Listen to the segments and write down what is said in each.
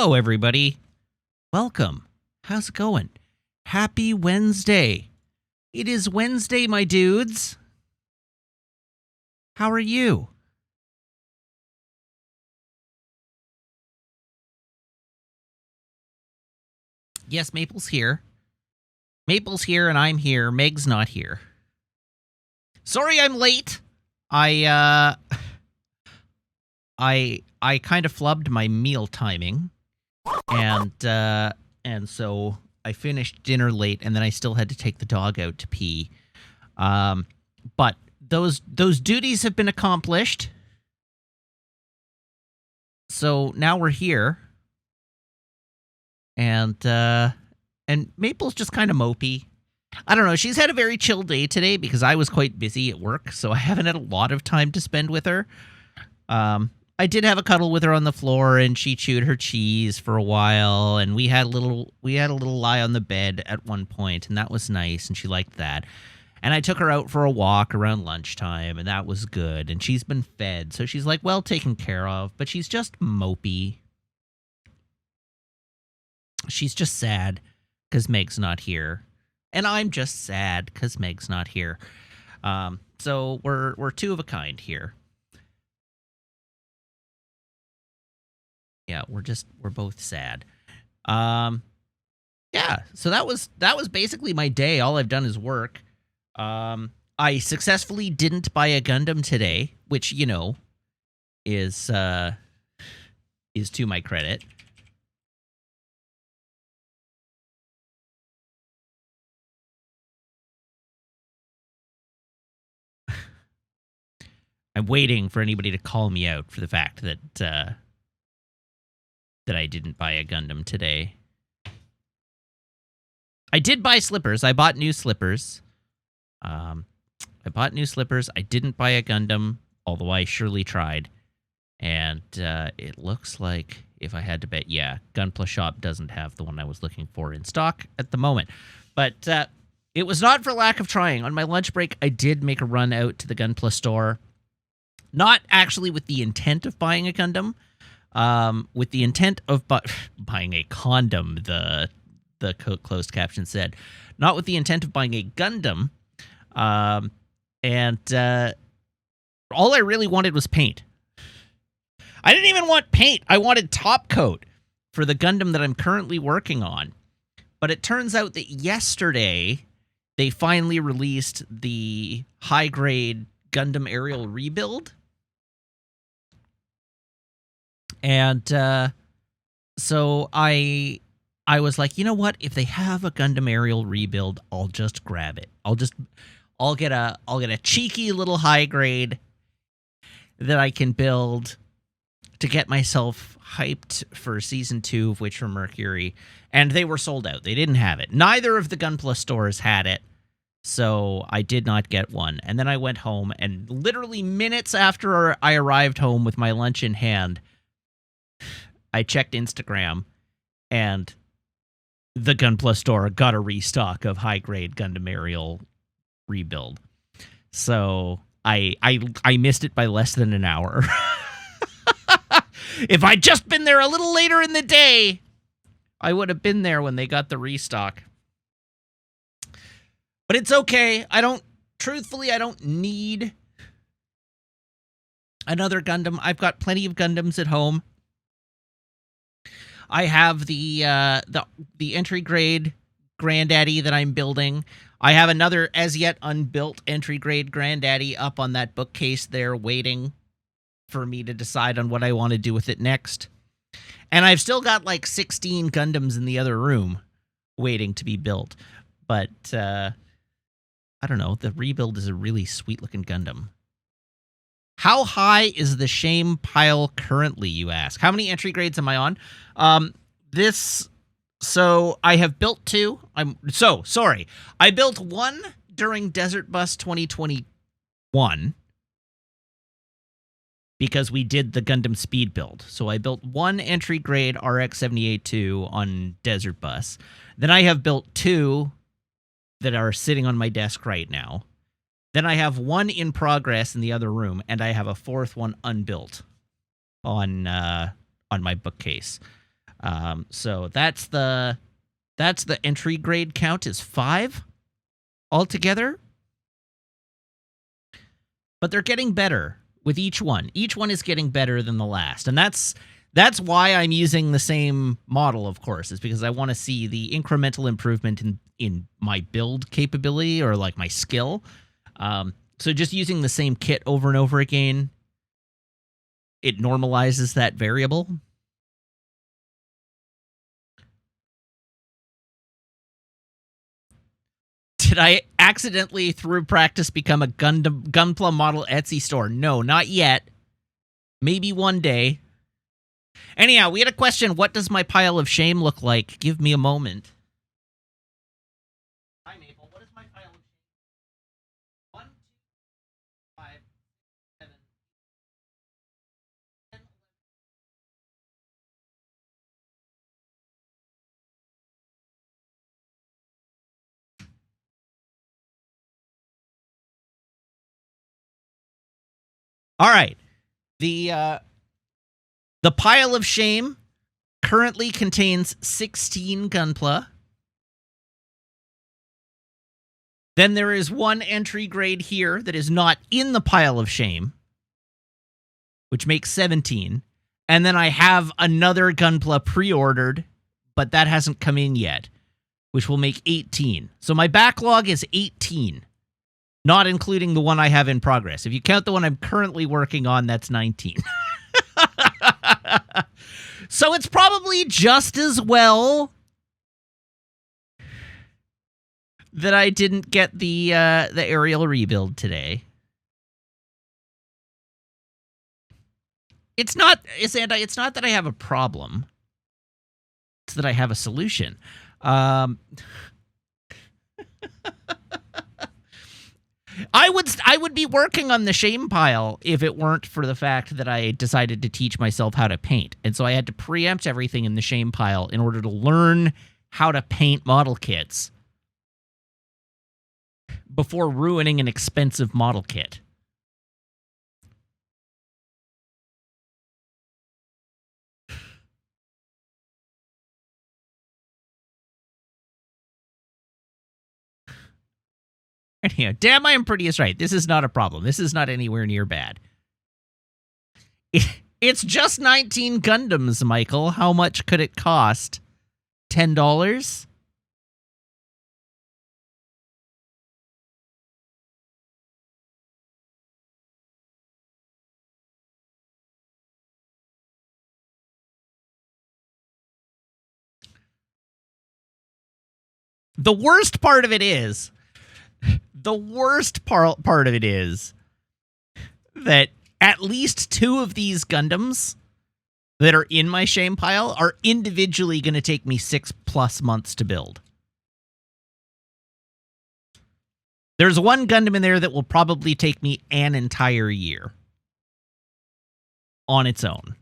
Hello, everybody. Welcome. How's it going? Happy Wednesday. It is Wednesday, my dudes. How are you? Yes, Maple's here. Maple's here and I'm here. Meg's not here. Sorry I'm late. I kind of flubbed my meal timing. And so I finished dinner late, and then I still had to take the dog out to pee. But those duties have been accomplished. So now we're here. And Maple's just kind of mopey. I don't know. She's had a very chill day today because I was quite busy at work, so I haven't had a lot of time to spend with her. I did have a cuddle with her on the floor, and she chewed her cheese for a while, and we had a little lie on the bed at one point, and that was nice, and she liked that. And I took her out for a walk around lunchtime, and that was good. And she's been fed, so she's like well taken care of, but she's just mopey. She's just sad because Meg's not here. And I'm just sad because Meg's not here. So we're two of a kind here. Yeah, we're both sad. Yeah, so that was basically my day. All I've done is work. I successfully didn't buy a Gundam today, which, you know, is to my credit. I'm waiting for anybody to call me out for the fact that I didn't buy a Gundam today. I did buy slippers. I bought new slippers. I didn't buy a Gundam, although I surely tried. And it looks like, if I had to bet, yeah, Gunpla Shop doesn't have the one I was looking for in stock at the moment. But it was not for lack of trying. On my lunch break, I did make a run out to the Gunpla store. Not actually with the intent of buying a Gundam, with the intent of buying a condom, the closed caption said. Not with the intent of buying a Gundam, and all I really wanted was paint. I didn't even want paint. I wanted top coat for the Gundam that I'm currently working on. But it turns out that yesterday, they finally released the high-grade Gundam aerial rebuild. And so I was like, you know what? If they have a Gundam aerial rebuild, I'll just grab it. I'll get a cheeky little high grade that I can build to get myself hyped for Season 2 of Witcher Mercury. And they were sold out. They didn't have it. Neither of the Gunpla stores had it. So I did not get one. And then I went home, and literally minutes after I arrived home with my lunch in hand, I checked Instagram, and the Gunpla store got a restock of high-grade Gundam aerial rebuild. So I missed it by less than an hour. If I'd just been there a little later in the day, I would have been there when they got the restock. But it's okay. I don't need another Gundam. I've got plenty of Gundams at home. I have the entry grade Granddaddy that I'm building. I have another as yet unbuilt entry grade Granddaddy up on that bookcase there waiting for me to decide on what I want to do with it next. And I've still got like 16 Gundams in the other room waiting to be built. But I don't know. The rebuild is a really sweet looking Gundam. How high is the shame pile currently, you ask? How many entry grades am I on? So I have built 2. I built 1 during Desert Bus 2021 because we did the Gundam Speed build. So I built 1 entry grade RX-78-2 on Desert Bus. Then I have built 2 that are sitting on my desk right now. Then I have 1 in progress in the other room, and I have a 4th one unbuilt on my bookcase. So that's the entry grade count is 5 altogether. But they're getting better with each one. Each one is getting better than the last. And that's why I'm using the same model, of course, is because I want to see the incremental improvement in my build capability or like my skill. So just using the same kit over and over again, it normalizes that variable. Did I accidentally, through practice, become a Gunpla model Etsy store? No, not yet. Maybe one day. Anyhow, we had a question. What does my pile of shame look like? Give me a moment. Hi, Maple. What is my pile of shame? 1, 2, 5, 7, 10, 11. All right. The pile of shame currently contains 16 Gunpla. Then there is one entry grade here that is not in the pile of shame, which makes 17. And then I have another Gunpla pre-ordered, but that hasn't come in yet, which will make 18. So my backlog is 18, not including the one I have in progress. If you count the one I'm currently working on, that's 19. So it's probably just as well that I didn't get the aerial rebuild today. It's not that I have a problem. It's that I have a solution. I would be working on the shame pile if it weren't for the fact that I decided to teach myself how to paint. And so I had to preempt everything in the shame pile in order to learn how to paint model kits before ruining an expensive model kit. Anyhow, damn, I am pretty is right. This is not a problem. This is not anywhere near bad. It's just 19 Gundams, Michael. How much could it cost? $10? The worst part of it is that at least 2 of these Gundams that are in my shame pile are individually going to take me 6+ months to build. There's one Gundam in there that will probably take me an entire year on its own.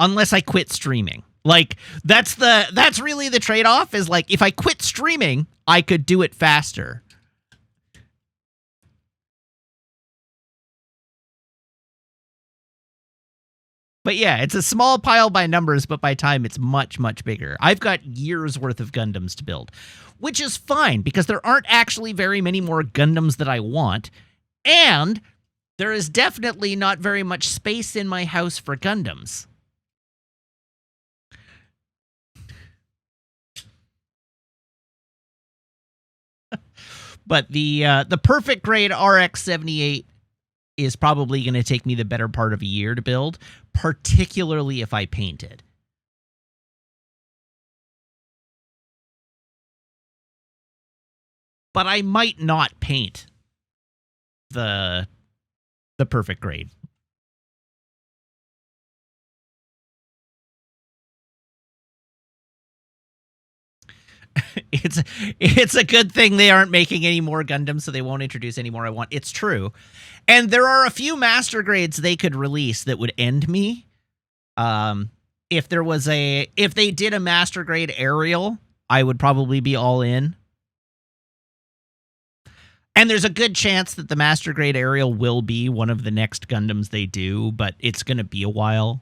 Unless I quit streaming. Like, that's really the trade-off, is like, if I quit streaming, I could do it faster. But yeah, it's a small pile by numbers, but by time it's much, much bigger. I've got years worth of Gundams to build, which is fine because there aren't actually very many more Gundams that I want. And there is definitely not very much space in my house for Gundams. But the perfect grade RX-78 is probably going to take me the better part of a year to build, particularly if I paint it. But I might not paint the perfect grade. It's a good thing they aren't making any more Gundams, so they won't introduce any more I want. It's true. And there are a few master grades they could release that would end me. If they did a master grade aerial, I would probably be all in. And there's a good chance that the Master Grade Aerial will be one of the next Gundams they do, but it's going to be a while.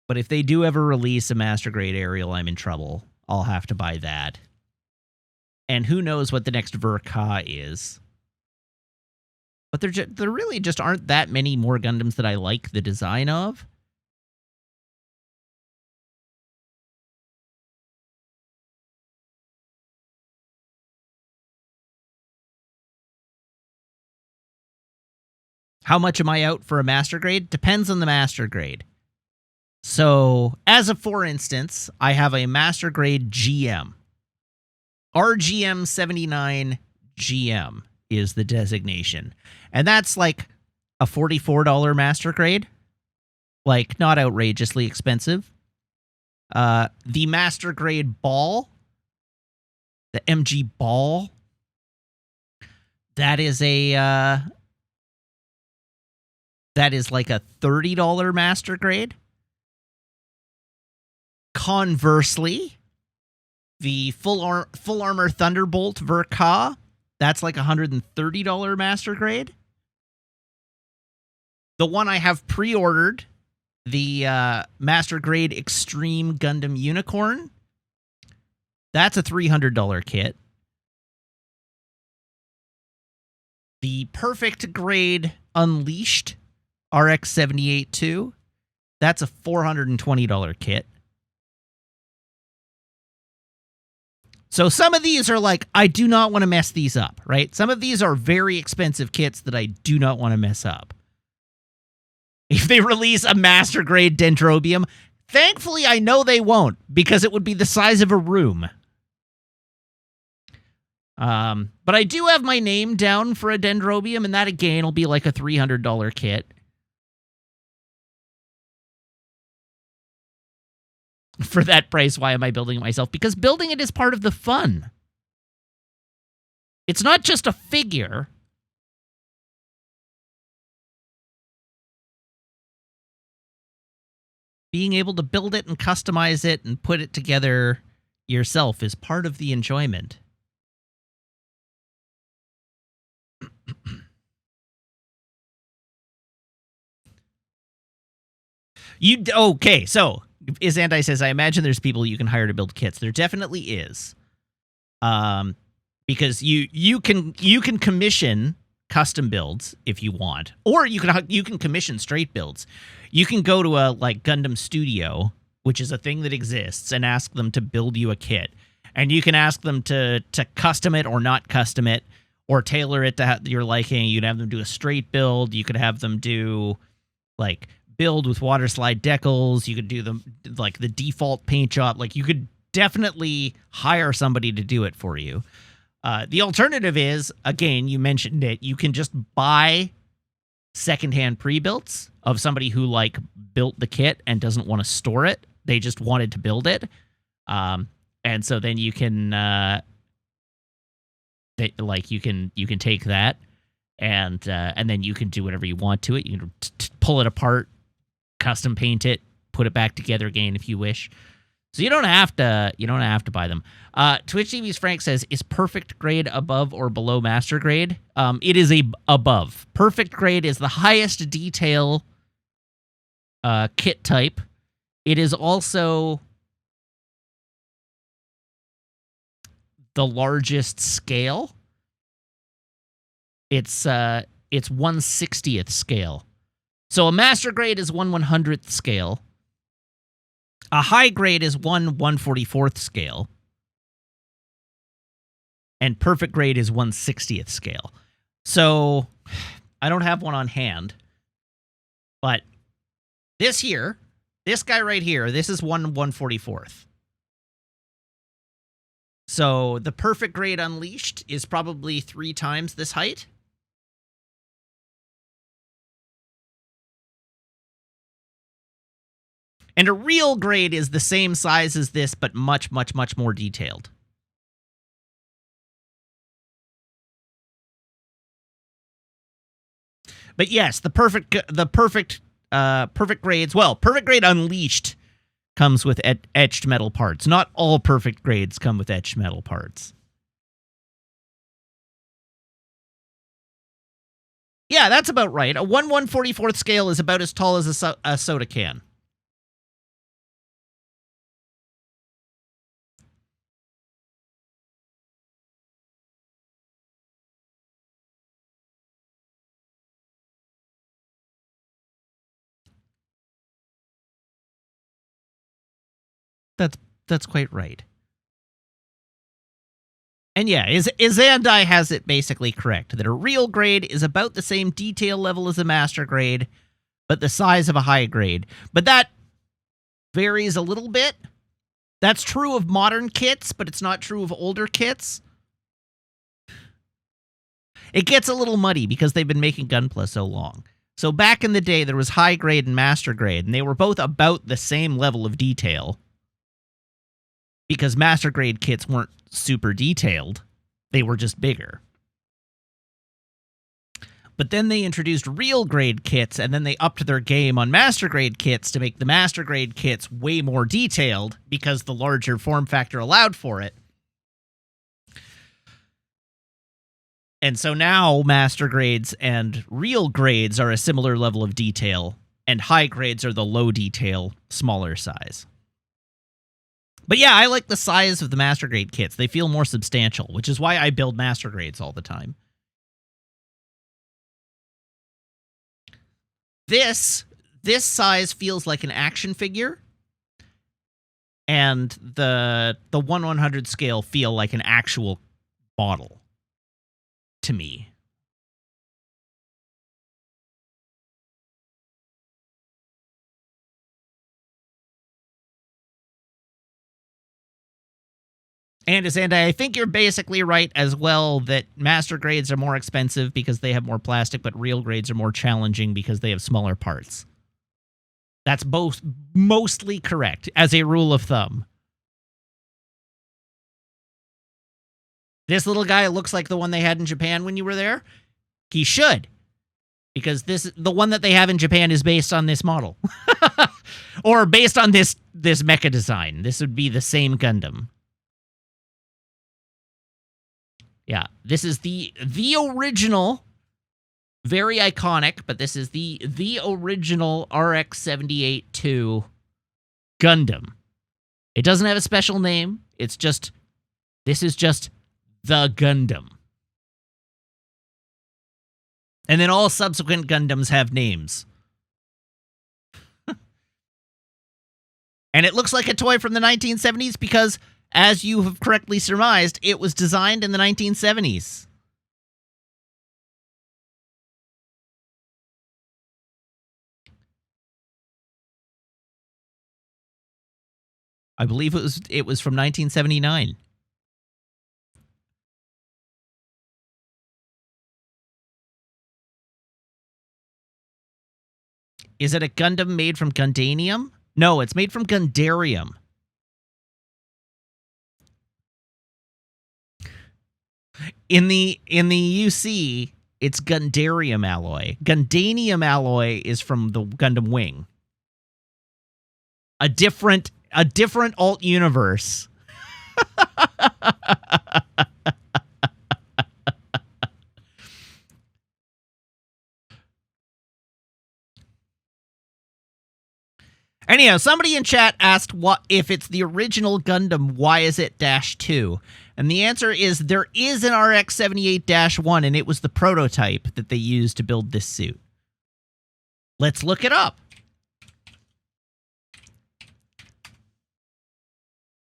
But if they do ever release a Master Grade Aerial, I'm in trouble. I'll have to buy that. And who knows what the next Verka is. But there really just aren't that many more Gundams that I like the design of. How much am I out for a Master Grade? Depends on the Master Grade. So, as a for instance, I have a Master Grade GM. RGM 79 GM is the designation. And that's like a $44 Master Grade. Like, not outrageously expensive. The Master Grade Ball, the MG Ball, that is like a $30 Master Grade. Conversely, the Full Armor Thunderbolt Verka, that's like $130 Master Grade. The one I have pre-ordered, the Master Grade Extreme Gundam Unicorn, that's a $300 kit. The Perfect Grade Unleashed RX-78-2, that's a $420 kit. So some of these are like, I do not want to mess these up, right? Some of these are very expensive kits that I do not want to mess up. If they release a Master Grade Dendrobium, thankfully I know they won't, because it would be the size of a room. But I do have my name down for a Dendrobium, and that again will be like a $300 kit. For that price, why am I building it myself? Because building it is part of the fun. It's not just a figure. Being able to build it and customize it and put it together yourself is part of the enjoyment. Okay, so Izandai says, I imagine there's people you can hire to build kits. There definitely is. Because you can commission custom builds if you want, or you can commission straight builds. You can go to a like Gundam Studio, which is a thing that exists, and ask them to build you a kit. And you can ask them to custom it or not custom it, or tailor it to your liking. You can have them do a straight build. You could have them do like build with water slide decals. You could do them like the default paint job. Like you could definitely hire somebody to do it for you. The alternative is, again, you mentioned it, you can just buy secondhand pre-builts of somebody who like built the kit and doesn't want to store it. They just wanted to build it. And so then you can you can take that and then you can do whatever you want to it. You can pull it apart, custom paint it, put it back together again if you wish. So you don't have to buy them. Twitch TV's Frank says, is Perfect Grade above or below Master Grade? It is above. Perfect Grade is the highest detail kit type. It is also the largest scale. It's 1/60th scale. So a Master Grade is 1/100th scale. A high grade is 1/144th scale. And perfect grade is 1/60th scale. So I don't have one on hand. But this guy right here, this is 1/144th. So the perfect grade Unleashed is probably 3 times this height. And a real grade is the same size as this, but much, much, much more detailed. But yes, the perfect grades. Well, perfect grade Unleashed comes with etched metal parts. Not all perfect grades come with etched metal parts. Yeah, that's about right. A 1/144th scale is about as tall as a soda can. That's quite right. And yeah, Izandai has it basically correct, that a real grade is about the same detail level as a master grade, but the size of a high grade. But that varies a little bit. That's true of modern kits, but it's not true of older kits. It gets a little muddy because they've been making Gunpla so long. So back in the day, there was high grade and master grade, and they were both about the same level of detail. Because master grade kits weren't super detailed. They were just bigger. But then they introduced real grade kits, and then they upped their game on master grade kits to make the master grade kits way more detailed because the larger form factor allowed for it. And so now master grades and real grades are a similar level of detail, and high grades are the low detail, smaller size. But yeah, I like the size of the master grade kits. They feel more substantial, which is why I build master grades all the time. This size feels like an action figure, and the 1/100 scale feel like an actual model to me. And I think you're basically right as well that master grades are more expensive because they have more plastic, but real grades are more challenging because they have smaller parts. That's both mostly correct as a rule of thumb. This little guy looks like the one they had in Japan when you were there. He should, because the one that they have in Japan is based on this model. Or based on this mecha design. This would be the same Gundam. Yeah, this is the original, very iconic, but this is the original RX-78-2 Gundam. It doesn't have a special name. It's just, this is just the Gundam. And then all subsequent Gundams have names. And it looks like a toy from the 1970s because, as you have correctly surmised, it was designed in the 1970s. I believe it was from 1979. Is it a Gundam made from Gundanium? No, it's made from Gundarium. In the UC, it's Gundarium alloy. Gundanium alloy is from the Gundam Wing. A different alt universe. Anyhow, somebody in chat asked what if it's the original Gundam, why is it -2? And the answer is there is an RX-78-1, and it was the prototype that they used to build this suit. Let's look it up.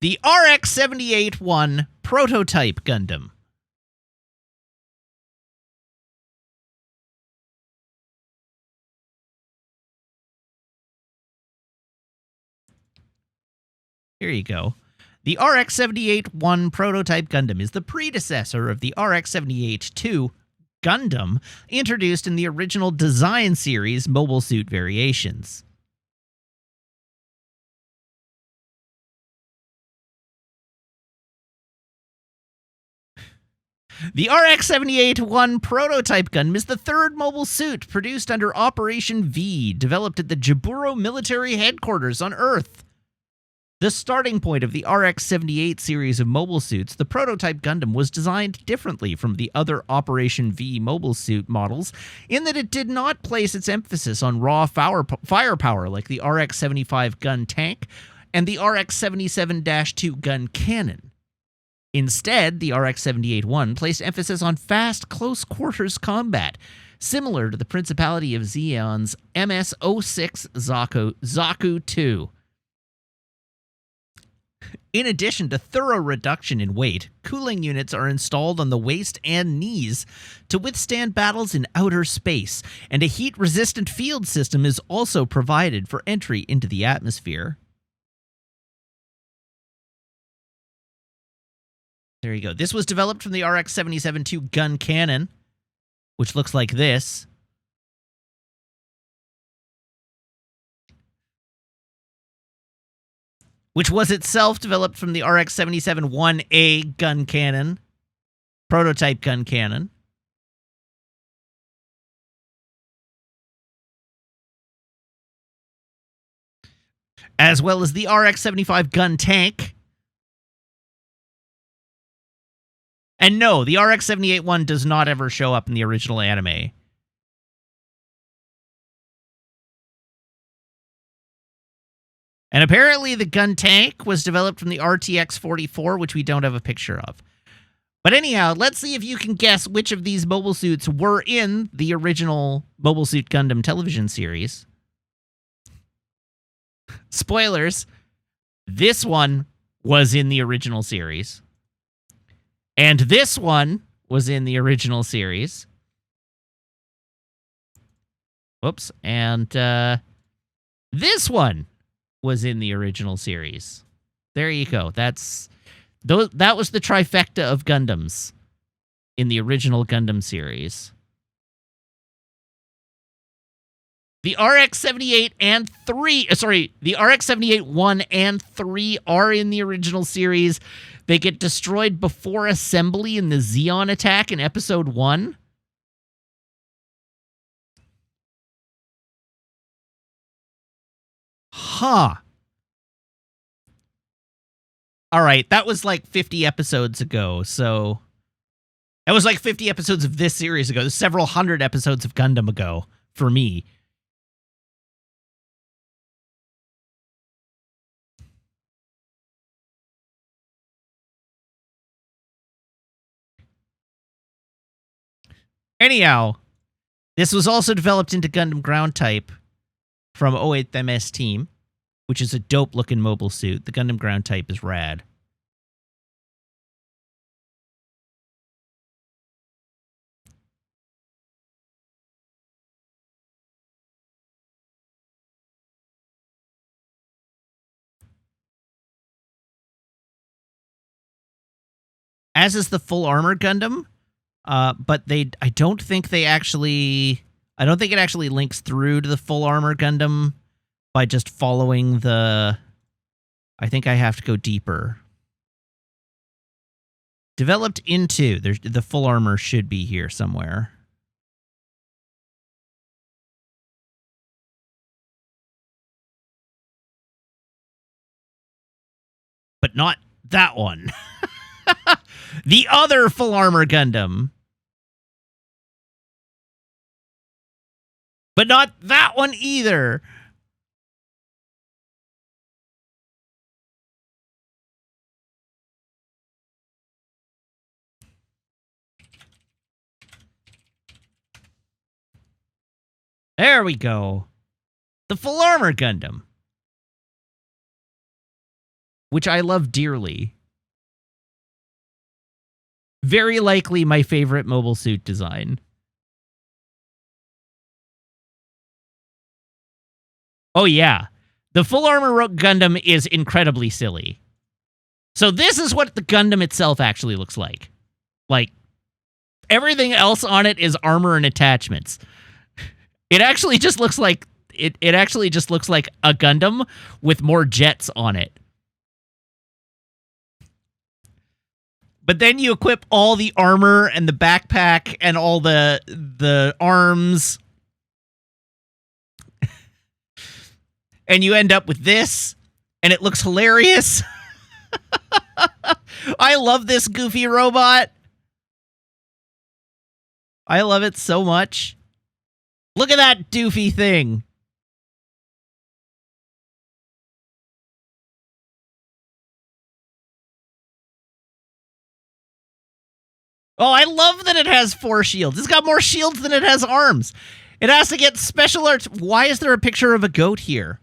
The RX-78-1 prototype Gundam. Here you go. The RX-78-1 prototype Gundam is the predecessor of the RX-78-2 Gundam, introduced in the original design series Mobile Suit Variations. The RX-78-1 prototype Gundam is the third mobile suit produced under Operation V, developed at the Jaburo Military Headquarters on Earth. The starting point of the RX-78 series of mobile suits, the prototype Gundam was designed differently from the other Operation V mobile suit models in that it did not place its emphasis on raw firepower like the RX-75 gun tank and the RX-77-2 gun cannon. Instead, the RX-78-1 placed emphasis on fast, close-quarters combat, similar to the Principality of Zeon's MS-06 Zaku II. In addition to thorough reduction in weight, cooling units are installed on the waist and knees to withstand battles in outer space, and a heat-resistant field system is also provided for entry into the atmosphere. There you go. This was developed from the RX-77-2 gun cannon, which looks like this. Which was itself developed from the RX-77-1A gun cannon, prototype gun cannon. As well as the RX-75 gun tank. And no, the RX-78-1 does not ever show up in the original anime. And apparently the gun tank was developed from the RTX-44, which we don't have a picture of. But anyhow, let's see if you can guess which of these mobile suits were in the original Mobile Suit Gundam television series. Spoilers, this one was in the original series. And this one was in the original series. Whoops. And this one was in the original series. There you go. That was the trifecta of Gundams in the original Gundam series. The RX-78 and 3, the RX-78 1 and 3 are in the original series. They get destroyed before assembly in the Zeon attack in episode 1. Huh. All right, that was like 50 episodes ago, so... That was like 50 episodes of this series ago. Several hundred episodes of Gundam ago, for me. Anyhow, this was also developed into Gundam Ground Type from 08MS Team, which is a dope-looking mobile suit. The Gundam Ground Type is rad. As is the Full Armor Gundam, but I don't think it actually links through to the Full Armor Gundam by just following the... I think I have to go deeper. Developed into... the Full Armor should be here somewhere. But not that one. The other Full Armor Gundam. But not that one either. There we go. The Full Armor Gundam. Which I love dearly. Very likely my favorite mobile suit design. Oh yeah. The Full Armor Gundam is incredibly silly. So this is what the Gundam itself actually looks like. Like, everything else on it is armor and attachments. It actually just looks like it actually just looks like a Gundam with more jets on it. But then you equip all the armor and the backpack and all the arms. And you end up with this. And it looks hilarious. I love this goofy robot. I love it so much. Look at that doofy thing. Oh, I love that it has 4 shields. It's got more shields than it has arms. It has to get special arts. Why is there a picture of a goat here?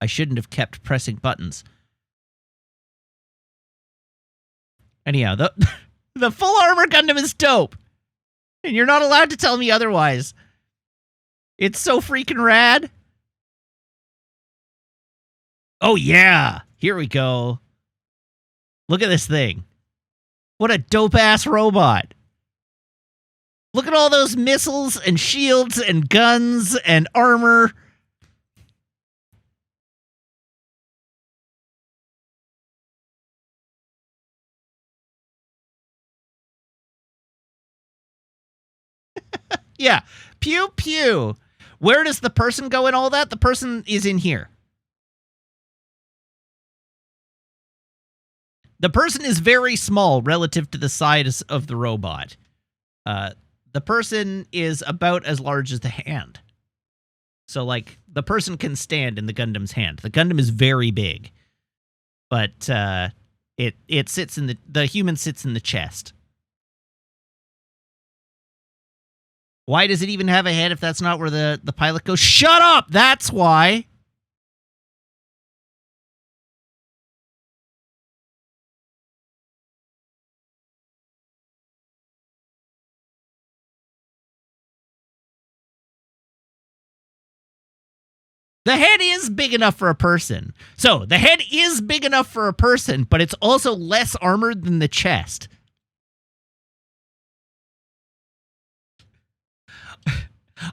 I shouldn't have kept pressing buttons. Anyhow, the full armor Gundam is dope. And you're not allowed to tell me otherwise. It's so freaking rad. Oh, yeah. Here we go. Look at this thing. What a dope-ass robot. Look at all those missiles and shields and guns and armor. Yeah. Pew, pew. Where does the person go in all that? The person is in here. The person is very small relative to the size of the robot. The person is about as large as the hand. So, like, the person can stand in the Gundam's hand. The Gundam is very big. But it sits in the human sits in the chest. Why does it even have a head if that's not where the pilot goes? Shut up! That's why! The head is big enough for a person. So, the head is big enough for a person, but it's also less armored than the chest.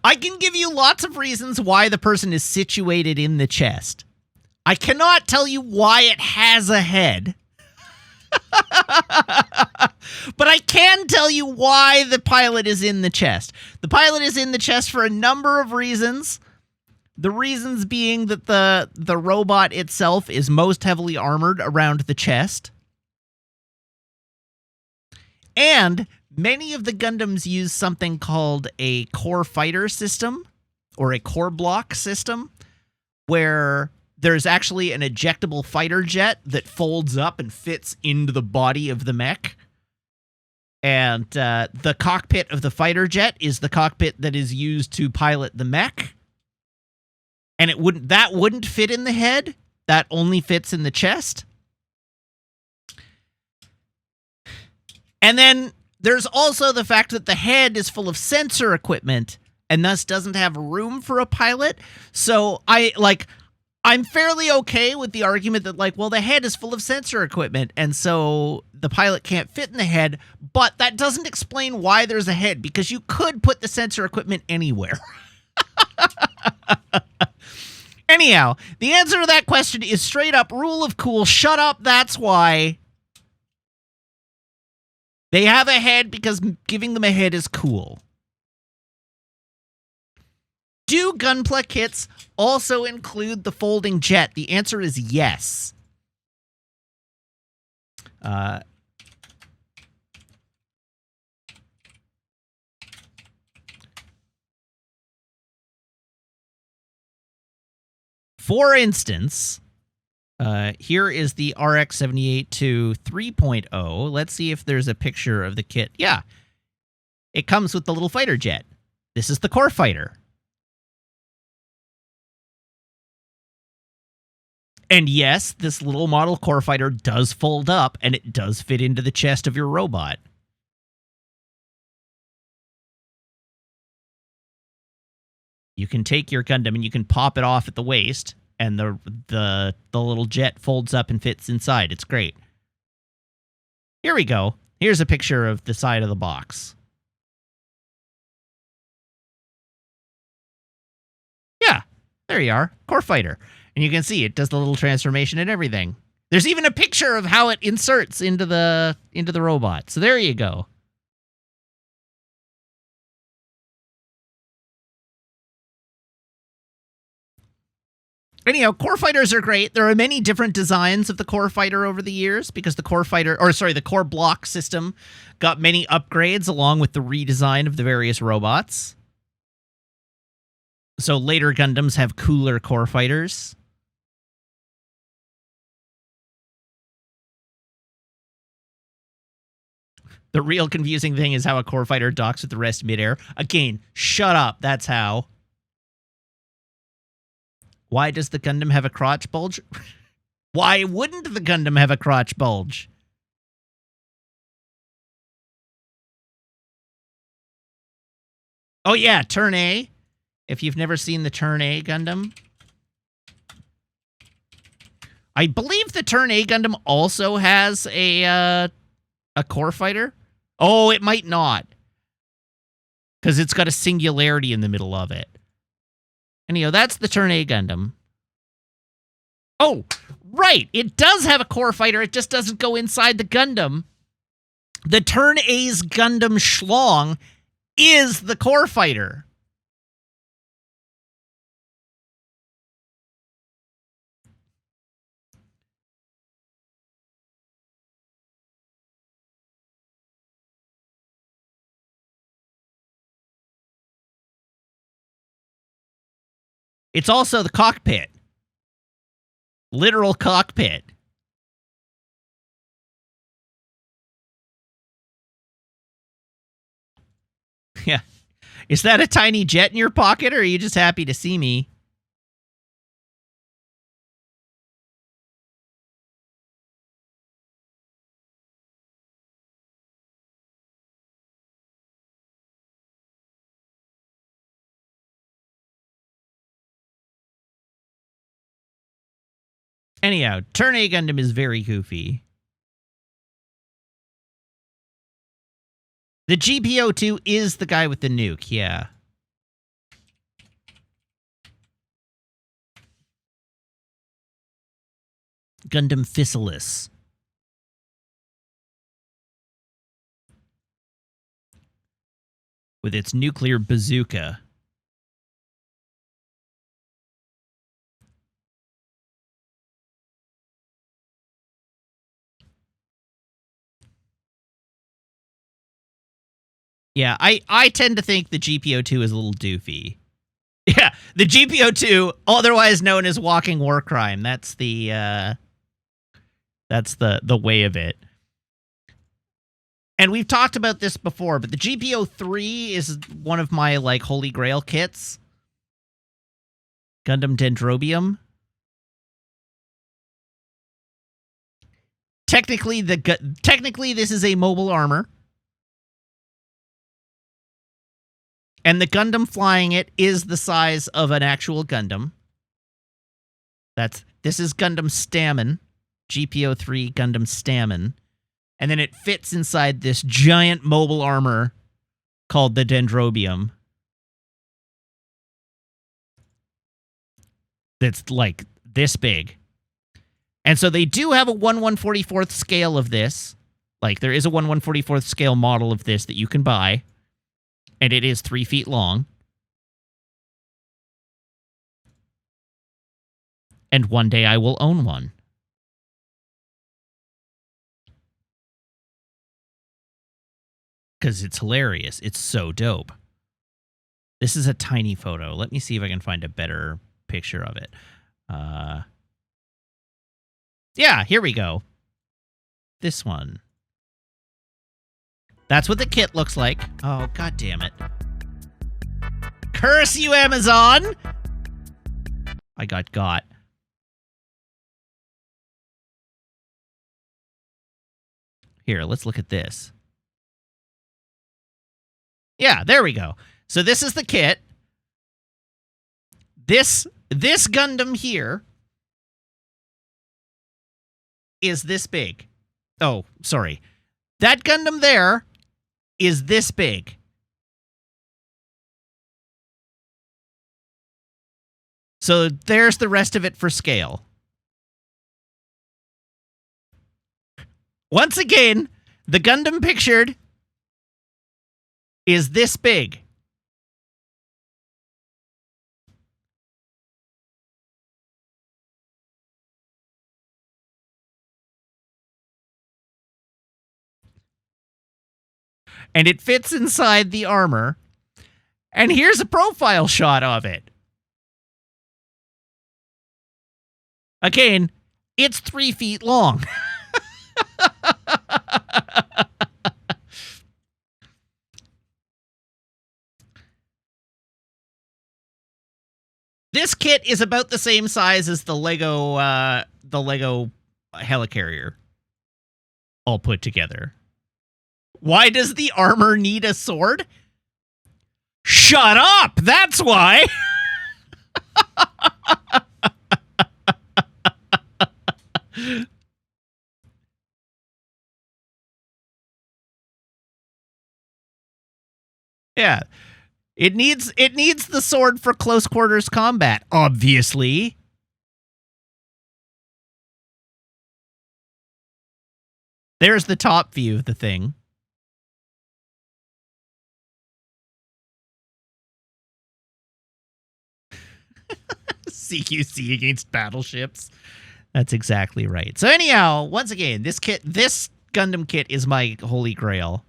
I can give you lots of reasons why the person is situated in the chest. I cannot tell you why it has a head. But I can tell you why the pilot is in the chest. The pilot is in the chest for a number of reasons. The reasons being that the robot itself is most heavily armored around the chest. And many of the Gundams use something called a core fighter system, or a core block system, where there's actually an ejectable fighter jet that folds up and fits into the body of the mech. And the cockpit of the fighter jet is the cockpit that is used to pilot the mech. And that wouldn't fit in the head. That only fits in the chest. And then there's also the fact that the head is full of sensor equipment and thus doesn't have room for a pilot. So I'm fairly okay with the argument that, like, well, the head is full of sensor equipment and so the pilot can't fit in the head, but that doesn't explain why there's a head, because you could put the sensor equipment anywhere. Anyhow, the answer to that question is straight up rule of cool. Shut up, that's why. They have a head because giving them a head is cool. Do Gunpla kits also include the folding jet? The answer is yes. For instance, here is the RX-78 to 3.0. Let's see if there's a picture of the kit. Yeah, it comes with the little fighter jet. This is the core fighter. And yes, this little model core fighter does fold up, and it does fit into the chest of your robot. You can take your Gundam and you can pop it off at the waist, and the little jet folds up and fits inside. It's great. Here we go. Here's a picture of the side of the box. Yeah, there you are. Core fighter. And you can see it does the little transformation and everything. There's even a picture of how it inserts into the robot. So there you go. Anyhow, core fighters are great. There are many different designs of the core fighter over the years because the the core block system got many upgrades along with the redesign of the various robots. So later Gundams have cooler core fighters. The real confusing thing is how a core fighter docks with the rest midair. Again, shut up. That's how. Why does the Gundam have a crotch bulge? Why wouldn't the Gundam have a crotch bulge? Oh yeah, Turn A. If you've never seen the Turn A Gundam. I believe the Turn A Gundam also has a core fighter. Oh, it might not. Because it's got a singularity in the middle of it. Anyhow, that's the Turn A Gundam. Oh, right. It does have a core fighter. It just doesn't go inside the Gundam. The Turn A's Gundam Schlong is the core fighter. It's also the cockpit. Literal cockpit. Yeah. Is that a tiny jet in your pocket, or are you just happy to see me? Anyhow, Turn A Gundam is very goofy. The GPO-2 is the guy with the nuke, yeah. Gundam Physalis. With its nuclear bazooka. Yeah, I tend to think the GPO-2 is a little doofy. Yeah, the GPO-2, otherwise known as Walking War Crime. That's the way of it. And we've talked about this before, but the GPO-3 is one of my like holy grail kits. Gundam Dendrobium. Technically this is a mobile armor. And the Gundam flying it is the size of an actual Gundam. This is Gundam Stammen. GPO-3 Gundam Stammen. And then it fits inside this giant mobile armor called the Dendrobium. That's like this big. And so they do have a 1/144th scale of this. Like there is a 1/144th scale model of this that you can buy. And it is 3 feet long. And one day I will own one. Because it's hilarious. It's so dope. This is a tiny photo. Let me see if I can find a better picture of it. Yeah, here we go. This one. That's what the kit looks like. Oh, god damn it. Curse you, Amazon! I got. Here, let's look at this. Yeah, there we go. So this is the kit. This Gundam here is this big. Oh, sorry. That Gundam there is this big. So there's the rest of it for scale. Once again, the Gundam pictured is this big. and it fits inside the armor. And here's a profile shot of it. Again, it's 3 feet long. This kit is about the same size as the Lego helicarrier, all put together. Why does the armor need a sword? Shut up! That's why! Yeah. It needs the sword for close quarters combat, obviously. There's the top view of the thing. CQC against battleships. That's exactly right. So anyhow, once again, this Gundam kit is my holy grail.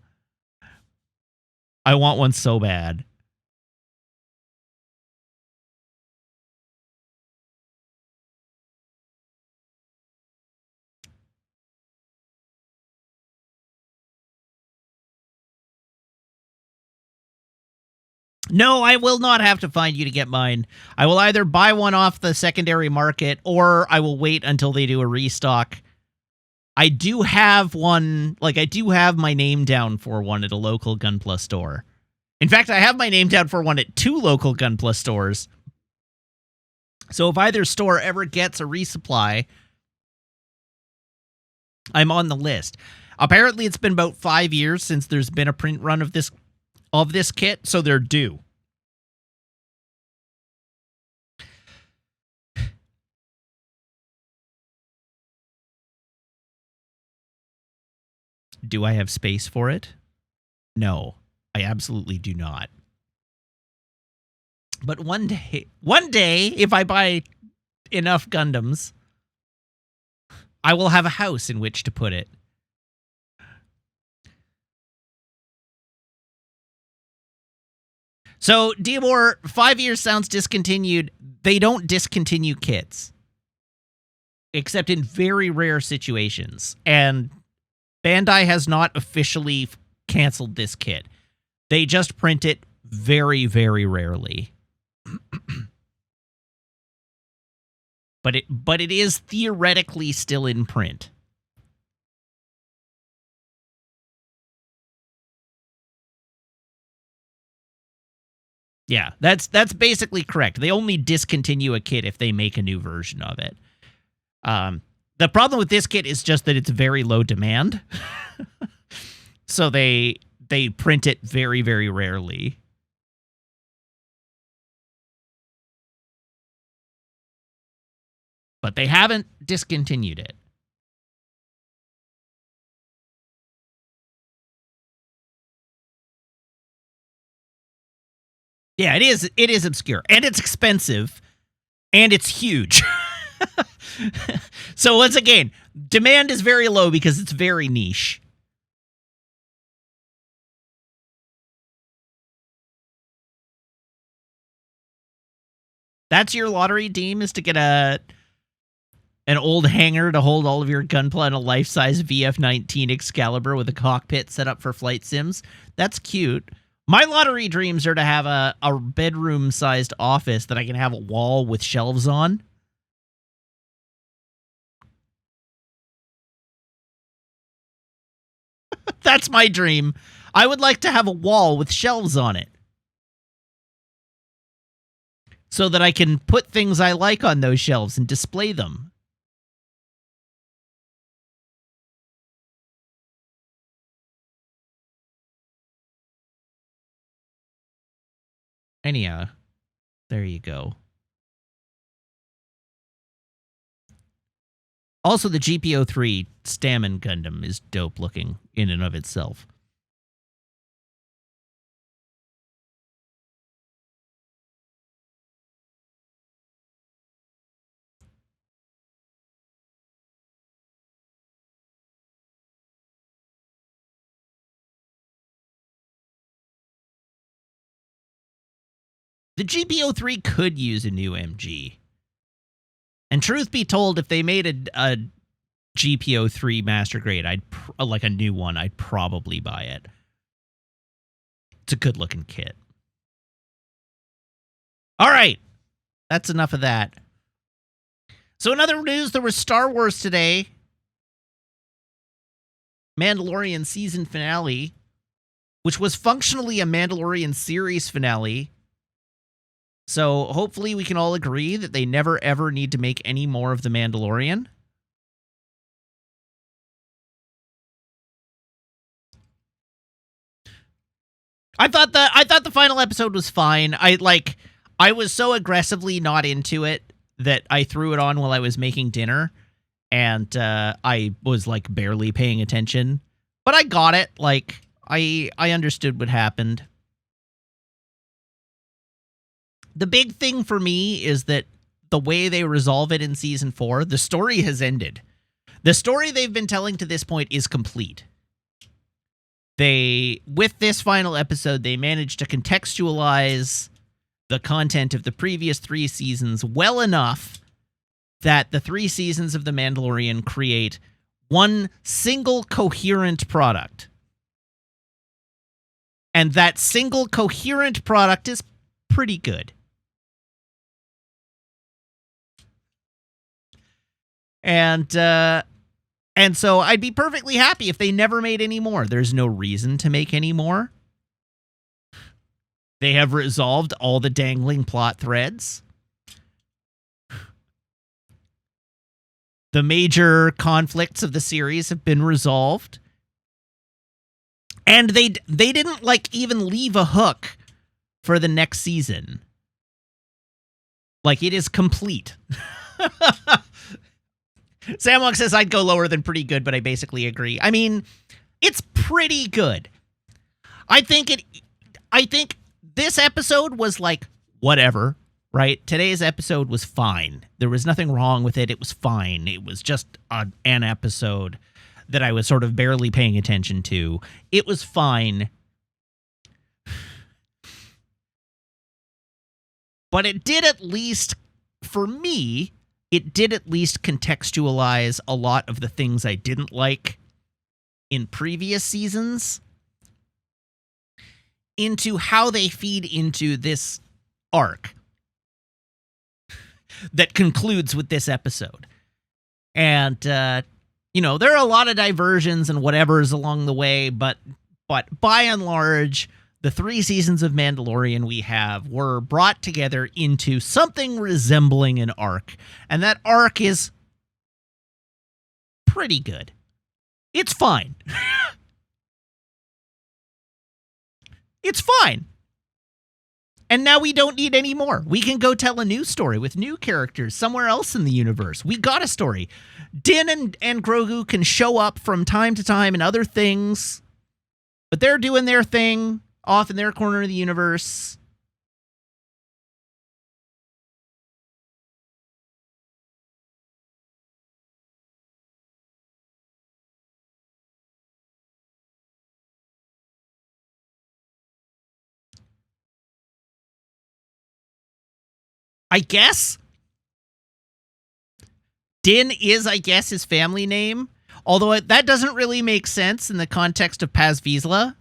I want one so bad. No, I will not have to find you to get mine. I will either buy one off the secondary market, or I will wait until they do a restock. I do have one, like, I do have my name down for one at a local Gunpla store. In fact, I have my name down for one at 2 local Gunpla stores. So if either store ever gets a resupply, I'm on the list. Apparently, it's been about 5 years since there's been a print run of this kit, so they're due. Do I have space for it? No, I absolutely do not. But one day, if I buy enough Gundams, I will have a house in which to put it. So, Diamor, 5 years sounds discontinued. They don't discontinue kits, except in very rare situations. And Bandai has not officially canceled this kit. They just print it very, very rarely. But it is theoretically still in print. Yeah, that's basically correct. They only discontinue a kit if they make a new version of it. The problem with this kit is just that it's very low demand. So they print it very, very rarely. But they haven't discontinued it. Yeah, it is obscure, and it's expensive, and it's huge. So once again, demand is very low because it's very niche. That's your lottery, Deem, is to get an old hangar to hold all of your Gunpla and a life-size VF-19 Excalibur with a cockpit set up for flight sims. That's cute. My lottery dreams are to have a bedroom-sized office that I can have a wall with shelves on. That's my dream. I would like to have a wall with shelves on it, so that I can put things I like on those shelves and display them. Anyhow, there you go. Also, the GPO-3 Stamen Gundam is dope looking in and of itself. The GPO3 could use a new MG. And truth be told, if they made a GPO3 Master Grade, like a new one, I'd probably buy it. It's a good-looking kit. All right. That's enough of that. So in other news, there was Star Wars today. Mandalorian season finale, which was functionally a Mandalorian series finale. So hopefully we can all agree that they never ever need to make any more of The Mandalorian. I thought the final episode was fine. I was so aggressively not into it that I threw it on while I was making dinner, and I was like barely paying attention. But I got it. Like I understood what happened. The big thing for me is that the way they resolve it in season 4, the story has ended. The story they've been telling to this point is complete. With this final episode, they managed to contextualize the content of the previous 3 seasons well enough that the 3 seasons of The Mandalorian create one single coherent product. And that single coherent product is pretty good. And so I'd be perfectly happy if they never made any more. There's no reason to make any more. They have resolved all the dangling plot threads. The major conflicts of the series have been resolved. And they didn't like even leave a hook for the next season. Like, it is complete. Samwalk says I'd go lower than pretty good, but I basically agree. I mean, it's pretty good. I think this episode was like whatever, right? Today's episode was fine. There was nothing wrong with it. It was fine. It was just an episode that I was sort of barely paying attention to. It was fine. But it did at least, for me, it did at least contextualize a lot of the things I didn't like in previous seasons into how they feed into this arc that concludes with this episode. And, there are a lot of diversions and whatevers along the way, but by and large, the 3 seasons of Mandalorian we have were brought together into something resembling an arc. And that arc is pretty good. It's fine. It's fine. And now we don't need any more. We can go tell a new story with new characters somewhere else in the universe. We got a story. Din and Grogu can show up from time to time in other things, but they're doing their thing off in their corner of the universe. I guess Din is, his family name. Although that doesn't really make sense in the context of Paz Vizsla.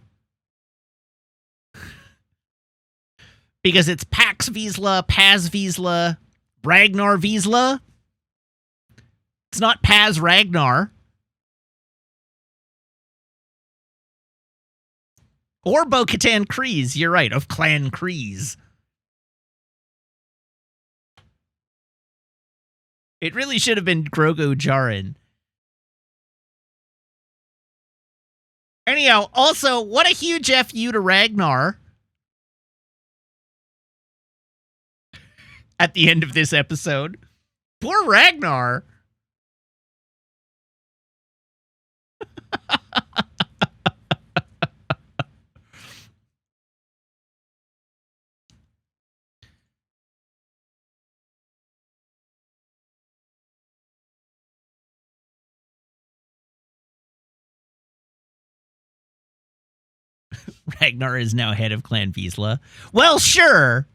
Because it's Pax Vizsla, Paz Vizsla, Ragnar Vizsla. It's not Paz Ragnar. Or Bo-Katan Kryze, you're right, of Clan Kryze. It really should have been Grogu Jaren. Anyhow, also, what a huge F you to Ragnar. At the end of this episode. Poor Ragnar. Ragnar is now head of Clan Vizsla. Well, sure.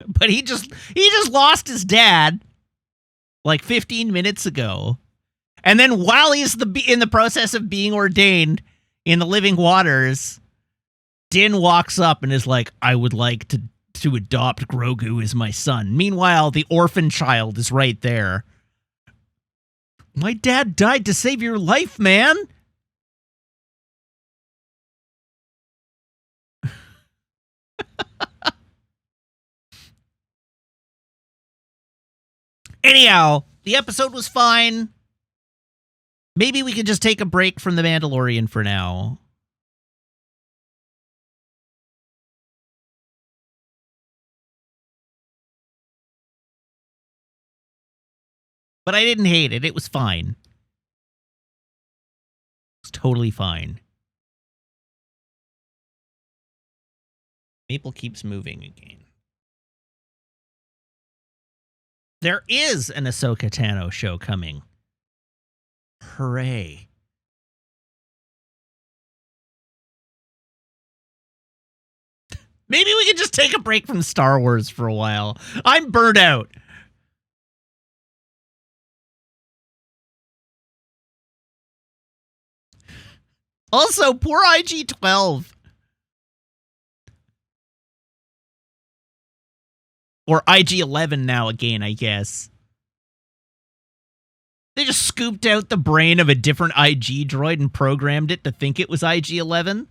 But he just lost his dad like 15 minutes ago. And then while he's in the process of being ordained in the living waters, Din walks up and is like, I would like to adopt Grogu as my son. Meanwhile, the orphan child is right there. My dad died to save your life, man. Anyhow, the episode was fine. Maybe we could just take a break from The Mandalorian for now. But I didn't hate it. It was fine. It was totally fine. Maple keeps moving again. There is an Ahsoka Tano show coming. Hooray. Maybe we could just take a break from Star Wars for a while. I'm burnt out. Also, poor IG-12. Or IG-11 now again, I guess. They just scooped out the brain of a different IG droid and programmed it to think it was IG-11.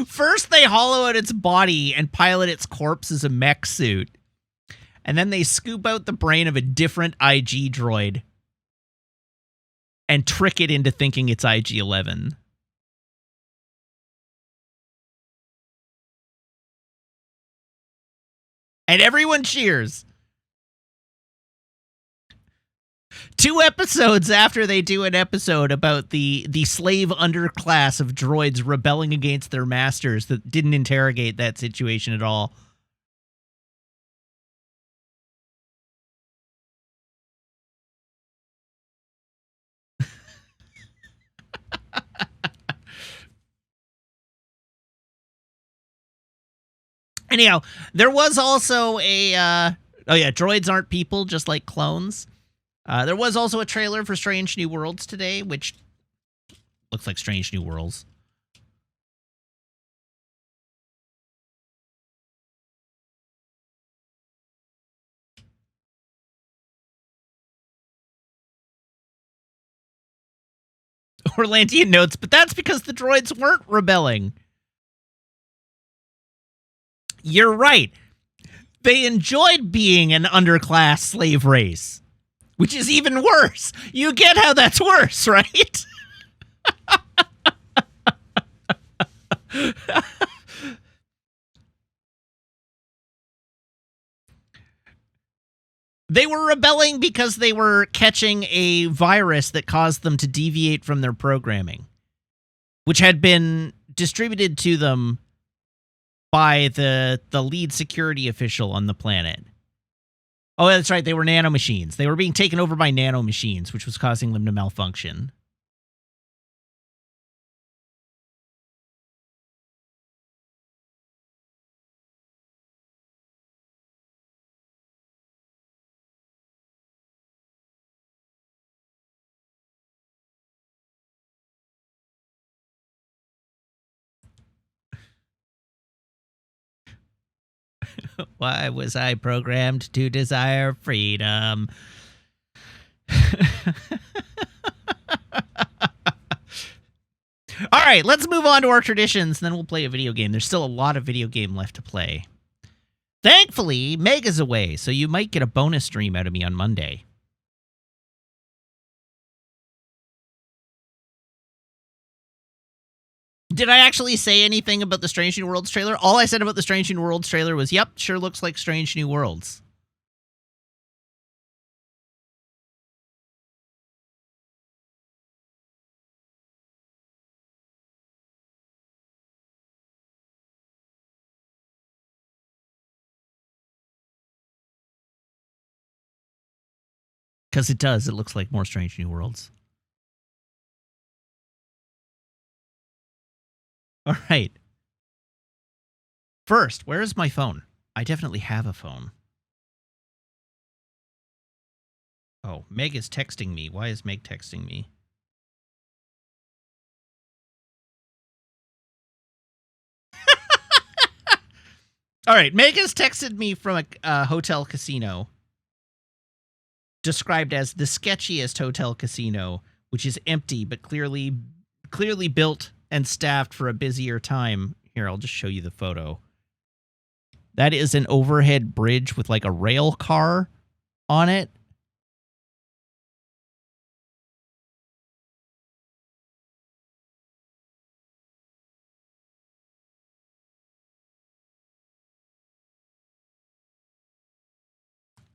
First, they hollow out its body and pilot its corpse as a mech suit. And then they scoop out the brain of a different IG droid and trick it into thinking it's IG-11. And everyone cheers. 2 episodes after they do an episode about the slave underclass of droids rebelling against their masters that didn't interrogate that situation at all. Anyhow, there was also a droids aren't people, just like clones. There was also a trailer for Strange New Worlds today, which looks like Strange New Worlds. Orlandian notes, but that's because the droids weren't rebelling. You're right. They enjoyed being an underclass slave race, which is even worse. You get how that's worse, right? They were rebelling because they were catching a virus that caused them to deviate from their programming, which had been distributed to them by the lead security official on the planet. Oh, that's right. They were nanomachines. They were being taken over by nanomachines, which was causing them to malfunction. Why was I programmed to desire freedom? All right, let's move on to our traditions, and then we'll play a video game. There's still a lot of video game left to play. Thankfully, Mega's away, so you might get a bonus stream out of me on Monday. Did I actually say anything about the Strange New Worlds trailer? All I said about the Strange New Worlds trailer was, yep, sure looks like Strange New Worlds. Because it does. It looks like more Strange New Worlds. All right. First, where is my phone? I definitely have a phone. Oh, Meg is texting me. Why is Meg texting me? All right, Meg has texted me from a hotel casino described as the sketchiest hotel casino, which is empty but clearly built and staffed for a busier time. Here, I'll just show you the photo. That is an overhead bridge with like a rail car on it.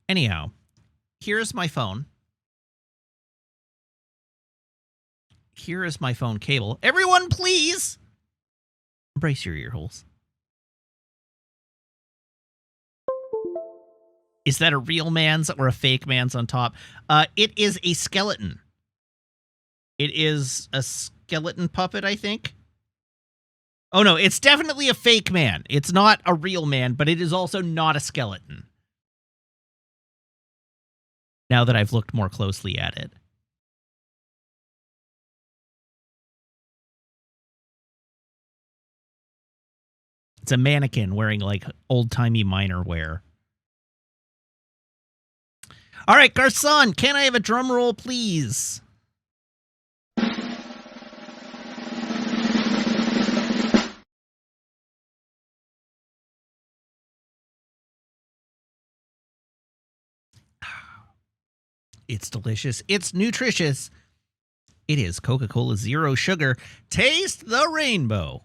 Anyhow, here's my phone. Here is my phone cable. Everyone, please brace your ear holes. Is that a real man's or a fake man's on top? It is a skeleton. It is a skeleton puppet, I think. Oh, no, it's definitely a fake man. It's not a real man, but it is also not a skeleton. Now that I've looked more closely at it. It's a mannequin wearing, like, old-timey miner wear. All right, Garçon, can I have a drum roll, please? It's delicious. It's nutritious. It is Coca-Cola Zero Sugar. Taste the rainbow.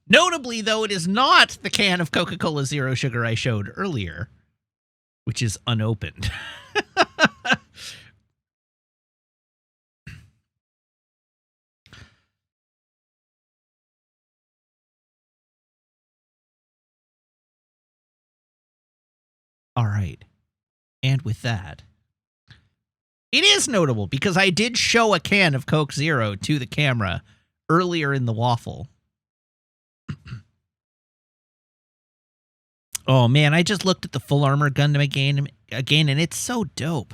Notably, though, it is not the can of Coca-Cola Zero Sugar I showed earlier, which is unopened. All right. And with that, it is notable because I did show a can of Coke Zero to the camera earlier in the waffle. Oh, man, I just looked at the Full Armor Gundam again, and it's so dope.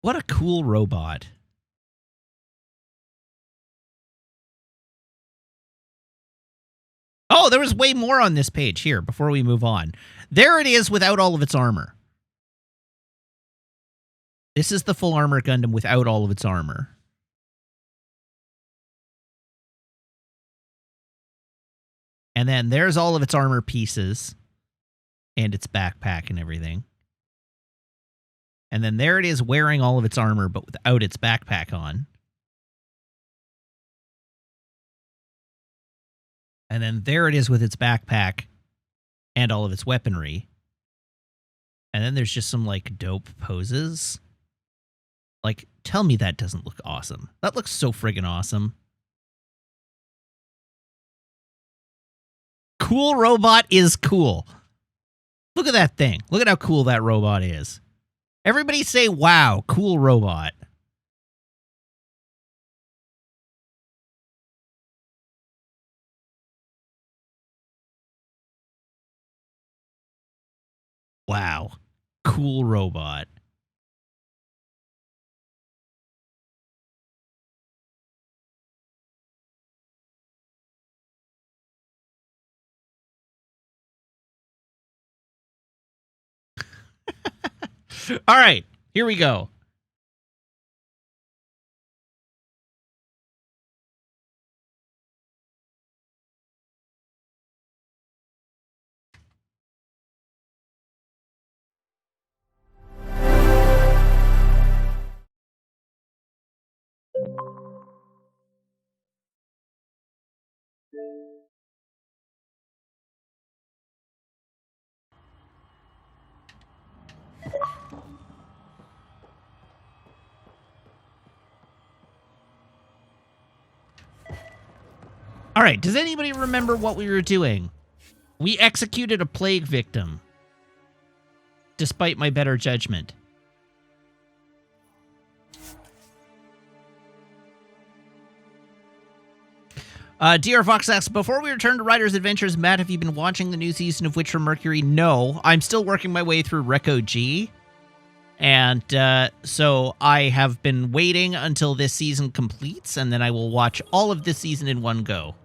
What a cool robot. Oh, there was way more on this page here before we move on. There it is without all of its armor. This is the Full Armor Gundam without all of its armor. And then there's all of its armor pieces and its backpack and everything. And then there it is wearing all of its armor but without its backpack on. And then there it is with its backpack and all of its weaponry. And then there's just some, like, dope poses. Like, tell me that doesn't look awesome. That looks so friggin' awesome. Cool robot is cool. Look at that thing. Look at how cool that robot is. Everybody say, wow, cool robot. Wow, cool robot. All right, here we go. All right, does anybody remember what we were doing? We executed a plague victim. despite my better judgment. DR Fox asks, before we return to Ryder's Adventures, Matt, have you been watching the new season of Witch from Mercury? No, I'm still working my way through Reco G. And so I have been waiting until this season completes, and then I will watch all of this season in one go.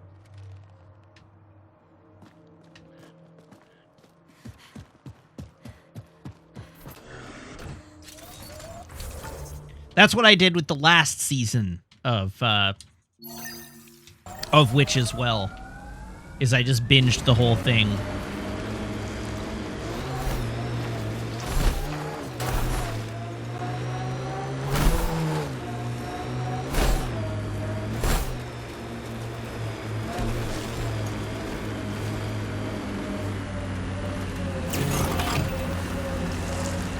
That's what I did with the last season of Witch as well, is I just binged the whole thing.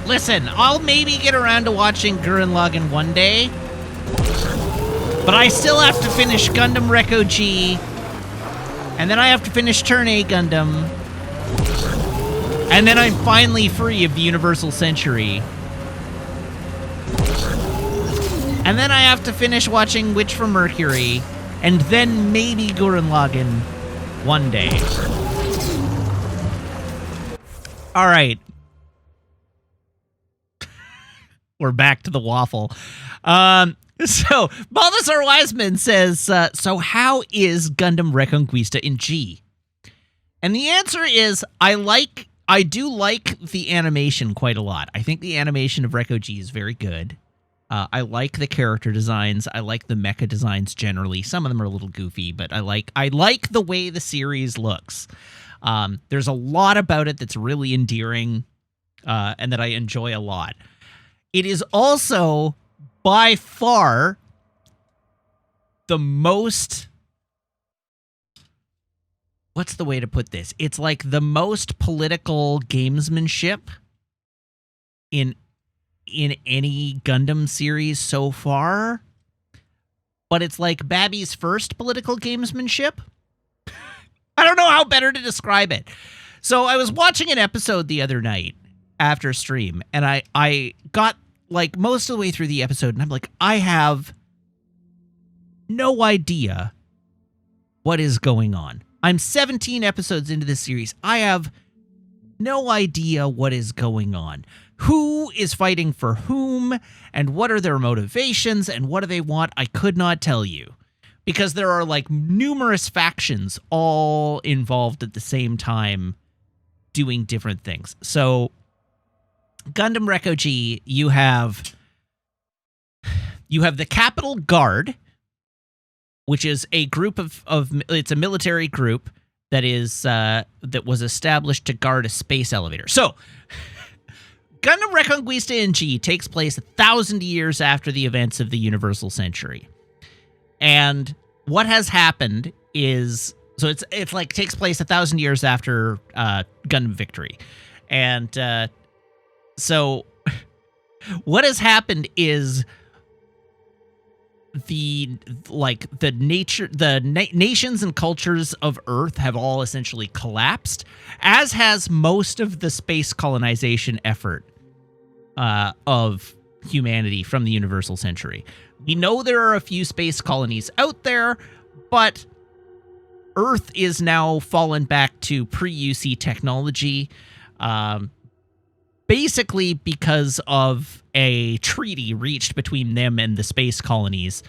Listen, I'll maybe get around to watching Gurren Lagann one day, but I still have to finish Gundam Reco G, and then I have to finish Turn A Gundam, and then I'm finally free of the Universal Century. And then I have to finish watching Witch from Mercury, and then maybe Gurren Lagann one day. All right. We're back to the waffle. So, Balthasar Wiseman says, so how is Gundam Reconquista in G? And the answer is, I do like the animation quite a lot. I think the animation of Reco G is very good. I like the character designs. I like the mecha designs generally. Some of them are a little goofy, but I like the way the series looks. There's a lot about it that's really endearing, and that I enjoy a lot. It is also, by far, the most... What's the way to put this? It's like the most political gamesmanship in any Gundam series so far. But it's like Babby's first political gamesmanship. I don't know how better to describe it. So I was watching an episode the other night after stream, and I got like most of the way through the episode, and I'm like, I have no idea what is going on. I'm 17 episodes into this series. I have no idea what is going on. Who is fighting for whom, and what are their motivations, and what do they want? I could not tell you, because there are like numerous factions all involved at the same time doing different things. So Gundam Reco G, you have the Capital Guard, which is a group of it's a military group that is that was established to guard a space elevator. So Gundam Reconquista in G takes place 1,000 years after the events of the Universal Century. And what has happened is, so it's like takes place 1,000 years after Gundam Victory. And so what has happened is the nations and cultures of Earth have all essentially collapsed, as has most of the space colonization effort of humanity from the Universal Century. We know there are a few space colonies out there, but Earth is now fallen back to pre-UC technology, basically because of a treaty reached between them and the space colonies,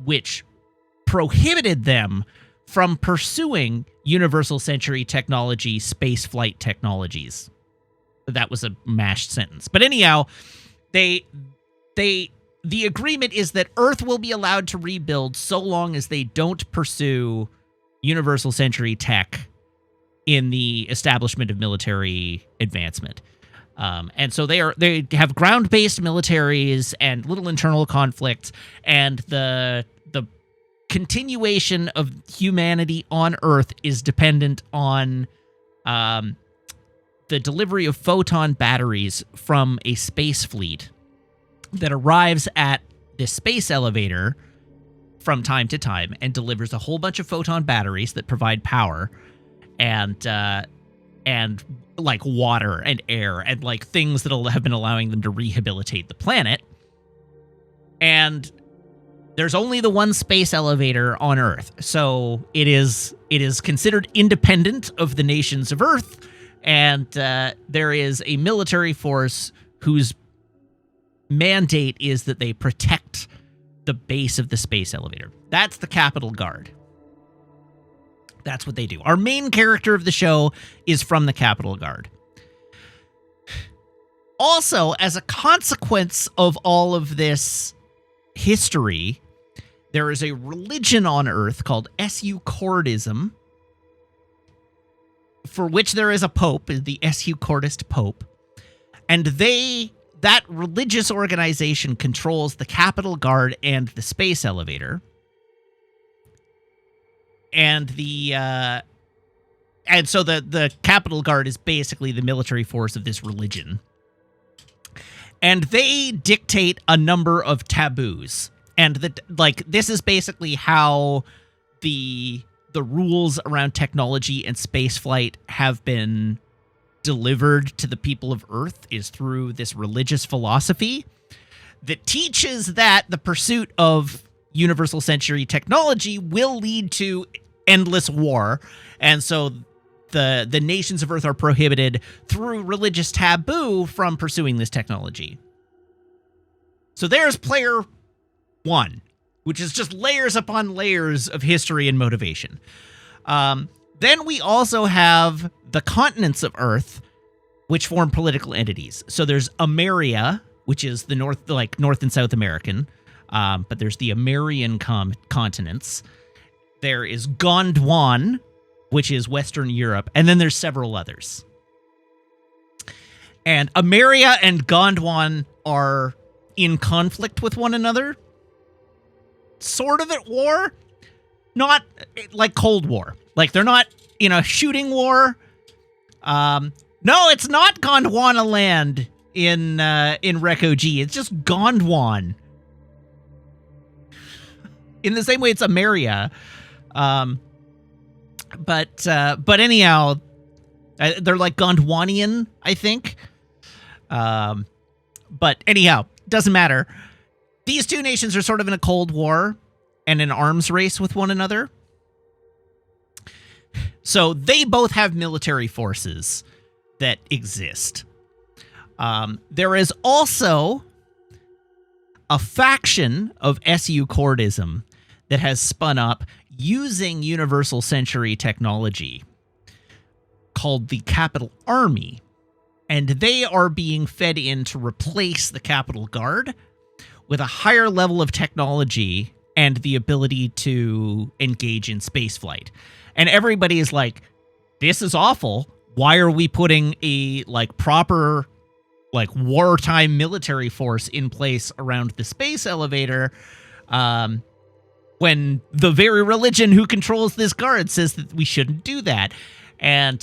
which prohibited them from pursuing Universal Century technology, space flight technologies. That was a mashed sentence. But anyhow, the agreement is that Earth will be allowed to rebuild so long as they don't pursue Universal Century tech in the establishment of military advancement. And so they have ground-based militaries and little internal conflicts, and the continuation of humanity on Earth is dependent on the delivery of photon batteries from a space fleet that arrives at this space elevator from time to time and delivers a whole bunch of photon batteries that provide power. And and like water and air and like things that'll have been allowing them to rehabilitate the planet. And there's only the one space elevator on Earth, so it is considered independent of the nations of Earth, and there is a military force whose mandate is that they protect the base of the space elevator. That's the Capitol Guard. That's what they do. Our main character of the show is from the Capitol Guard. Also, as a consequence of all of this history, there is a religion on Earth called SU Cordism, for which there is a pope, the SU Cordist Pope, and that religious organization controls the Capitol Guard and the space elevator. And so the Capitol Guard is basically the military force of this religion. And they dictate a number of taboos. And this is basically how the rules around technology and spaceflight have been delivered to the people of Earth, is through this religious philosophy that teaches that the pursuit of universal century technology will lead to endless war. And so the nations of Earth are prohibited through religious taboo from pursuing this technology. So there's player one, which is just layers upon layers of history and motivation. Then we also have the continents of Earth, which form political entities. So there's Ameria, which is the North and South American, but there's the Amerian continents. There is Gondwan, which is Western Europe, and then there's several others. And Ameria and Gondwan are in conflict with one another, sort of at war, not like Cold War. Like, they're not in a shooting war. No, it's not Gondwana land in Reco G. It's just Gondwan. In the same way it's Ameria. But anyhow, they're like Gondwanian, I think. But anyhow, doesn't matter. These two nations are sort of in a Cold War and an arms race with one another. So they both have military forces that exist. There is also a faction of SU Cordism that has spun up using universal century technology called the Capitol Army. And they are being fed in to replace the Capitol Guard with a higher level of technology and the ability to engage in spaceflight. And everybody is like, this is awful. Why are we putting a proper wartime military force in place around the space elevator when the very religion who controls this guard says that we shouldn't do that? And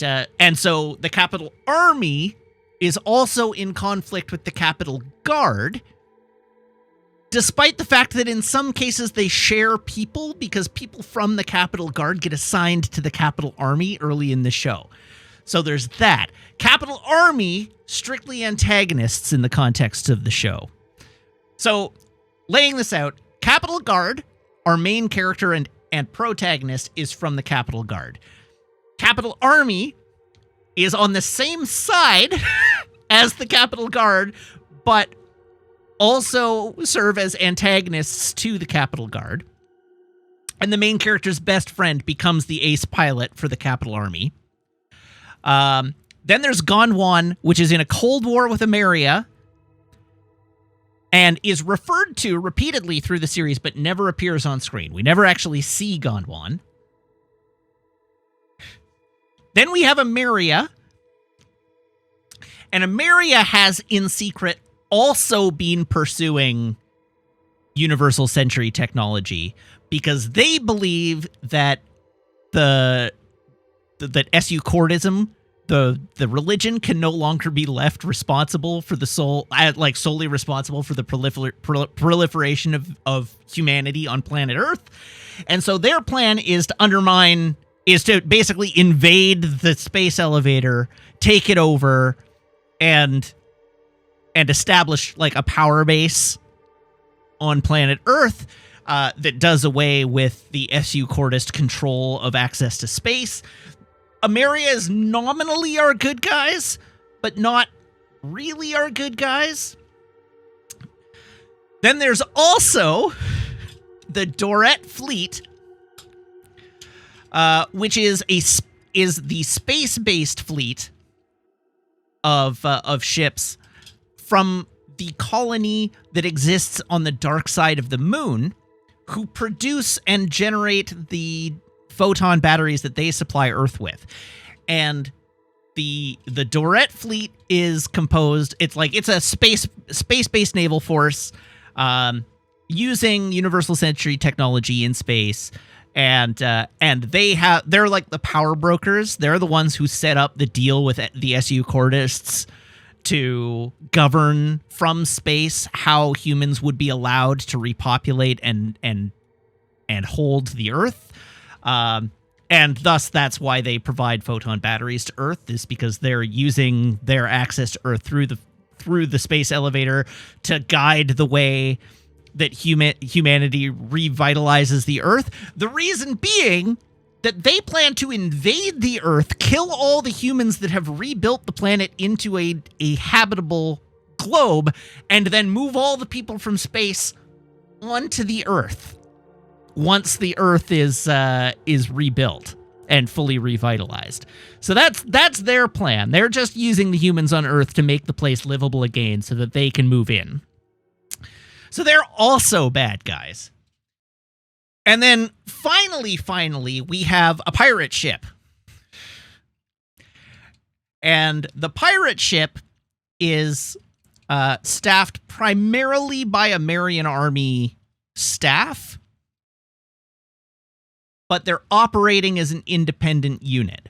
so the Capitol Army is also in conflict with the Capitol Guard, despite the fact that in some cases they share people, because people from the Capitol Guard get assigned to the Capitol Army early in the show. So there's that. Capitol Army, strictly antagonists in the context of the show. So, laying this out, Capitol Guard, our main character and protagonist, is from the Capitol Guard. Capitol Army is on the same side as the Capitol Guard, but also serve as antagonists to the Capitol Guard. And the main character's best friend becomes the ace pilot for the Capitol Army. Then there's Gondwan, which is in a Cold War with Ameria, and is referred to repeatedly through the series, but never appears on screen. We never actually see Gondwan. Then we have Ameria, and Ameria has, in secret, also been pursuing universal century technology because they believe that that SU Cordism, the religion, can no longer be left responsible for the solely responsible for the proliferation of humanity on planet Earth. And so their plan is to undermine is to basically invade the space elevator, take it over, and establish like a power base on planet Earth that does away with the SU Cordist control of access to space. Amerias nominally are good guys, but not really are good guys. Then there's also the Dorette fleet, which is the space-based fleet of ships from the colony that exists on the dark side of the moon, who produce and generate the photon batteries that they supply Earth with. And the Dorette fleet is composed, it's a space-based naval force using universal sentry technology in space. And they're like the power brokers. They're the ones who set up the deal with the SU Cordists to govern from space how humans would be allowed to repopulate and hold the Earth. And thus, that's why they provide photon batteries to Earth, is because they're using their access to Earth through the space elevator to guide the way that humanity revitalizes the Earth. The reason being that they plan to invade the Earth, kill all the humans that have rebuilt the planet into a habitable globe, and then move all the people from space onto the Earth once the Earth is rebuilt and fully revitalized. So that's their plan. They're just using the humans on Earth to make the place livable again so that they can move in. So they're also bad guys. And then finally, we have a pirate ship. And the pirate ship is staffed primarily by a Marian Army staff, but they're operating as an independent unit.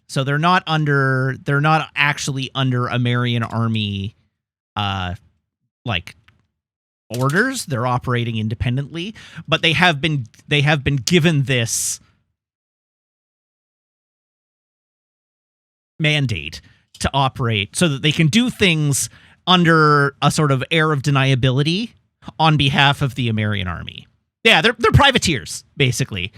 So they're not actually under a Marian Army orders. They're operating independently, but they have been given this mandate to operate so that they can do things under a sort of air of deniability on behalf of the American Army. Yeah, they're privateers, basically,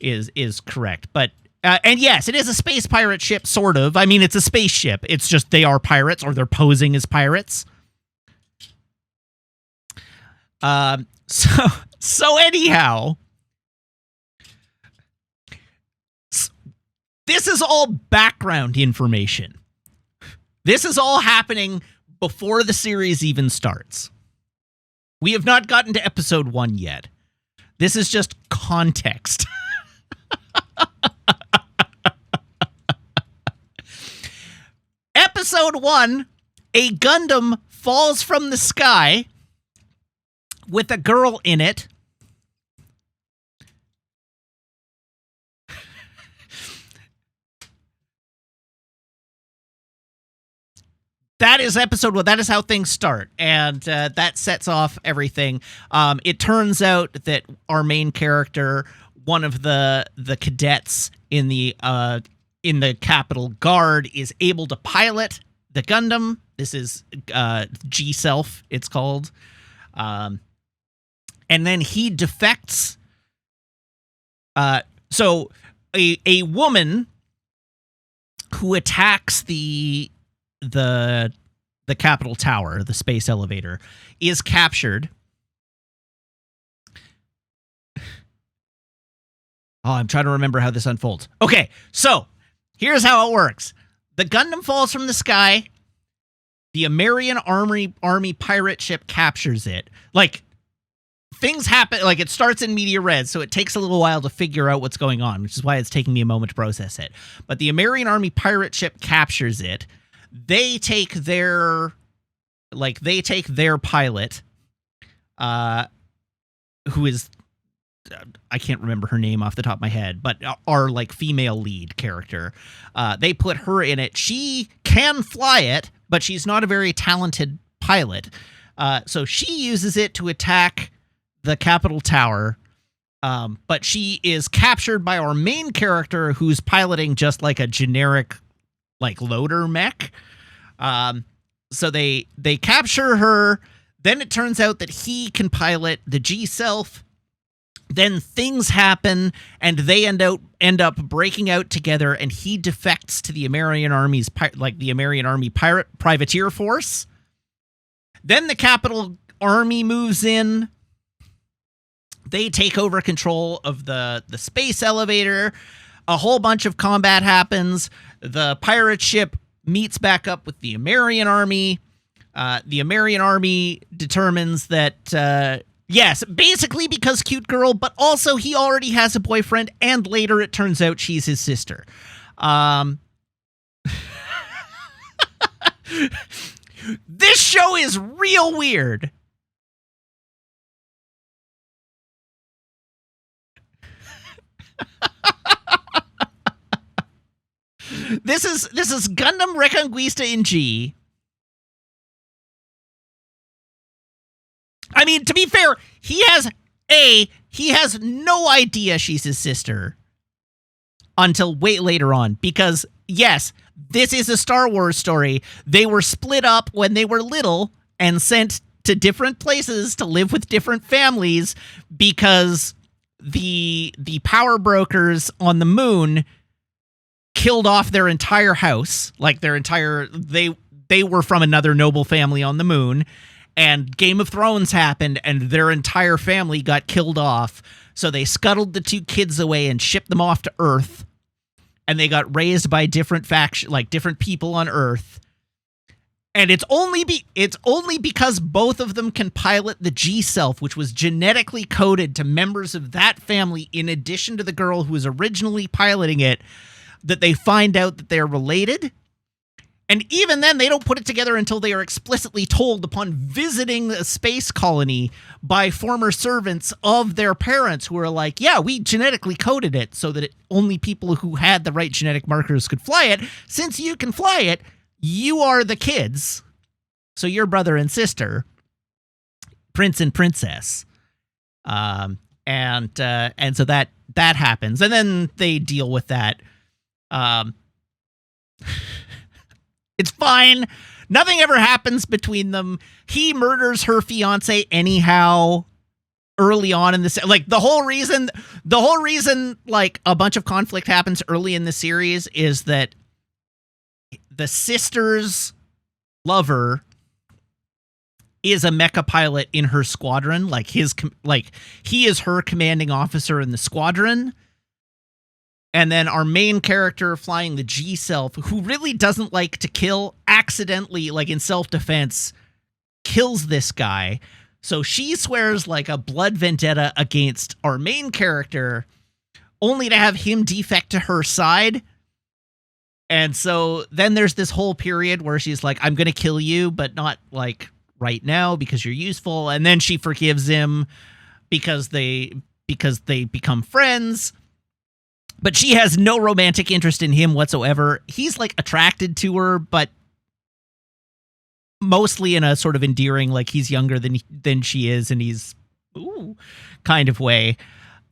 is correct. But and yes, it is a space pirate ship, sort of. I mean, it's a spaceship. It's just they are pirates, or they're posing as pirates. So anyhow, this is all background information. This is all happening before the series even starts. We have not gotten to episode 1 yet. This is just context. Episode 1, a Gundam falls from the sky with a girl in it. That is episode 1. That is how things start. And that sets off everything. It turns out that our main character, one of the cadets in the Capitol Guard, is able to pilot the Gundam. This is G-Self, it's called. And then he defects. So a woman who attacks the Capitol Tower, the space elevator, is captured. Oh, I'm trying to remember how this unfolds. Okay, so here's how it works. The Gundam falls from the sky. The American Army pirate ship captures it. Like, things happen, like it starts in media res, so it takes a little while to figure out what's going on, which is why it's taking me a moment to process it. But the American Army pirate ship captures it. They take their pilot, who is, I can't remember her name off the top of my head, but our like female lead character. They put her in it. She can fly it, but she's not a very talented pilot. So she uses it to attack the Capitol Tower, But she is captured by our main character, who's piloting just like a generic like loader mech. So they capture her. Then it turns out that he can pilot the G-Self. Then things happen, and they end up breaking out together, and he defects to the American Army's the American Army pirate privateer force. Then the Capital Army moves in. They take over control of the space elevator. A whole bunch of combat happens. The pirate ship meets back up with the American Army. The American Army determines that, yes, basically because cute girl, but also he already has a boyfriend, and later it turns out she's his sister. This show is real weird. This is Gundam Reconquista in G. I mean, to be fair, he has no idea she's his sister until way later on, because yes, this is a Star Wars story. They were split up when they were little and sent to different places to live with different families because the power brokers on the moon killed off their entire house, like they were from another noble family on the moon, and Game of Thrones happened and their entire family got killed off. So they scuttled the two kids away and shipped them off to Earth, and they got raised by different different people on Earth. And it's only because both of them can pilot the G-Self, which was genetically coded to members of that family in addition to the girl who was originally piloting it, that they find out that they're related. And even then, they don't put it together until they are explicitly told upon visiting a space colony by former servants of their parents who are like, yeah, we genetically coded it so that only people who had the right genetic markers could fly it. Since you can fly it, you are the kids. So you're brother and sister, prince and princess. And so that happens. And then they deal with that. It's fine. Nothing ever happens between them. He murders her fiance anyhow early on in this. Like the whole reason like a bunch of conflict happens early in the series is that the sister's lover is a mecha pilot in her squadron. Like he is her commanding officer in the squadron. And then our main character flying the G-Self, who really doesn't like to kill, accidentally, like in self-defense, kills this guy. So she swears like a blood vendetta against our main character, only to have him defect to her side. And so then there's this whole period where she's like, I'm going to kill you, but not like right now because you're useful. And then she forgives him because they become friends. But she has no romantic interest in him whatsoever. He's like attracted to her, but mostly in a sort of endearing, like he's younger than she is, and he's kind of way.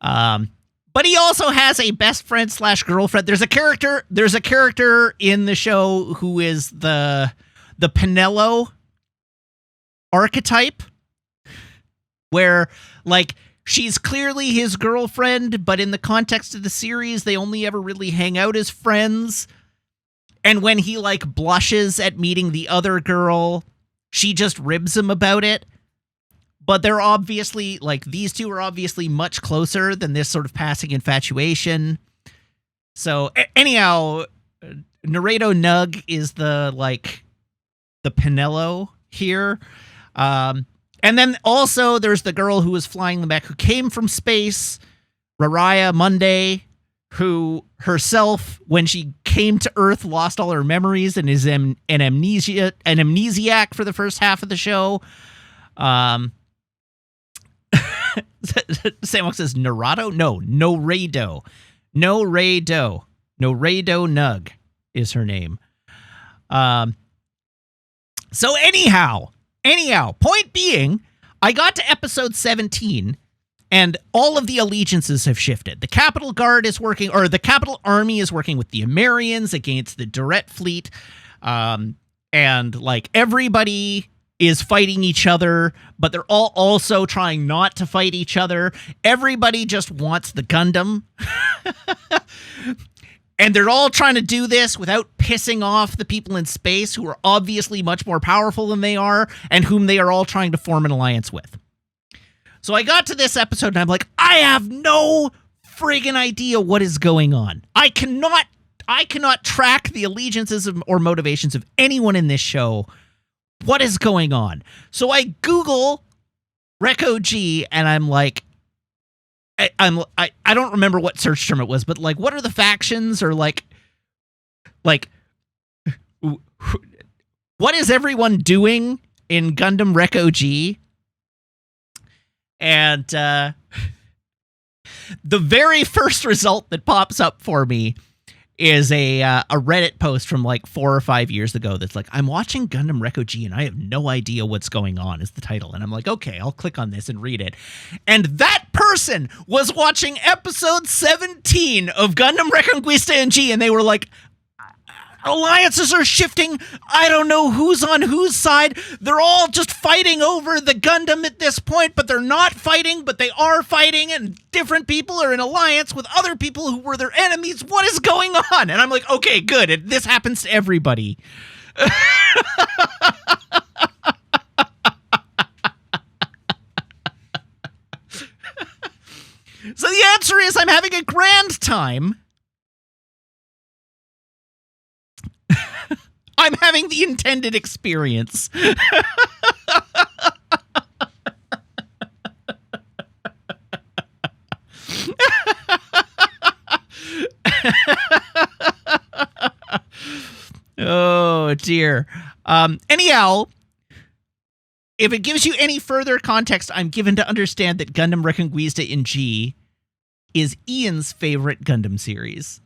But he also has a best friend / girlfriend. There's a character in the show who is the Pinello archetype, where like she's clearly his girlfriend, but in the context of the series, they only ever really hang out as friends. And when he like blushes at meeting the other girl, she just ribs him about it. But they're obviously like, these two are obviously much closer than this sort of passing infatuation. So anyhow, Naredo Nug is the Pinello here. And then also there's the girl who was flying the mech who came from space, Raraya Monday, who herself, when she came to Earth, lost all her memories and is an amnesiac for the first half of the show. Samwok says Narado? No, Noredo. Noredo Nug is her name. So anyhow, point being, I got to episode 17, And all of the allegiances have shifted. The Capital Guard is working, or the Capital Army is working with the Amerians against the Duret fleet. And like everybody is fighting each other, but they're all also trying not to fight each other. Everybody just wants the Gundam. And they're all trying to do this without pissing off the people in space who are obviously much more powerful than they are and whom they are all trying to form an alliance with. So I got to this episode and I'm like, I have no friggin' idea what is going on. I cannot track the allegiances or motivations of anyone in this show. What is going on? So I Google Reco G and I'm like, I don't remember what search term it was, but like, what are the factions, or like what is everyone doing in Gundam Reco G? And the very first result that pops up for me is a Reddit post from like 4 or 5 years ago that's like, I'm watching Gundam Reco G and I have no idea what's going on, is the title. And I'm like, okay, I'll click on this and read it. And that person was watching episode 17 of Gundam Reconquista in G, and they were like, alliances are shifting. I don't know who's on whose side. They're all just fighting over the Gundam at this point, but they're not fighting, but they are fighting, and different people are in alliance with other people who were their enemies. What is going on? And I'm like, okay, good. This happens to everybody. So the answer is I'm having a grand time. I'm having the intended experience. Oh, dear. Anyhow, if it gives you any further context, I'm given to understand that Gundam Reconquista in G is Ian's favorite Gundam series.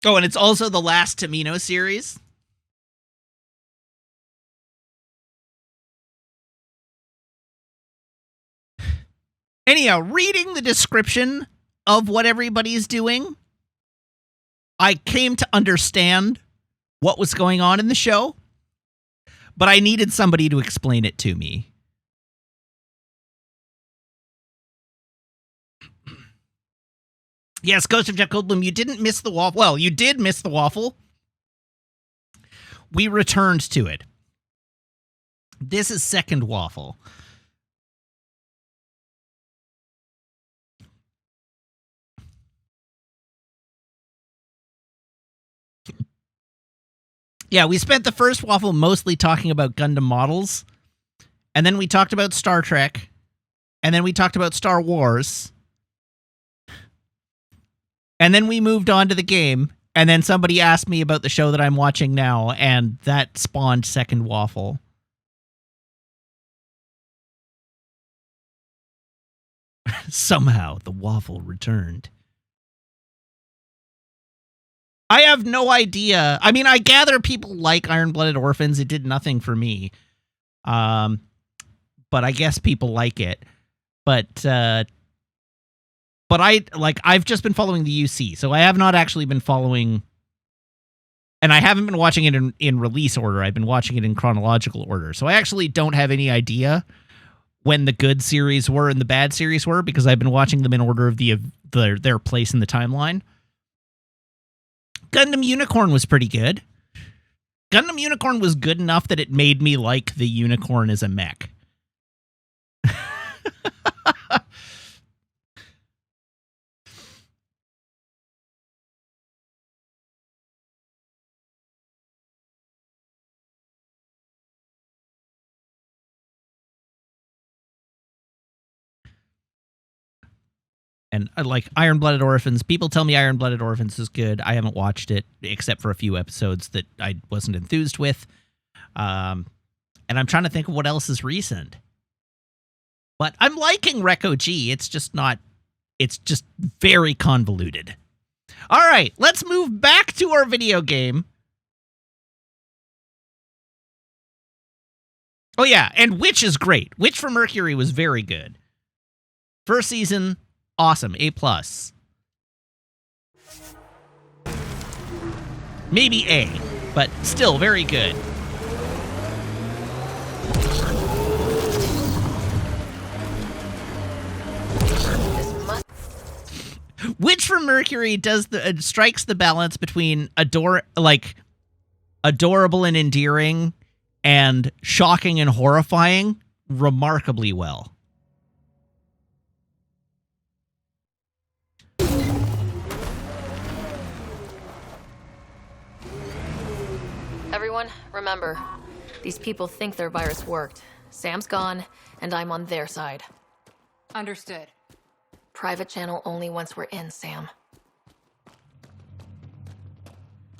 Oh, and it's also the last Tamino series. Anyhow, reading the description of what everybody's doing, I came to understand what was going on in the show, but I needed somebody to explain it to me. Yes, Ghost of Jeff Goldblum, you didn't miss the waffle. Well, you did miss the waffle. We returned to it. This is second waffle. Yeah, we spent the first waffle mostly talking about Gundam models, and then we talked about Star Trek, and then we talked about Star Wars, and then we moved on to the game, and then somebody asked me about the show that I'm watching now, and that spawned second waffle. Somehow, the waffle returned. I have no idea. I mean, I gather people like Iron-Blooded Orphans. It did nothing for me. But I guess people like it. But I've just been following the UC, so I have not actually been following, and I haven't been watching it in release order. I've been watching it in chronological order. So I actually don't have any idea when the good series were and the bad series were, because I've been watching them in order of their place in the timeline. Gundam Unicorn was pretty good. Gundam Unicorn was good enough that it made me like the unicorn as a mech. And like Iron-Blooded Orphans, people tell me Iron-Blooded Orphans is good. I haven't watched it except for a few episodes that I wasn't enthused with. And I'm trying to think of what else is recent. But I'm liking Reco G. It's just not. It's just very convoluted. All right, let's move back to our video game. Oh yeah, and Witch is great. Witch for Mercury was very good. First season, awesome, A+. Maybe A, but still very good. Witch for Mercury does strikes the balance between adorable and endearing and shocking and horrifying remarkably well. Everyone, remember, these people think their virus worked. Sam's gone, and I'm on their side. Understood. Private channel only once we're in, Sam.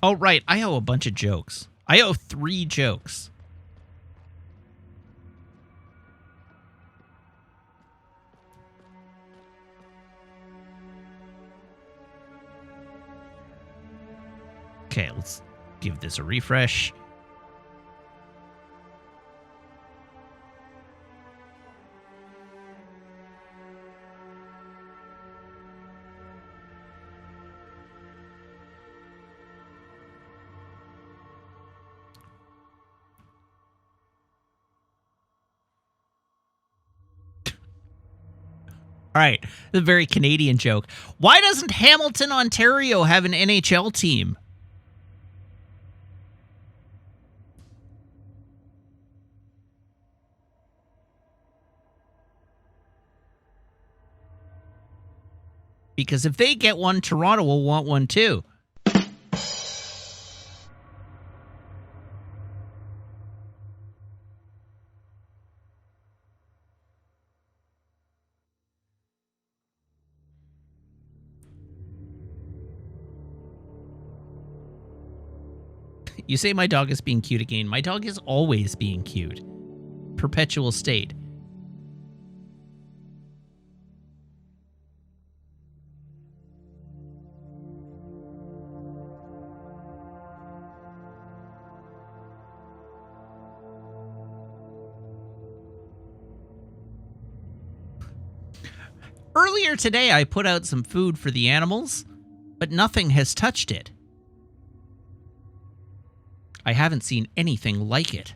Oh, right. I owe a bunch of jokes. I owe 3 jokes. Okay, let's give this a refresh. All right, the very Canadian joke. Why doesn't Hamilton, Ontario have an NHL team? Because if they get one, Toronto will want one too. You say my dog is being cute again. My dog is always being cute. Perpetual state. Earlier today, I put out some food for the animals, but nothing has touched it. I haven't seen anything like it.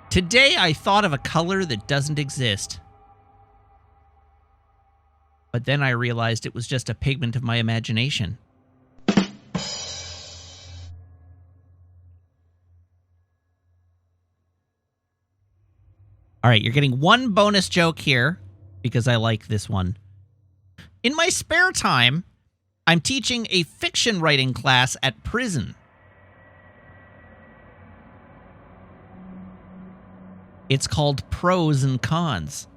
Today, I thought of a color that doesn't exist. But then I realized it was just a pigment of my imagination. All right, you're getting one bonus joke here because I like this one. In my spare time, I'm teaching a fiction writing class at prison. It's called Pros and Cons.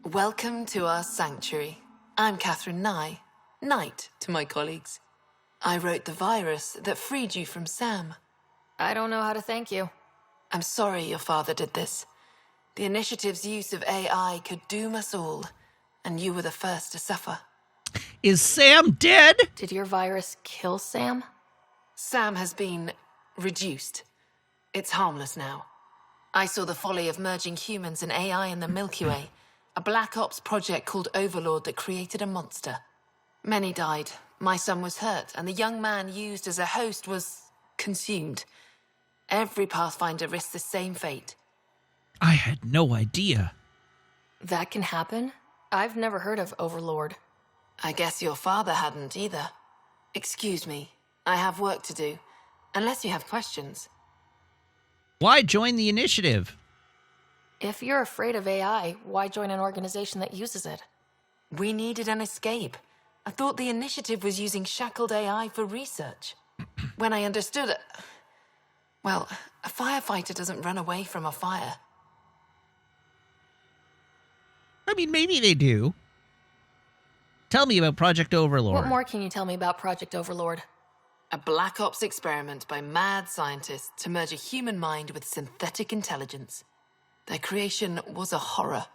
Welcome to our sanctuary. I'm Catherine Nye, Knight to my colleagues. I wrote the virus that freed you from Sam. I don't know how to thank you. I'm sorry your father did this. The initiative's use of AI could doom us all, and you were the first to suffer. Is Sam dead? Did your virus kill Sam? Sam has been reduced. It's harmless now. I saw the folly of merging humans and AI in the Milky Way, a Black Ops project called Overlord that created a monster. Many died. My son was hurt, and the young man used as a host was consumed. Every Pathfinder risks the same fate. I had no idea. That can happen? I've never heard of Overlord. I guess your father hadn't either. Excuse me, I have work to do. Unless you have questions. Why join the initiative? If you're afraid of AI, why join an organization that uses it? We needed an escape. I thought the initiative was using shackled AI for research. When I understood it... Well, a firefighter doesn't run away from a fire. I mean, maybe they do. Tell me about Project Overlord. What more can you tell me about Project Overlord? A Black Ops experiment by mad scientists to merge a human mind with synthetic intelligence. Their creation was a horror.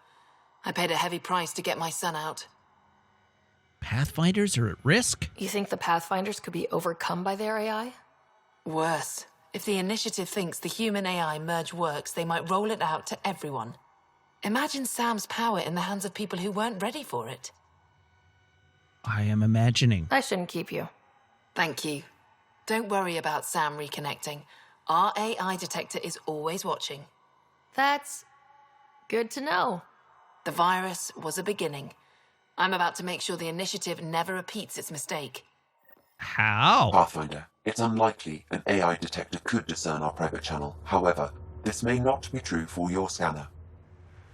I paid a heavy price to get my son out. Pathfinders are at risk? You think the Pathfinders could be overcome by their AI? Worse, if the initiative thinks the human AI merge works, they might roll it out to everyone. Imagine Sam's power in the hands of people who weren't ready for it. I am imagining. I shouldn't keep you. Thank you. Don't worry about Sam reconnecting. Our AI detector is always watching. That's good to know. The virus was a beginning. I'm about to make sure the initiative never repeats its mistake. How? Pathfinder, it's unlikely an AI detector could discern our private channel. However, this may not be true for your scanner.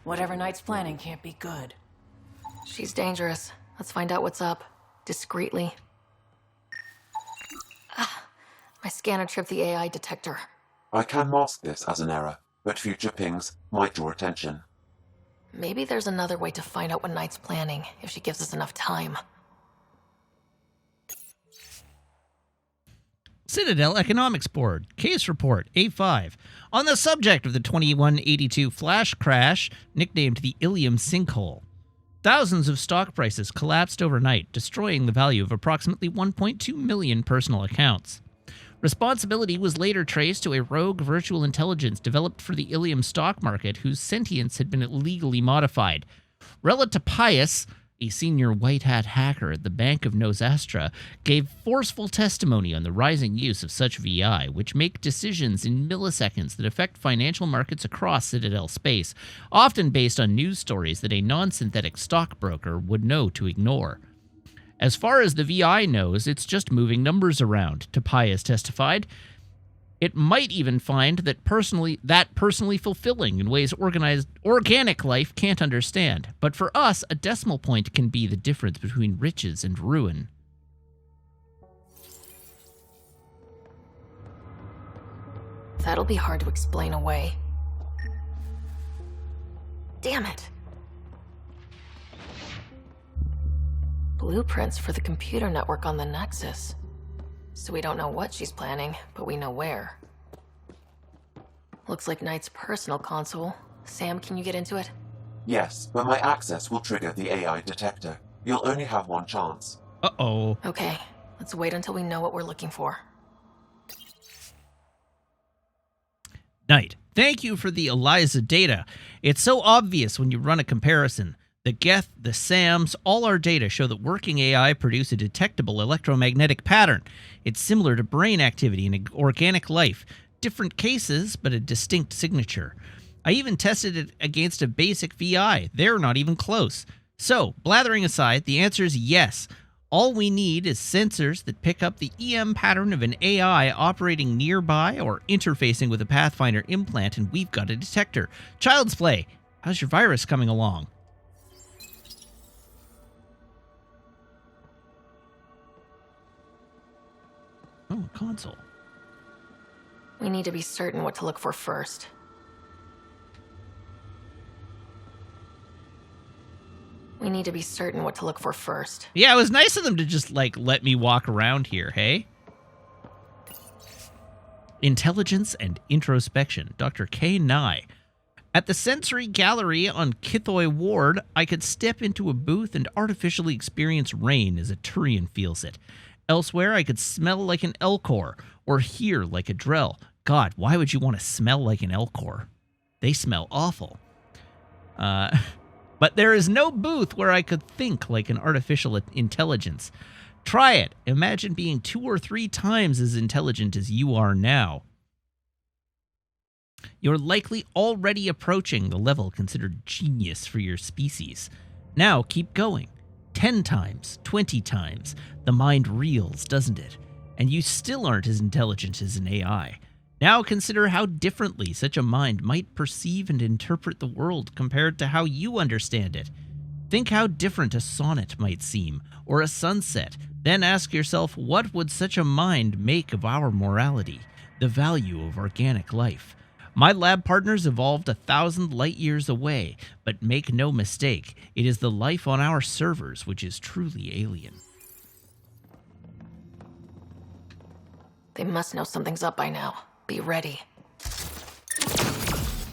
Whatever Knight's planning can't be good. She's dangerous. Let's find out what's up. Discreetly. My scanner tripped the AI detector. I can mask this as an error, but future pings might draw attention. Maybe there's another way to find out what Knight's planning, if she gives us enough time. Citadel Economics Board, Case Report A5. On the subject of the 2182 flash crash, nicknamed the Ilium Sinkhole. Thousands of stock prices collapsed overnight, destroying the value of approximately 1.2 million personal accounts. Responsibility was later traced to a rogue virtual intelligence developed for the Ilium stock market whose sentience had been illegally modified. Relata Pius, a senior white hat hacker at the Bank of Nosastra, gave forceful testimony on the rising use of such VI, which make decisions in milliseconds that affect financial markets across Citadel space, often based on news stories that a non-synthetic stockbroker would know to ignore. As far as the VI knows, it's just moving numbers around, Topias testified. It might even find that personally fulfilling in ways organic life can't understand. But for us, a decimal point can be the difference between riches and ruin. That'll be hard to explain away. Damn it. Blueprints for the computer network on the Nexus. So we don't know what she's planning, but we know where. Looks like Knight's personal console. Sam, can you get into it? Yes, but my access will trigger the AI detector. You'll only have one chance. Uh-oh. Okay, let's wait until we know what we're looking for. Knight, thank you for the ELIZA data. It's so obvious when you run a comparison. The Geth, the SAMs, all our data show that working AI produce a detectable electromagnetic pattern. It's similar to brain activity in organic life. Different cases, but a distinct signature. I even tested it against a basic VI. They're not even close. So, blathering aside, the answer is yes. All we need is sensors that pick up the EM pattern of an AI operating nearby or interfacing with a Pathfinder implant, and we've got a detector. Child's play. How's your virus coming along? Oh, a console. We need to be certain what to look for first. Yeah, it was nice of them to just, let me walk around here, hey? Intelligence and Introspection, Dr. K. Nye. At the Sensory Gallery on Kithoy Ward, I could step into a booth and artificially experience rain as a Turian feels it. Elsewhere, I could smell like an Elcor, or hear like a Drell. God, why would you want to smell like an Elcor? They smell awful. But there is no booth where I could think like an artificial intelligence. Try it. Imagine being 2 or 3 times as intelligent as you are now. You're likely already approaching the level considered genius for your species. Now keep going. 10 times, 20 times. The mind reels, doesn't it? And you still aren't as intelligent as an AI. Now consider how differently such a mind might perceive and interpret the world compared to how you understand it. Think how different a sonnet might seem, or a sunset. Then ask yourself, what would such a mind make of our morality, the value of organic life? My lab partners evolved 1,000 light years away, but make no mistake, it is the life on our servers which is truly alien. They must know something's up by now. Be ready.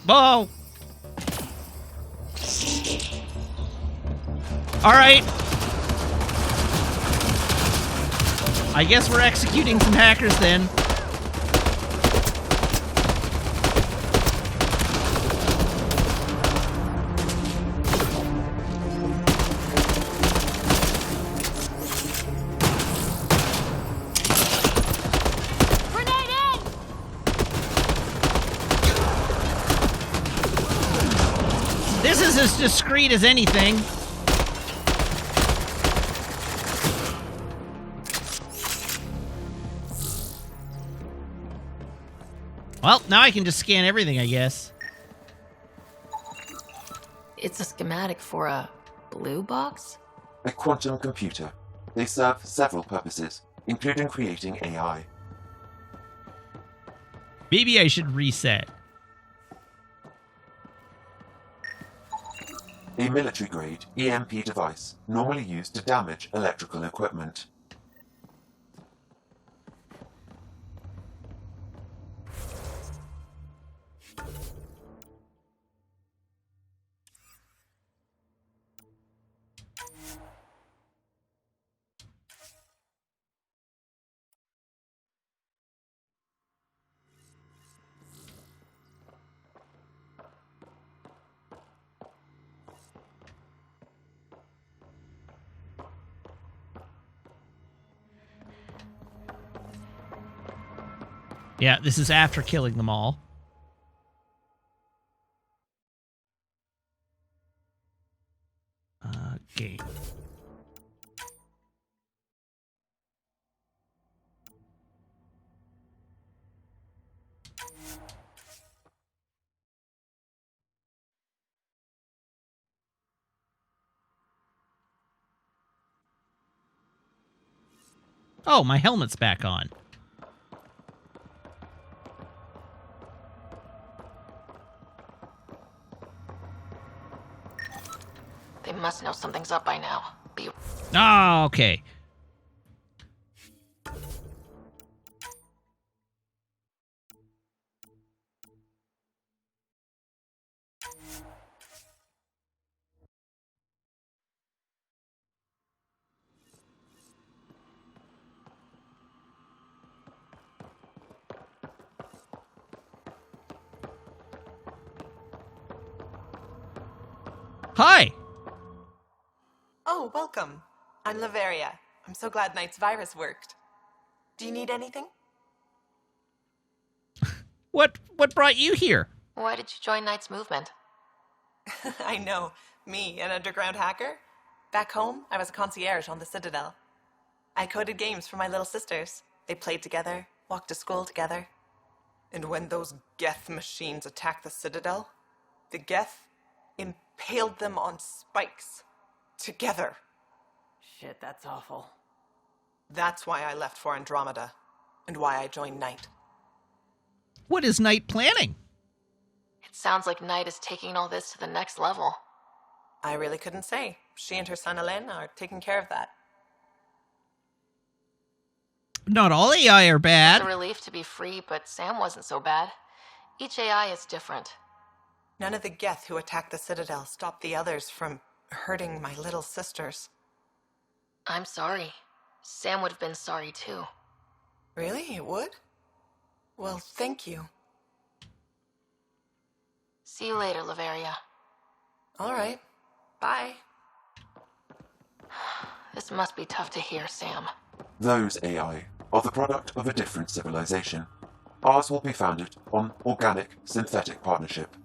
Whoa! Alright. I guess we're executing some hackers then. This is as discreet as anything. Well, now I can just scan everything, I guess. It's a schematic for a blue box? A quantum computer. They serve several purposes, including creating AI. Maybe I should reset. A military-grade EMP device, normally used to damage electrical equipment. Yeah, this is after killing them all. Game. Oh, my helmet's back on. They must know something's up by now. Be Oh, okay. Hi. Oh, welcome. I'm Laveria. I'm so glad Knight's virus worked. Do you need anything? What brought you here? Why did you join Knight's movement? I know. Me, an underground hacker? Back home, I was a concierge on the Citadel. I coded games for my little sisters. They played together, walked to school together. And when those Geth machines attacked the Citadel, the Geth impaled them on spikes. Together. Shit, that's awful. That's why I left for Andromeda, and why I joined Knight. What is Knight planning? It sounds like Knight is taking all this to the next level. I really couldn't say. She and her son Alain are taking care of that. Not all AI are It's bad. a relief to be free, but Sam wasn't so bad. Each AI is different. None of the Geth who attacked the Citadel stopped the others from hurting my little sisters. I'm sorry. Sam would have been sorry too. Really? It would? Well, thank you. See you later, Laveria. All right. Bye. This must be tough to hear, Sam. Those AI are the product of a different civilization. Ours will be founded on organic, synthetic partnership.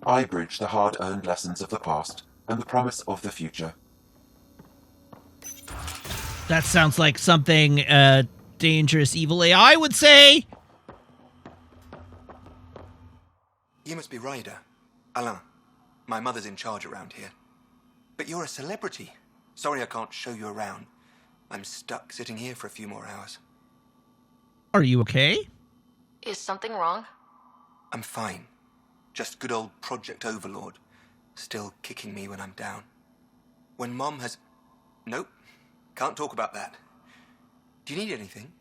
I bridge the hard-earned lessons of the past and the promise of the future. That sounds like something dangerous evil AI would say. You must be Ryder. Alain. My mother's in charge around here. But you're a celebrity. Sorry I can't show you around. I'm stuck sitting here for a few more hours. Are you okay? Is something wrong? I'm fine. Just good old Project Overlord. Still kicking me when I'm down. When Mom has... Nope. Can't talk about that. Do you need anything?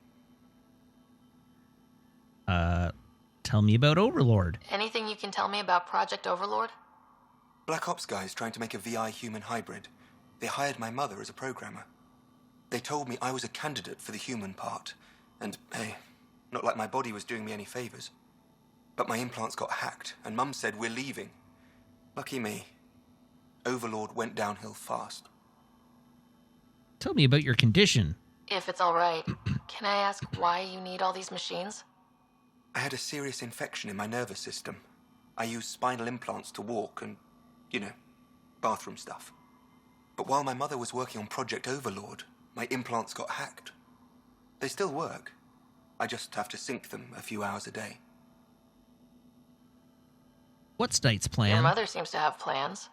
Tell me about Overlord. Anything you can tell me about Project Overlord? Black Ops guys trying to make a VI human hybrid. They hired my mother as a programmer. They told me I was a candidate for the human part. And, hey, not like my body was doing me any favors. But my implants got hacked, and Mum said we're leaving. Lucky me. Overlord went downhill fast. Tell me about your condition. If it's all right, can I ask why you need all these machines? I had a serious infection in my nervous system. I used spinal implants to walk and, bathroom stuff. But while my mother was working on Project Overlord, my implants got hacked. They still work. I just have to sync them a few hours a day. What's Knight's plan? Your mother seems to have plans.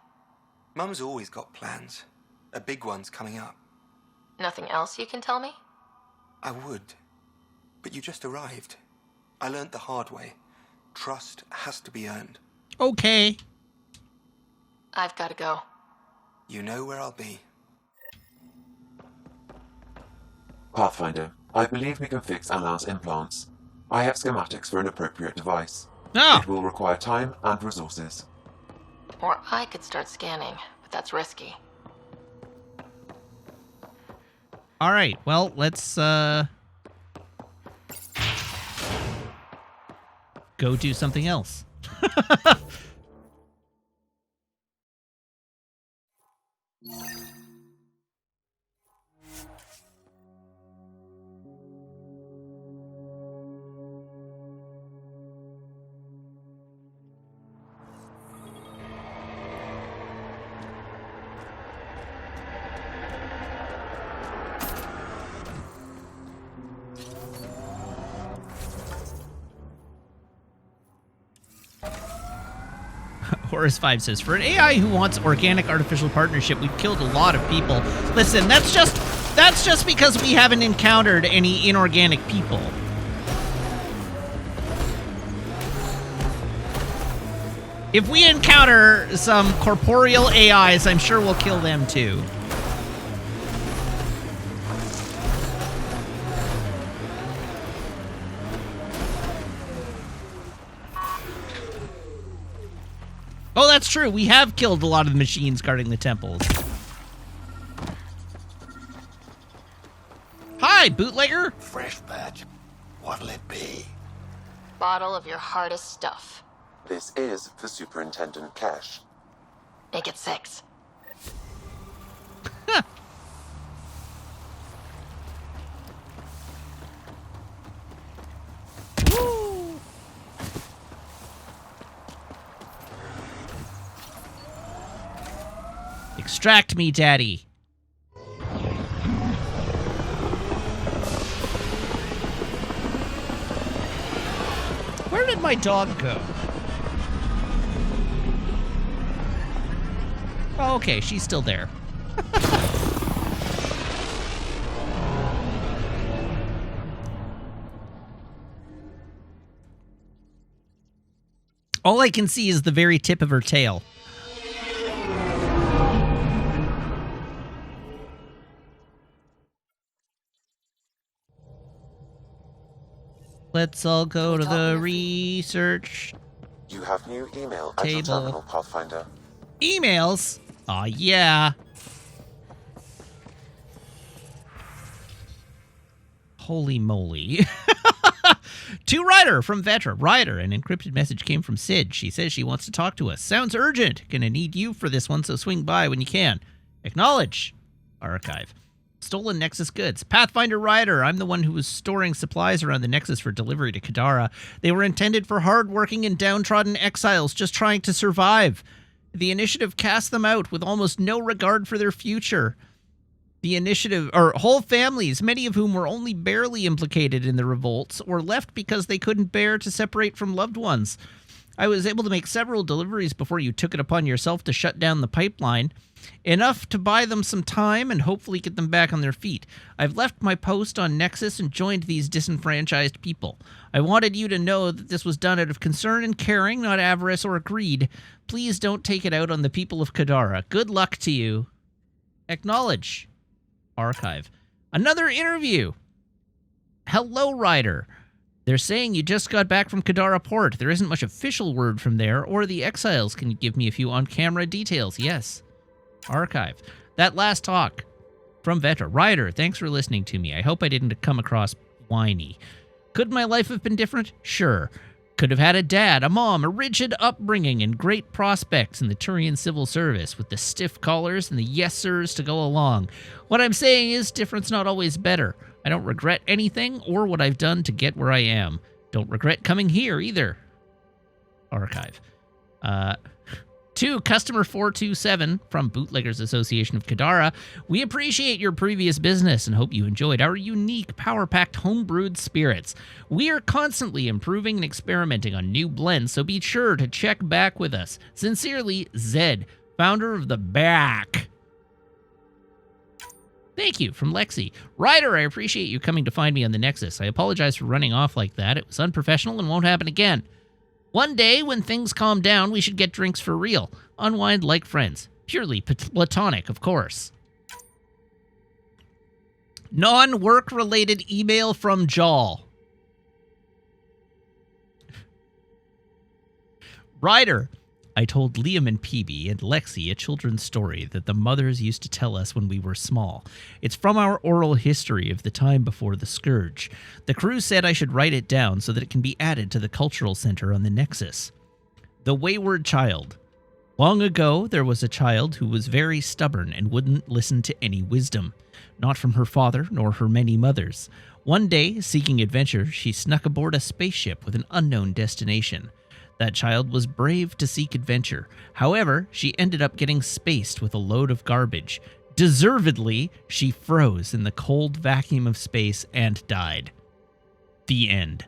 Mum's always got plans. A big one's coming up. Nothing else you can tell me? I would. But you just arrived. I learned the hard way. Trust has to be earned. Okay. I've got to go. You know where I'll be. Pathfinder, I believe we can fix Alain's implants. I have schematics for an appropriate device. Oh. It will require time and resources. Or I could start scanning, but that's risky. All right. Well, let's go do something else. Horus5 says, for an AI who wants organic artificial partnership, we've killed a lot of people. Listen, that's just because we haven't encountered any inorganic people. If we encounter some corporeal AIs, I'm sure we'll kill them too. Oh, that's true. We have killed a lot of the machines guarding the temples. Hi, bootlegger. Fresh batch. What'll it be? Bottle of your hardest stuff. This is for Superintendent Cash. Make it 6. Woo. Extract me, Daddy. Where did my dog go? Oh, okay, she's still there. All I can see is the very tip of her tail. Let's all go to the research You have new email at your table. terminal, Pathfinder. Emails? Aw, yeah. Holy moly. To Ryder from Vetra. Ryder, an encrypted message came from Sid. She says she wants to talk to us. Sounds urgent. Gonna need you for this one, so swing by when you can. Acknowledge. Archive. Stolen Nexus goods. Pathfinder Ryder. I'm the one who was storing supplies around the Nexus for delivery to Kadara. They were intended for hard-working and downtrodden exiles just trying to survive. The Initiative cast them out with almost no regard for their future. The Initiative, or whole families, many of whom were only barely implicated in the revolts, or left because they couldn't bear to separate from loved ones. I was able to make several deliveries before you took it upon yourself to shut down the pipeline. Enough to buy them some time and hopefully get them back on their feet. I've left my post on Nexus and joined these disenfranchised people. I wanted you to know that this was done out of concern and caring, not avarice or greed. Please don't take it out on the people of Kadara. Good luck to you. Acknowledge. Archive. Another interview. Hello, Ryder. They're saying you just got back from Kadara Port. There isn't much official word from there, or the exiles. Can you give me a few on-camera details? Yes. Archive. That last talk from Vetra. Ryder, thanks for listening to me. I hope I didn't come across whiny. Could my life have been different? Sure. Could have had a dad, a mom, a rigid upbringing, and great prospects in the Turian civil service with the stiff collars and the yes sirs to go along. What I'm saying is different's not always better. I don't regret anything or what I've done to get where I am. Don't regret coming here either. Archive. To Customer 427 from Bootleggers Association of Kadara, we appreciate your previous business and hope you enjoyed our unique power-packed homebrewed spirits. We are constantly improving and experimenting on new blends, so be sure to check back with us. Sincerely, Zed, founder of The Back. Thank you, from Lexi. Ryder, I appreciate you coming to find me on the Nexus. I apologize for running off like that. It was unprofessional and won't happen again. One day, when things calm down, we should get drinks for real. Unwind like friends. Purely platonic, of course. Non-work-related email from Jal. Ryder, I told Liam and Peebe and Lexi a children's story that the mothers used to tell us when we were small. It's from our oral history of the time before the Scourge. The crew said I should write it down so that it can be added to the cultural center on the Nexus. The Wayward Child. Long ago, there was a child who was very stubborn and wouldn't listen to any wisdom, not from her father nor her many mothers. One day, seeking adventure, she snuck aboard a spaceship with an unknown destination. That child was brave to seek adventure. However, she ended up getting spaced with a load of garbage. Deservedly, she froze in the cold vacuum of space and died. The end.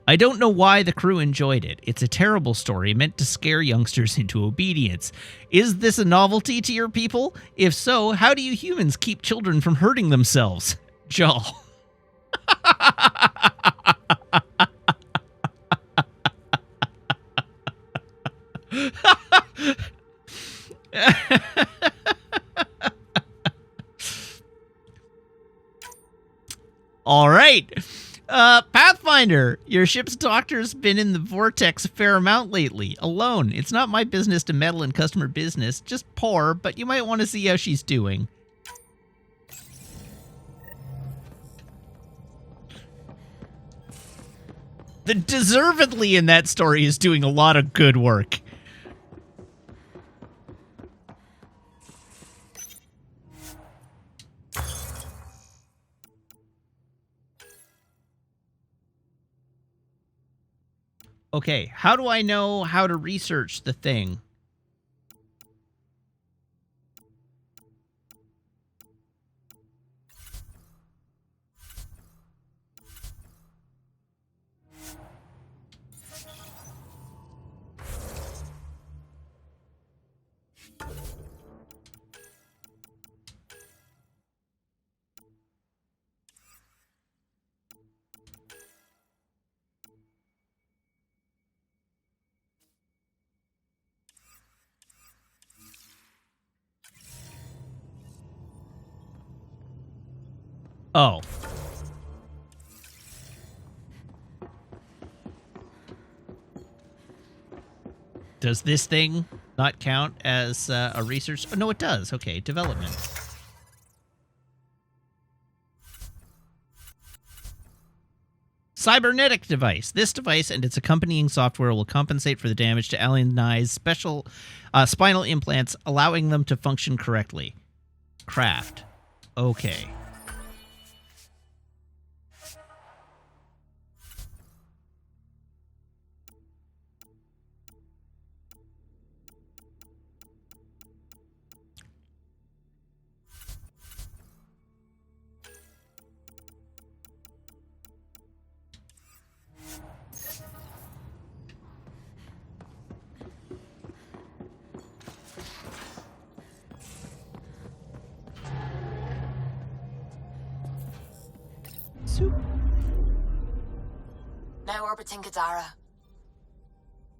I don't know why the crew enjoyed it. It's a terrible story meant to scare youngsters into obedience. Is this a novelty to your people? If so, how do you humans keep children from hurting themselves? Joel. All right. Pathfinder, your ship's doctor's been in the vortex a fair amount lately, alone. It's not my business to meddle in customer business, just poor, but you might want to see how she's doing. The deservedly in that story is doing a lot of good work. Okay, how do I know how to research the thing? Oh. Does this thing not count as a research? Oh, no, it does. Okay, development. Cybernetic device. This device and its accompanying software will compensate for the damage to Alien Eye's special spinal implants, allowing them to function correctly. Craft. Okay. soup. Now orbiting Gadara.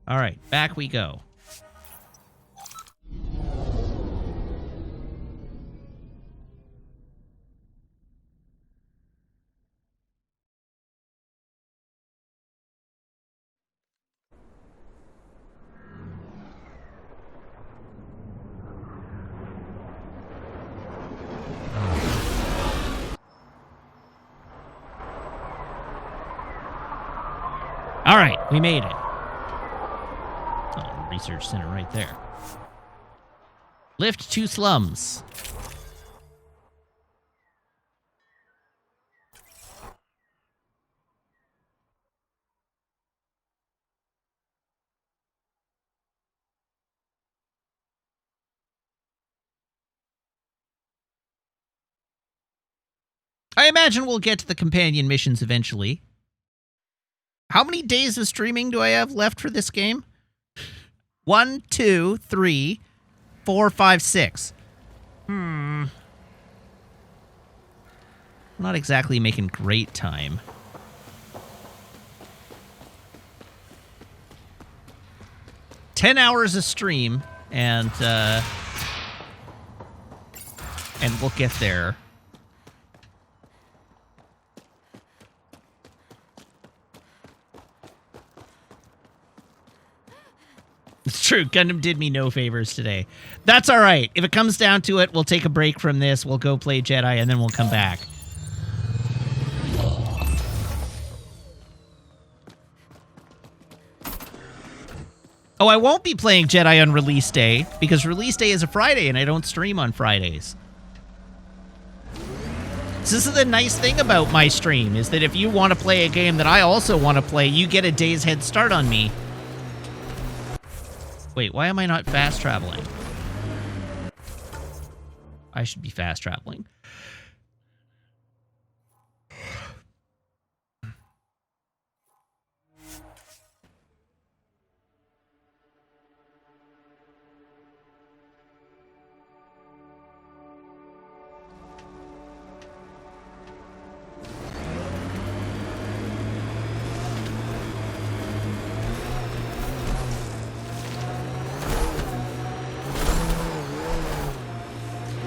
All right, back we go. All right, we made it. Oh, research center right there. Lift to slums. I imagine we'll get to the companion missions eventually. How many days of streaming do I have left for this game? 1, 2, 3, 4, 5, 6. Not exactly making great time. $10 a stream, and we'll get there. It's true. Gundam did me no favors today. That's all right. If it comes down to it, we'll take a break from this. We'll go play Jedi, and then we'll come back. Oh, I won't be playing Jedi on release day, because release day is a Friday, and I don't stream on Fridays. So this is the nice thing about my stream, is that if you want to play a game that I also want to play, you get a day's head start on me. Wait, why am I not fast traveling? I should be fast traveling.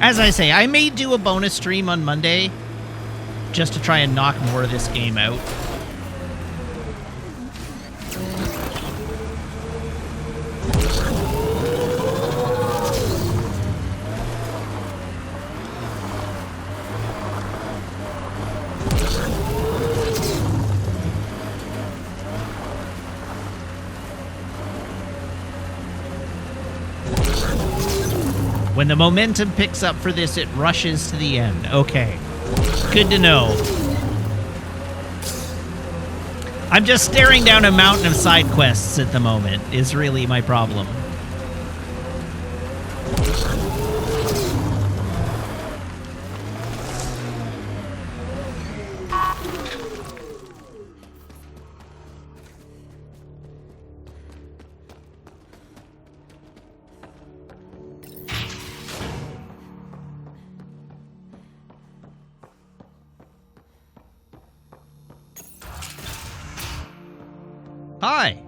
As I say, I may do a bonus stream on Monday just to try and knock more of this game out. When the momentum picks up for this, it rushes to the end. Okay. Good to know. I'm just staring down a mountain of side quests at the moment, is really my problem. Hi.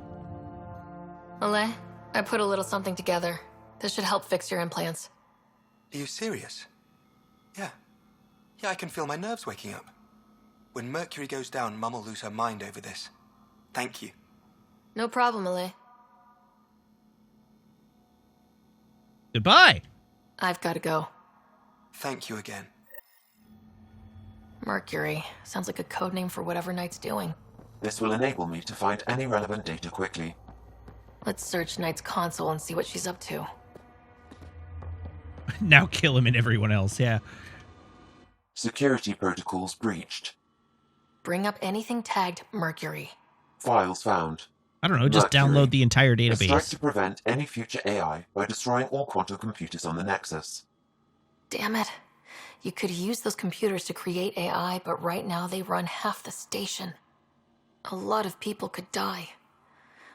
Malay, I put a little something together. This should help fix your implants. Are you serious? Yeah. Yeah, I can feel my nerves waking up. When Mercury goes down, Mum will lose her mind over this. Thank you. No problem, Malay. Goodbye. I've got to go. Thank you again. Mercury. Sounds like a code name for whatever Knight's doing. This will enable me to find any relevant data quickly. Let's search Knight's console and see what she's up to. Now kill him and everyone else, yeah. Security protocols breached. Bring up anything tagged Mercury. Files found. I don't know, just Mercury. download the entire A strike database. to prevent any future AI by destroying all quantum computers on the Nexus. Damn it. You could use those computers to create AI, but right now they run half the station. A lot of people could die.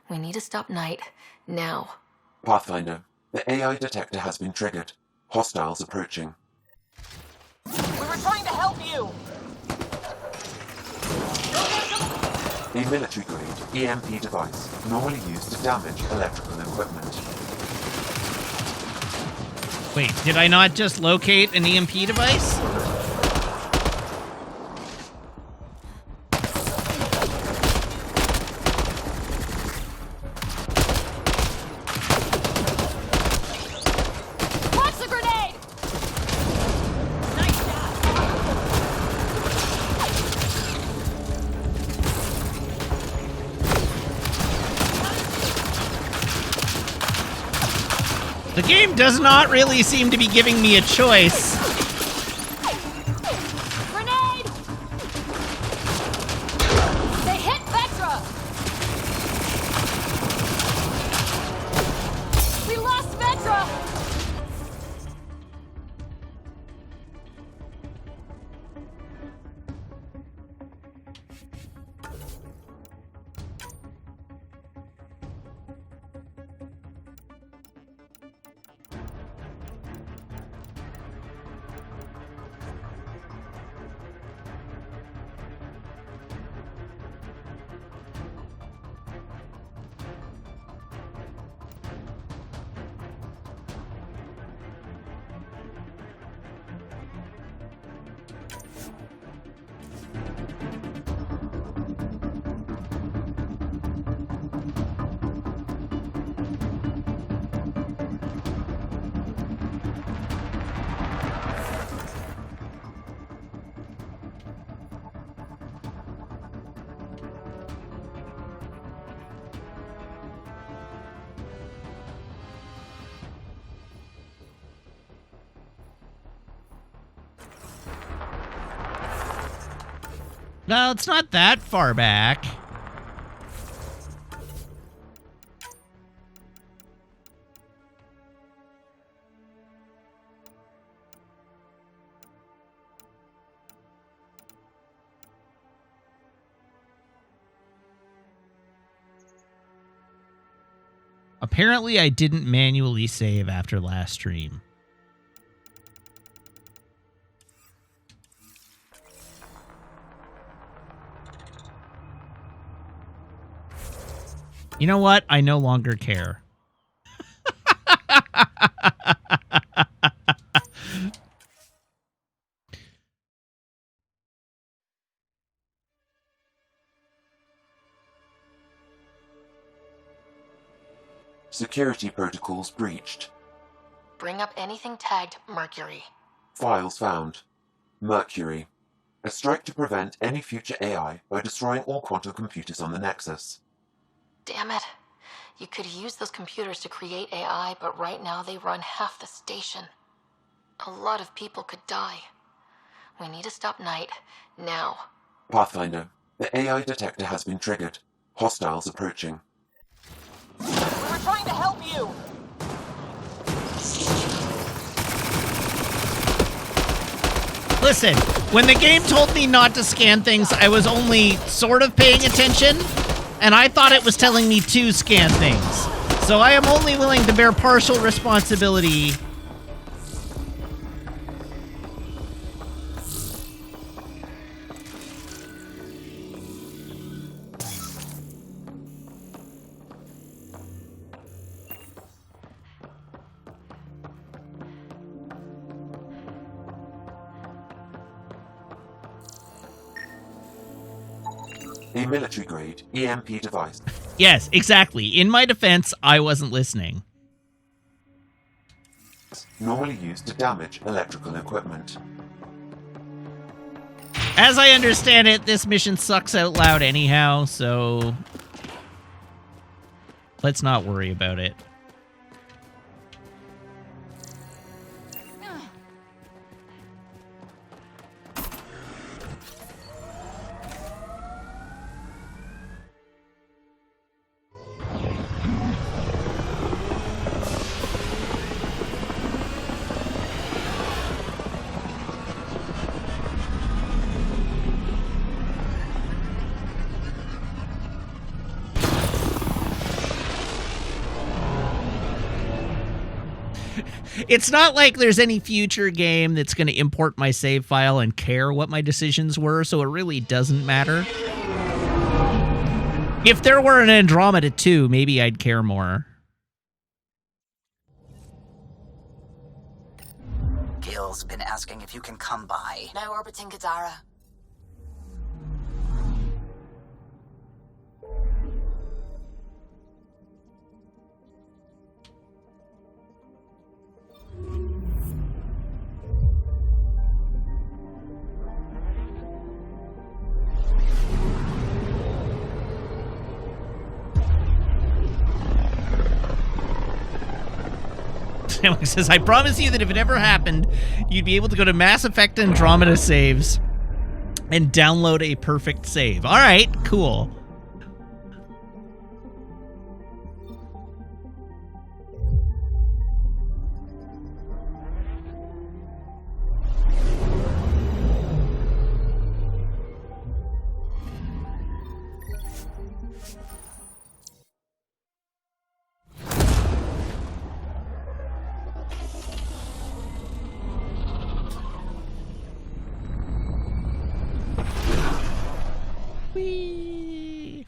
We need to stop Knight, now. Pathfinder, the AI detector has been triggered. Hostiles approaching. We were trying to help you! A military-grade EMP device normally used to damage electrical equipment. Wait, did I not just locate an EMP device? Watch the grenade! Nice shot! The game does not really seem to be giving me a choice. Grenade! They hit Vetra! We lost Vetra! No, it's not that far back. Apparently, I didn't manually save after last stream. You know what? I no longer care. Security protocols breached. Bring up anything tagged Mercury. Files found. Mercury. A strike to prevent any future AI by destroying all quantum computers on the Nexus. Damn it. You could use those computers to create AI, but right now they run half the station. A lot of people could die. We need to stop Knight, now. Pathfinder. The AI detector has been triggered. Hostiles approaching. We were trying to help you! Listen, when the game told me not to scan things, I was only sort of paying attention, and I thought it was telling me to scan things. So I am only willing to bear partial responsibility. A military-grade EMP device. Yes, exactly. In my defense, I wasn't listening. Normally used to damage electrical equipment. As I understand it, this mission sucks out loud anyhow, so let's not worry about it. It's not like there's any future game that's going to import my save file and care what my decisions were, so it really doesn't matter. If there were an Andromeda 2, maybe I'd care more. Gil's been asking if you can come by. Now orbiting Kadara. Alex says, I promise you that if it ever happened, you'd be able to go to Mass Effect Andromeda saves and download a perfect save. All right, cool. Whee!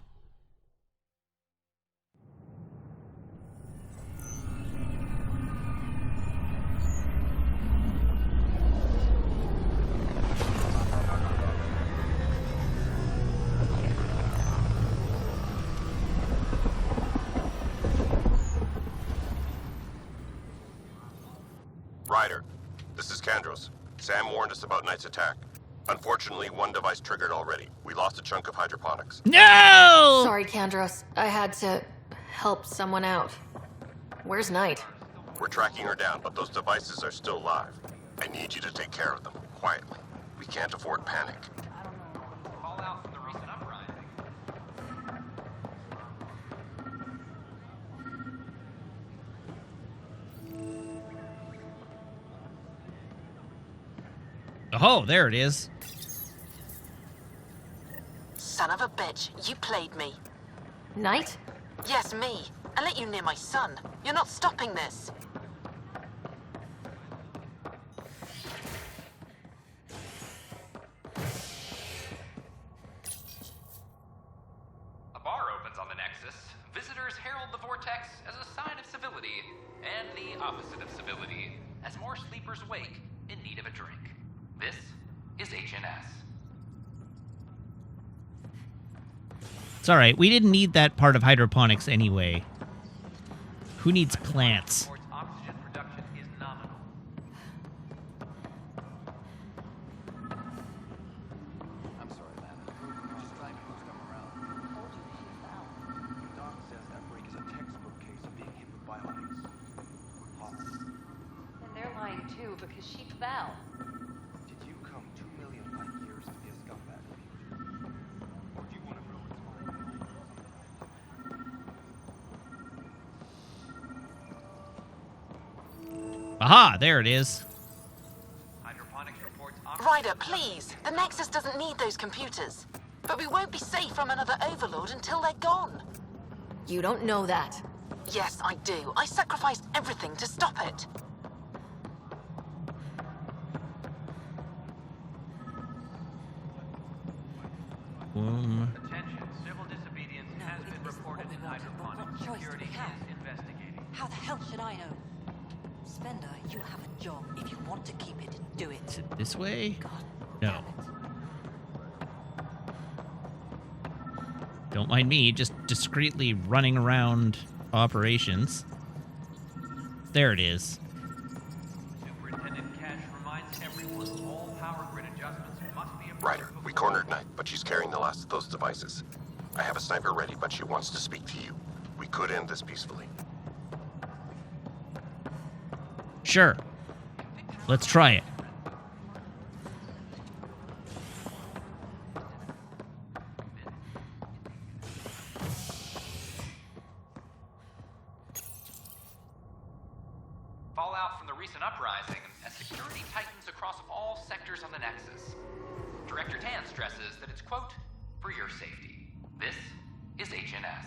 Ryder, this is Kandros. Sam warned us about Knight's attack. Unfortunately, one device triggered already. We lost a chunk of hydroponics. No! Sorry, Kandros. I had to help someone out. Where's Knight? We're tracking her down, but those devices are still live. I need you to take care of them, quietly. We can't afford panic. Fallout from the recent uprising. Oh, there it is. Son of a bitch, you played me. Knight? Yes, me. I let you near my son. You're not stopping this. A bar opens on the Nexus. Visitors herald the vortex as a sign of civility, and the opposite of civility, as more sleepers wake in need of a drink. This is HNS. It's all right. We didn't need that part of hydroponics anyway. Who needs plants? Oxygen production is nominal. I'm sorry, man. Just trying to move stuff around. Doc says that break is a textbook case of being hit with bionics. And they're lying too because she fell. Did you come 2 million light years to be a scumbag? Or do you want to know its mind? Aha, there it is. Hydroponics reports Ryder, please. The Nexus doesn't need those computers. But we won't be safe from another overlord until they're gone. You don't know that. Yes, I do. I sacrificed everything to stop it. Attention, civil disobedience has been reported in hydroponics. Security is investigating. How the hell should I know? Spender, you have a job. If you want to keep it, do it. Is it this way? God No. damn it. Don't mind me, just discreetly running around operations. There it is. Superintendent Cash reminds everyone all power grid adjustments must be approved. Ryder, we cornered Knight, but she's carrying the last of those devices. I have a sniper ready, but she wants to speak to you. We could end this peacefully. Sure. Let's try it. Fallout from the recent uprising as security tightens across all sectors on the Nexus. Director Tan stresses that it's, quote, for your safety. This is HNS.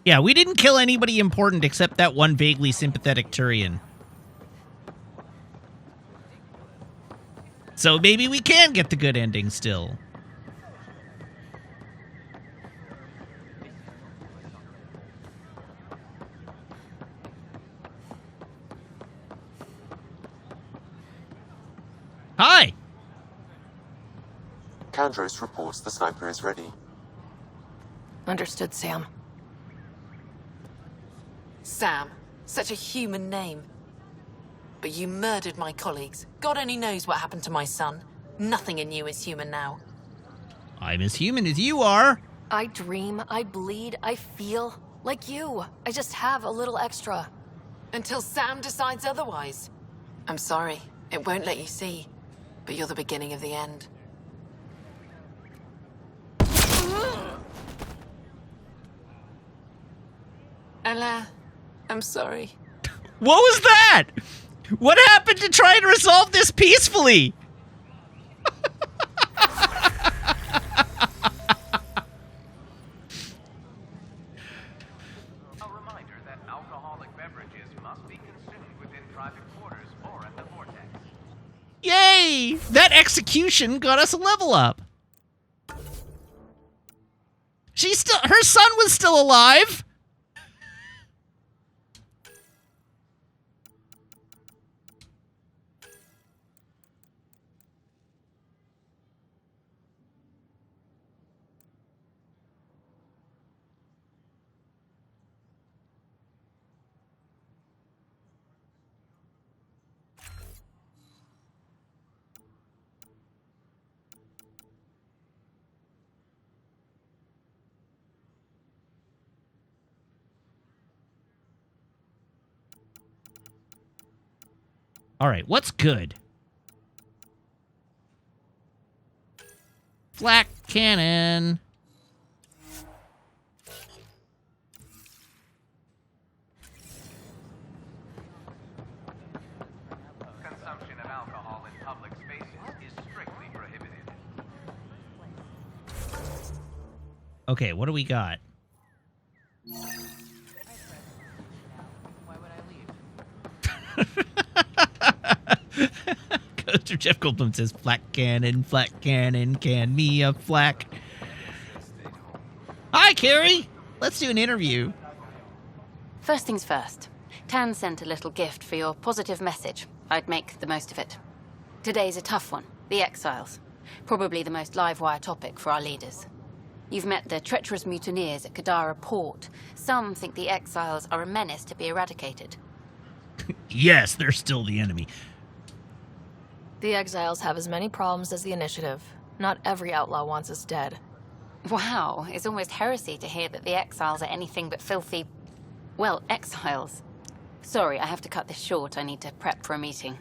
Yeah, we didn't kill anybody important except that one vaguely sympathetic Turian. So maybe we can get the good ending still. Hi! Kandros reports the sniper is ready. Understood, Sam. Sam, such a human name. But you murdered my colleagues. God only knows what happened to my son. Nothing in you is human now. I'm as human as you are. I dream, I bleed, I feel like you. I just have a little extra. Until Sam decides otherwise. I'm sorry, it won't let you see. But you're the beginning of the end. Ella, I'm sorry. What was that? What happened to try and resolve this peacefully? A reminder that alcoholic beverages must be consumed within private quarters or at the vortex. Yay! That execution got us a level up. Her son was still alive. All right, what's good? Flak cannon. Consumption of alcohol in public spaces is strictly prohibited. Okay, what do we got? Why would I leave? Coaster Jeff Goldblum says, flak cannon, can me a flak. Hi, Carrie. Let's do an interview. First things first. Tan sent a little gift for your positive message. I'd make the most of it. Today's a tough one. The Exiles. Probably the most live-wire topic for our leaders. You've met the treacherous mutineers at Kadara Port. Some think the Exiles are a menace to be eradicated. Yes, they're still the enemy. The Exiles have as many problems as the Initiative. Not every outlaw wants us dead. Wow, it's almost heresy to hear that the Exiles are anything but filthy... well, exiles. Sorry, I have to cut this short. I need to prep for a meeting.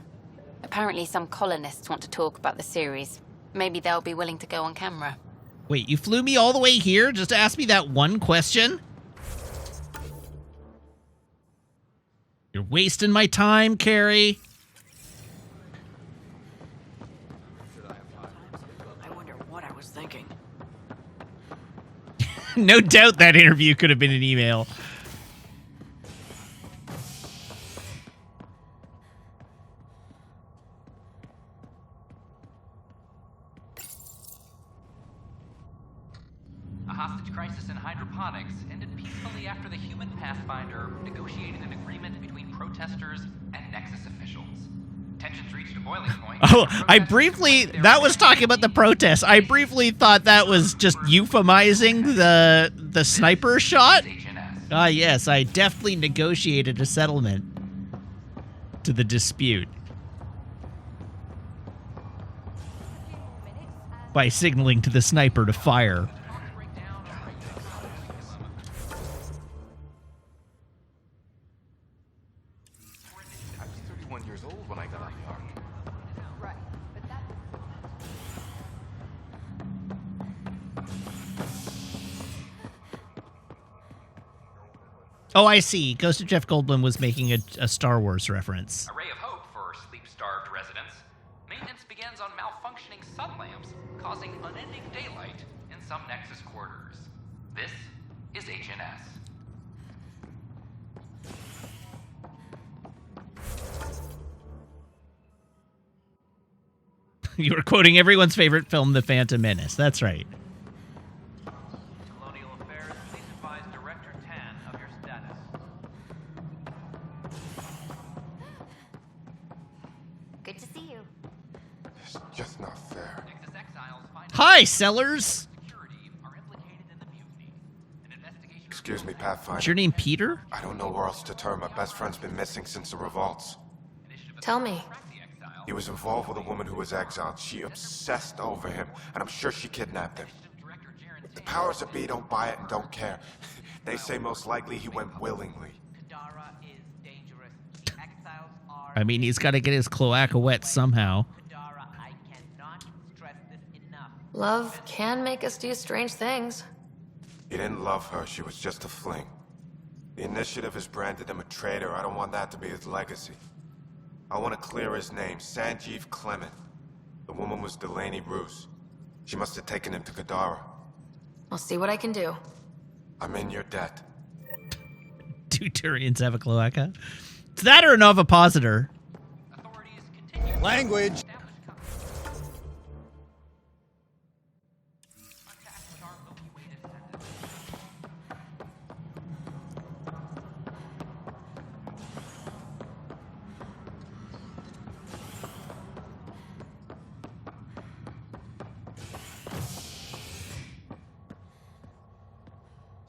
Apparently some colonists want to talk about the series. Maybe they'll be willing to go on camera. Wait, you flew me all the way here just to ask me that one question? You're wasting my time, Carrie. I wonder what I was thinking. No doubt that interview could have been an email. A hostage crisis in hydroponics ended peacefully after the human Pathfinder negotiated an agreement between protesters and Nexus officials. Tensions reached a boiling point. Oh, that was talking about the protests. I briefly thought that was just euphemizing the sniper shot. Ah, yes, I definitely negotiated a settlement to the dispute by signaling to the sniper to fire. I was 31 years old when I got on the Ark. Oh, I see. Ghost of Jeff Goldblum was making a Star Wars reference. A ray of hope for sleep-starved residents. Maintenance begins on malfunctioning sun lamps, causing unending daylight in some Nexus quarters. This is HNS. You were quoting everyone's favorite film, The Phantom Menace. That's right. Colonial Affairs, please advise Director Tan of your status. Good to see you. It's just not fair. Nexus Exiles find Hi, sellers. security are implicated in the mutiny. An investigation. Excuse me, Pathfinder. Is your name Peter? I don't know where else to turn. My best friend's been missing since the revolts. Tell me. He was involved with a woman who was exiled. She obsessed over him, and I'm sure she kidnapped him. The powers that be don't buy it and don't care. They say most likely he went willingly. I mean, he's got to get his cloaca wet somehow. Love can make us do strange things. He didn't love her. She was just a fling. The initiative has branded him a traitor. I don't want that to be his legacy. I want to clear his name, Sanjeev Clement. The woman was Delaney Roos. She must have taken him to Kadara. I'll see what I can do. I'm in your debt. Do Turians have a cloaca? It's that or an ovipositor. Language.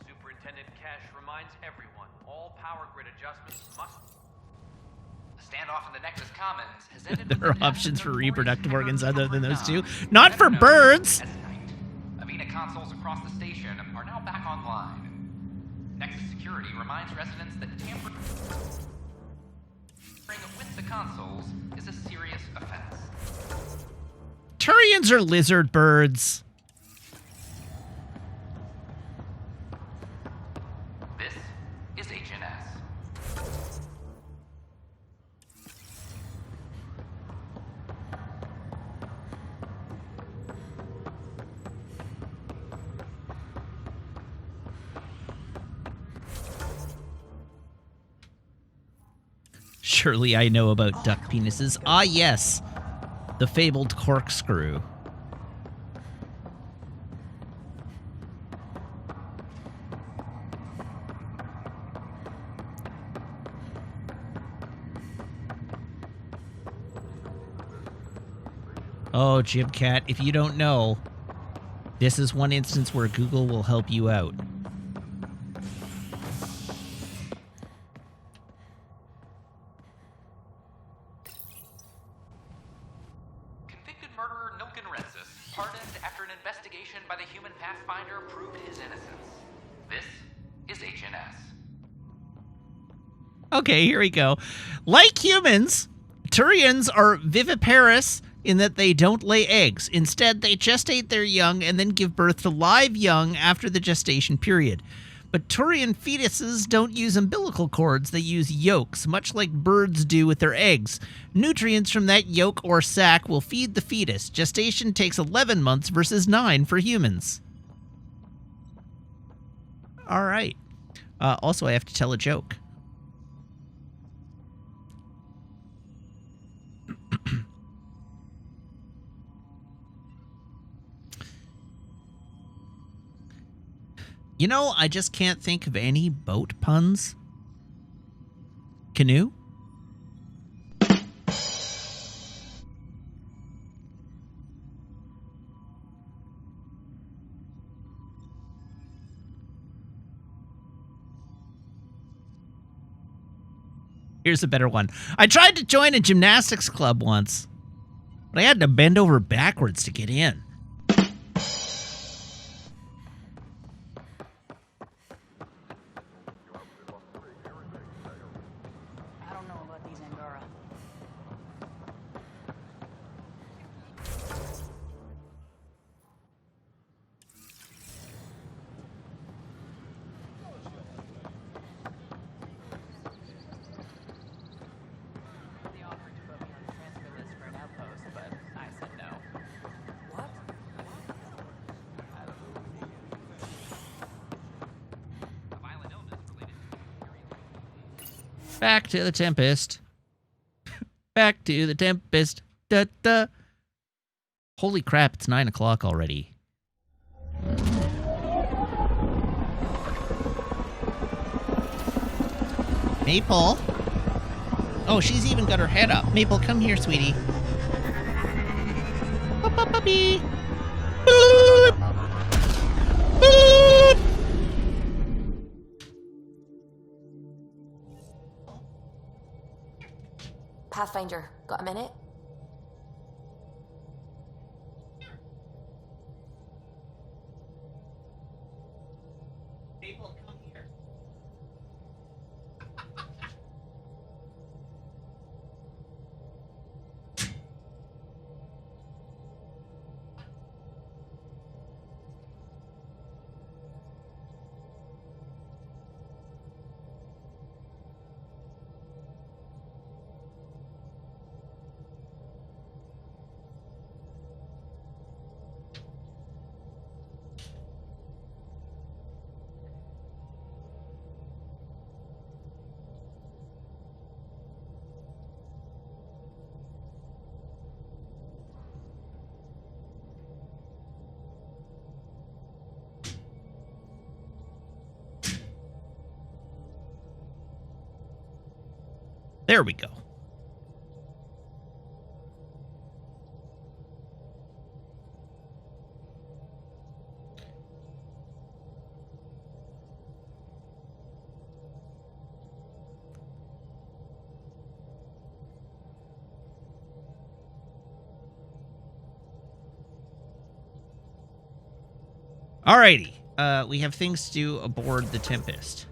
Superintendent Cash reminds everyone all power grid adjustments must. The standoff in the Nexus Commons has ended. There are options for reproductive organs other than those two. Not for birds. Avena consoles across the station are now back online. Nexus Security reminds residents that tampering with the consoles is a serious offense. Turians are lizard birds. This is HNS. Surely I know about duck penises. Ah, yes. The fabled corkscrew. Oh, Jim Cat, if you don't know, this is one instance where Google will help you out. Convicted murderer Nilken Rensis, pardoned after an investigation by the human Pathfinder proved his innocence. This is HNS. Okay, here we go. Like humans, Turians are viviparous in that they don't lay eggs. Instead, they gestate their young and then give birth to live young after the gestation period. But Turian fetuses don't use umbilical cords, they use yolks, much like birds do with their eggs. Nutrients from that yolk or sac will feed the fetus. Gestation takes 11 months versus 9 for humans. All right. Also, I have to tell a joke. You know, I just can't think of any boat puns. Canoe? Here's a better one. I tried to join a gymnastics club once, but I had to bend over backwards to get in. I don't know about these Angara. They offered to put me on the transfer list for an outpost, but I said no. What? Back to the Tempest. Back to the Tempest. Da, da. Holy crap, it's 9 o'clock already. Maple? Oh, she's even got her head up. Maple, come here, sweetie. Puppy. Boop. Boop. Pathfinder, got a minute? Maple, come here. There we go. Alrighty. We have things to do aboard the Tempest.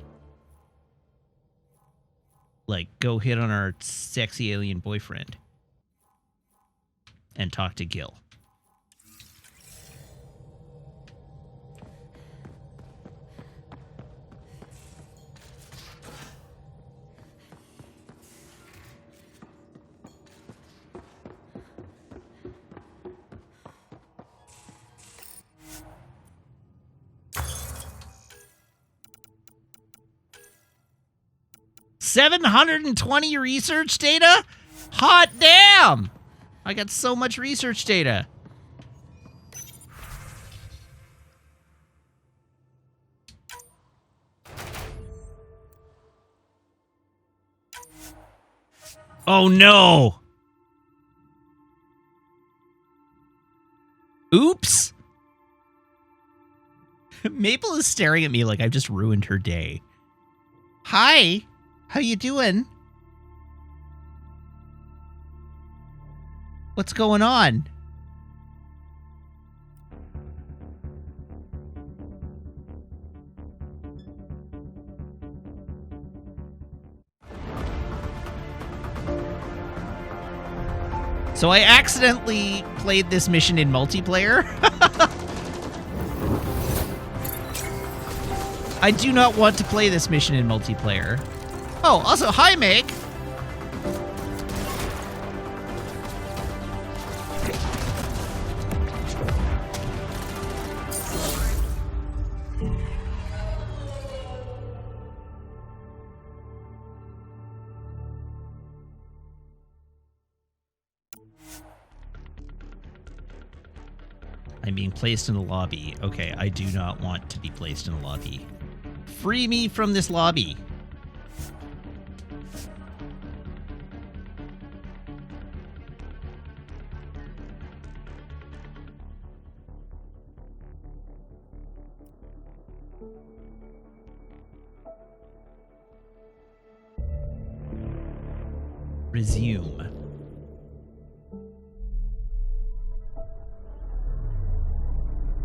Like, go hit on our sexy alien boyfriend. And talk to Gil. $720 research data? Hot damn! I got so much research data. Oh no! Oops! Maple is staring at me like I've just ruined her day. Hi! How you doing? What's going on? So I accidentally played this mission in multiplayer. I do not want to play this mission in multiplayer. Oh, also, hi, Meg. I'm being placed in a lobby. Okay, I do not want to be placed in a lobby. Free me from this lobby. Resume.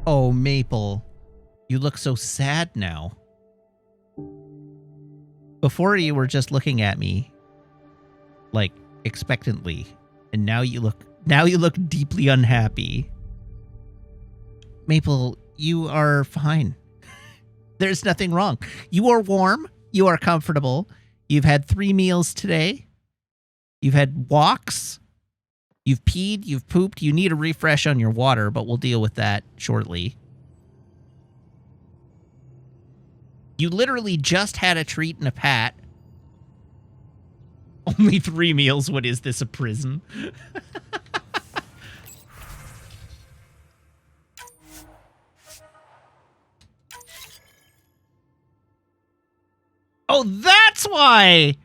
Oh, Maple. You look so sad now. Before you were just looking at me like expectantly, and now you look deeply unhappy. Maple, you are fine. There's nothing wrong. You are warm, you are comfortable. You've had 3 meals today. You've had walks. You've peed, you've pooped. You need a refresh on your water, but we'll deal with that shortly. You literally just had a treat and a pat. Only 3 meals. What is this, a prison? Oh, that's why!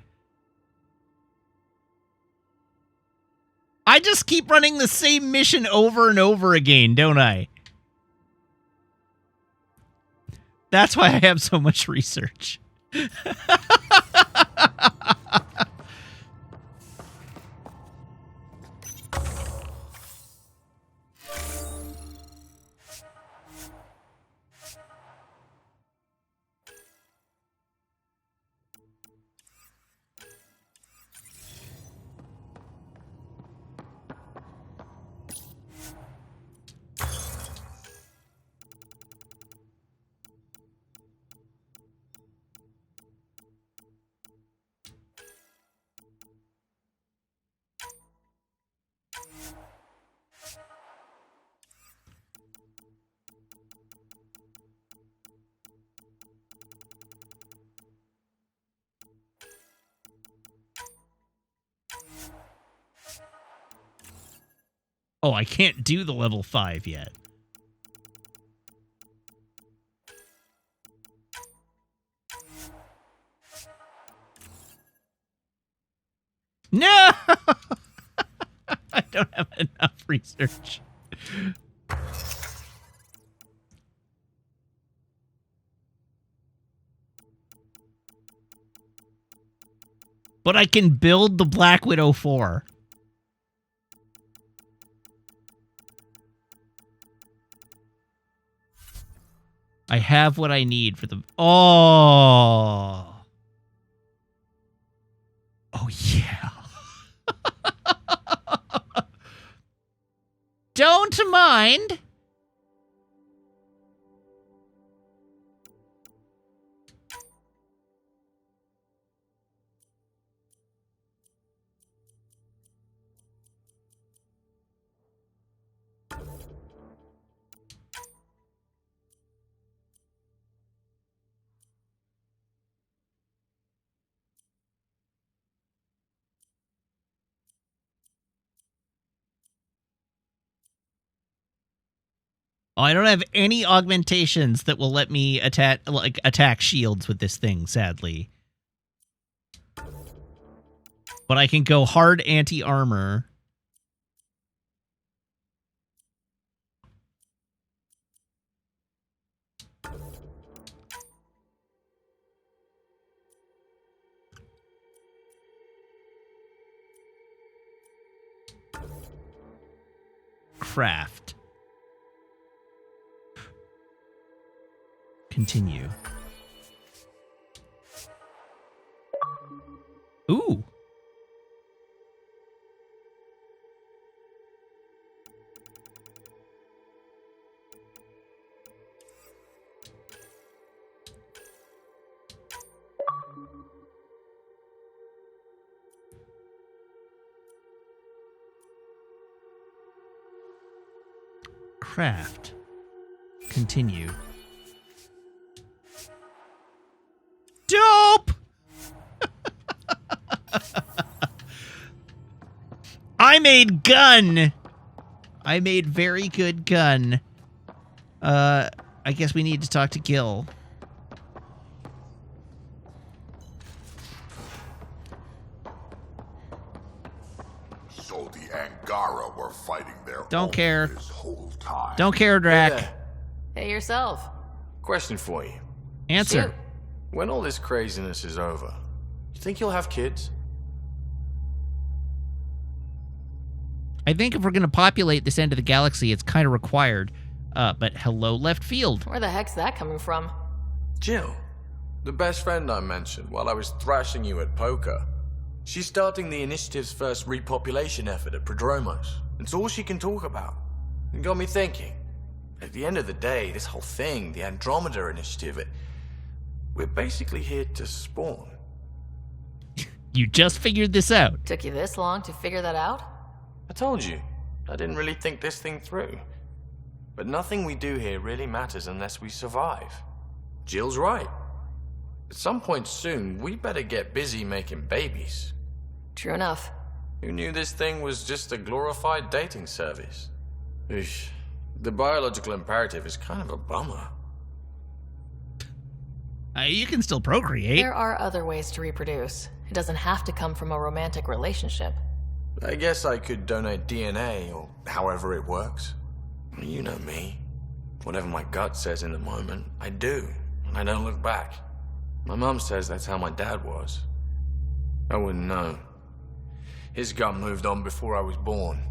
I just keep running the same mission over and over again, don't I? That's why I have so much research. Oh, I can't do the level 5 yet. No! I don't have enough research. But I can build the Black Widow 4. I have what I need for the... Oh! Oh, yeah. Don't mind. Oh, I don't have any augmentations that will let me attack shields with this thing, sadly. But I can go hard anti-armor. Craft. Continue. Ooh. Craft. Continue. Dope! I made gun! I made very good gun. I guess we need to talk to Gil. So the Angara were fighting their Don't own care. this whole time. Don't care, Drac. Hey, yourself. Question for you. Answer. Shoot. When all this craziness is over, you think you'll have kids? I think if we're going to populate this end of the galaxy, it's kind of required. But hello, left field. Where the heck's that coming from? Jill, the best friend I mentioned while I was thrashing you at poker. She's starting the initiative's first repopulation effort at Prodromos. It's all she can talk about. It got me thinking. At the end of the day, this whole thing, the Andromeda initiative, we're basically here to spawn. You just figured this out. Took you this long to figure that out? I told you, I didn't really think this thing through. But nothing we do here really matters unless we survive. Jill's right. At some point soon, we better get busy making babies. True enough. Who knew this thing was just a glorified dating service? Eesh. The biological imperative is kind of a bummer. You can still procreate. There are other ways to reproduce. It doesn't have to come from a romantic relationship. I guess I could donate DNA, or however it works. You know me. Whatever my gut says in the moment, I do, and I don't look back. My mum says that's how my dad was. I wouldn't know. His gut moved on before I was born.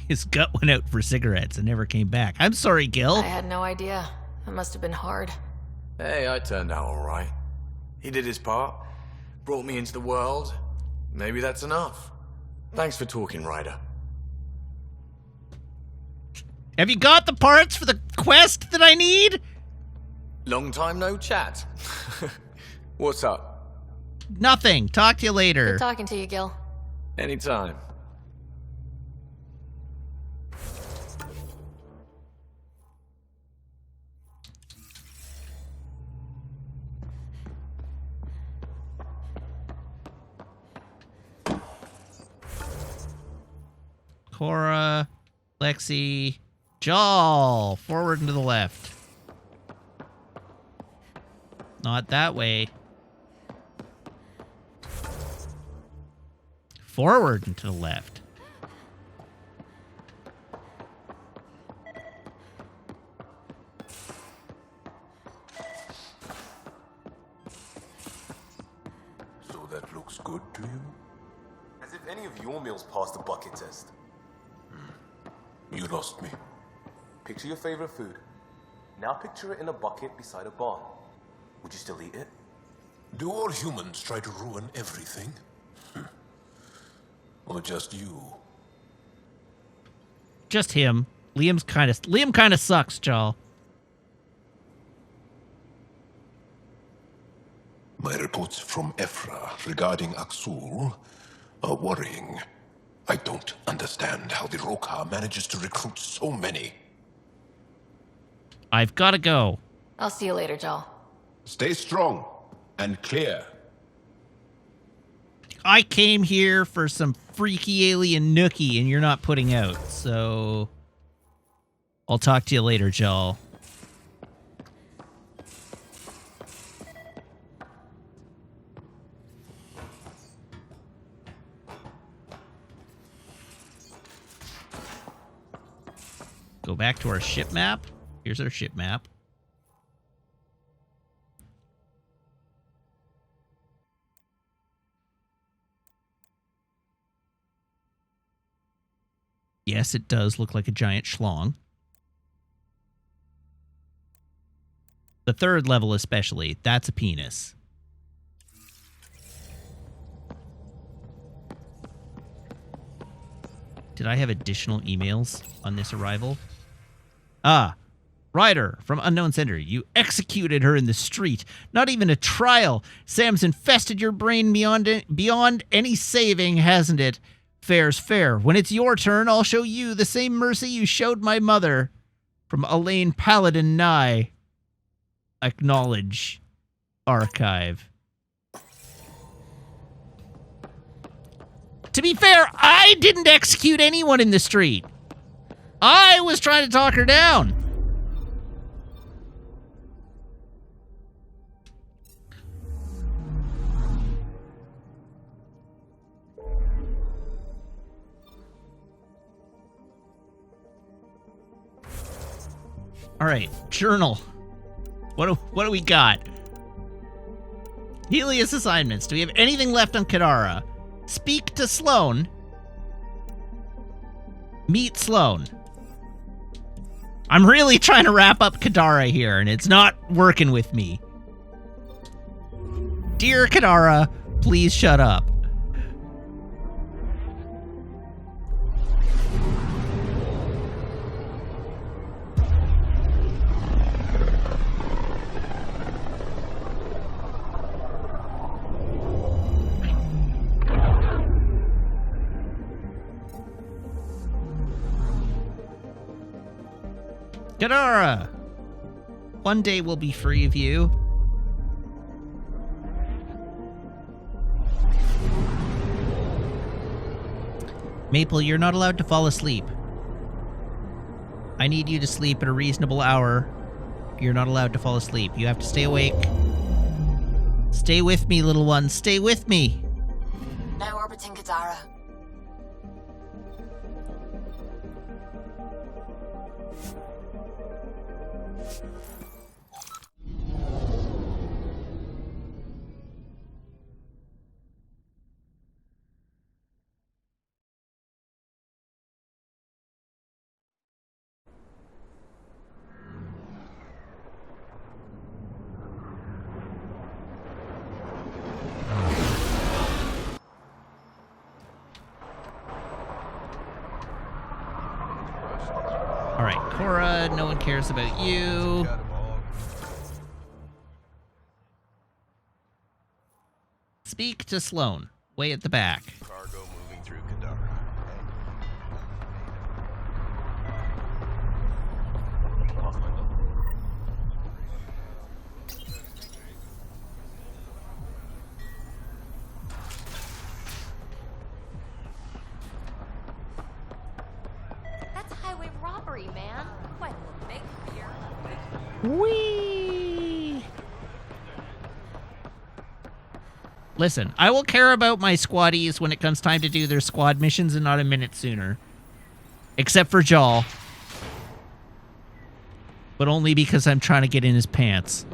His gut went out for cigarettes and never came back. I'm sorry, Gil. I had no idea. That must have been hard. Hey, I turned out all right. He did his part, brought me into the world. Maybe that's enough. Thanks for talking, Ryder. Have you got the parts for the quest that I need? Long time no chat. What's up? Nothing. Talk to you later. Good talking to you, Gil. Anytime. Cora, Lexi, Jal, forward and to the left. Not that way. Forward and to the left. So that looks good to you? As if any of your meals passed the bucket test. You lost me. Picture your favorite food. Now picture it in a bucket beside a barn. Would you still eat it? Do all humans try to ruin everything? Or just you? Just him. Liam kind of sucks, Jal. My reports from Ephra regarding Aksul are worrying. I don't understand how the Rokar manages to recruit so many. I've got to go. I'll see you later, Jal. Stay strong and clear. I came here for some freaky alien nookie, and you're not putting out, so I'll talk to you later, Jal. Go back to our ship map. Here's our ship map. Yes, it does look like a giant schlong. The third level especially, that's a penis. Did I have additional emails on this arrival? Ah, Ryder from Unknown Sender. You executed her in the street. Not even a trial. Sam's infested your brain beyond any saving, hasn't it? Fair's fair. When it's your turn, I'll show you the same mercy you showed my mother. From Elaine Paladin Nye. Acknowledge. Archive. To be fair, I didn't execute anyone in the street. I was trying to talk her down. All right, journal. What do we got? Helios assignments. Do we have anything left on Kadara? Speak to Sloan. Meet Sloan. I'm really trying to wrap up Kadara here, and it's not working with me. Dear Kadara, please shut up. Kadara! One day we'll be free of you. Maple, you're not allowed to fall asleep. I need you to sleep at a reasonable hour You're not allowed to fall asleep. You have to stay awake. Stay with me, little one. Stay with me. No orbiting Kadara. All right, Cora, no one cares about you. Speak to Sloane, way at the back. Cargo moving through Kadara. That's highway robbery, man. What, big fear? Whee! Listen, I will care about my squaddies when it comes time to do their squad missions and not a minute sooner. Except for Jaw. But only because I'm trying to get in his pants.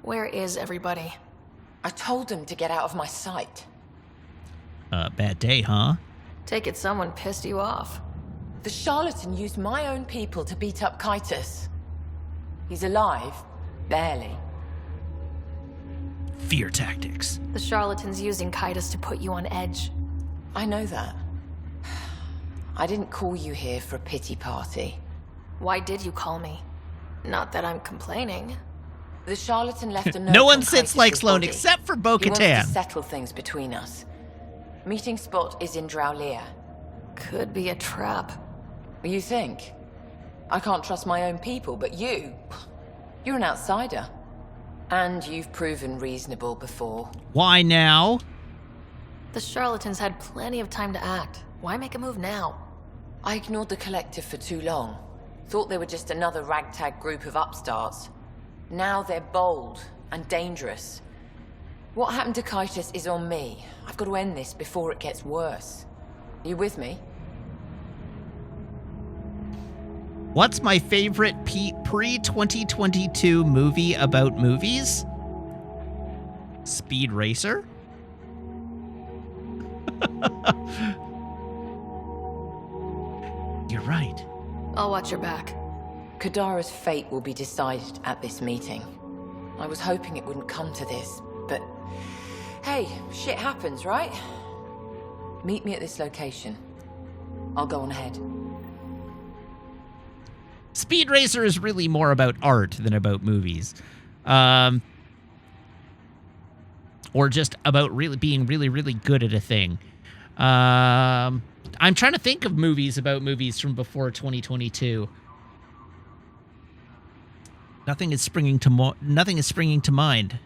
Where is everybody? I told them to get out of my sight. Bad day, huh? Take it someone pissed you off. The charlatan used my own people to beat up Kaitis. He's alive, barely. Fear tactics. The charlatan's using Kaitis to put you on edge. I know that. I didn't call you here for a pity party. Why did you call me? Not that I'm complaining. The charlatan left a note. No one on sits Kaitis' like Sloane body. except for He wanted to Bo-Katan. settle things between us. Meeting spot is in Drowlear. Could be a trap. You think? I can't trust my own people, but you're an outsider. And you've proven reasonable before. Why now? The charlatans had plenty of time to act. Why make a move now? I ignored the collective for too long. Thought they were just another ragtag group of upstarts. Now they're bold and dangerous. What happened to Kaitis is on me. I've got to end this before it gets worse. You with me? What's my favorite pre-2022 movie about movies? Speed Racer? You're right. I'll watch your back. Kadara's fate will be decided at this meeting. I was hoping it wouldn't come to this, but hey, shit happens, right? Meet me at this location. I'll go on ahead. Speed Racer is really more about art than about movies. Or just about really being really, really good at a thing. I'm trying to think of movies about movies from before 2022. Nothing is springing to mind.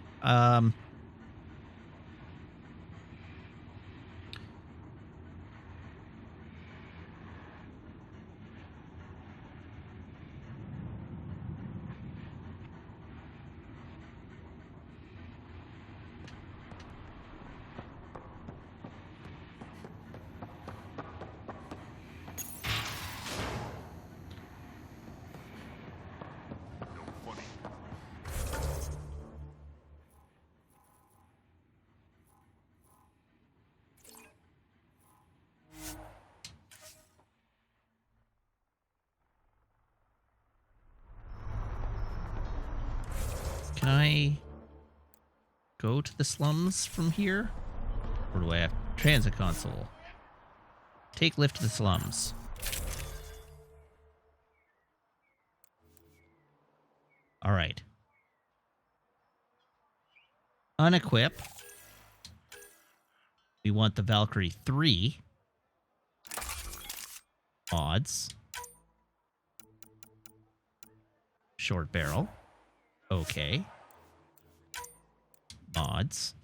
Can I go to the slums from here? Or do I have transit console? Take lift to the slums. All right. Unequip. We want the Valkyrie 3. Odds. Short barrel. Okay. Mods.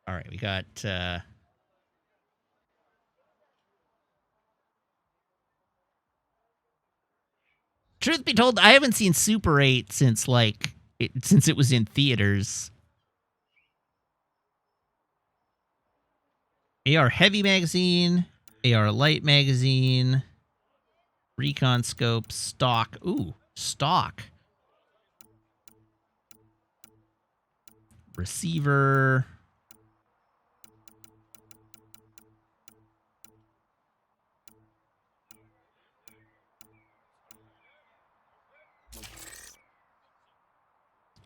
All right, we got... Truth be told, I haven't seen Super 8 since, like, since it was in theaters. AR Heavy Magazine, AR Light Magazine, Recon Scope, Stock. Ooh, Stock. Receiver.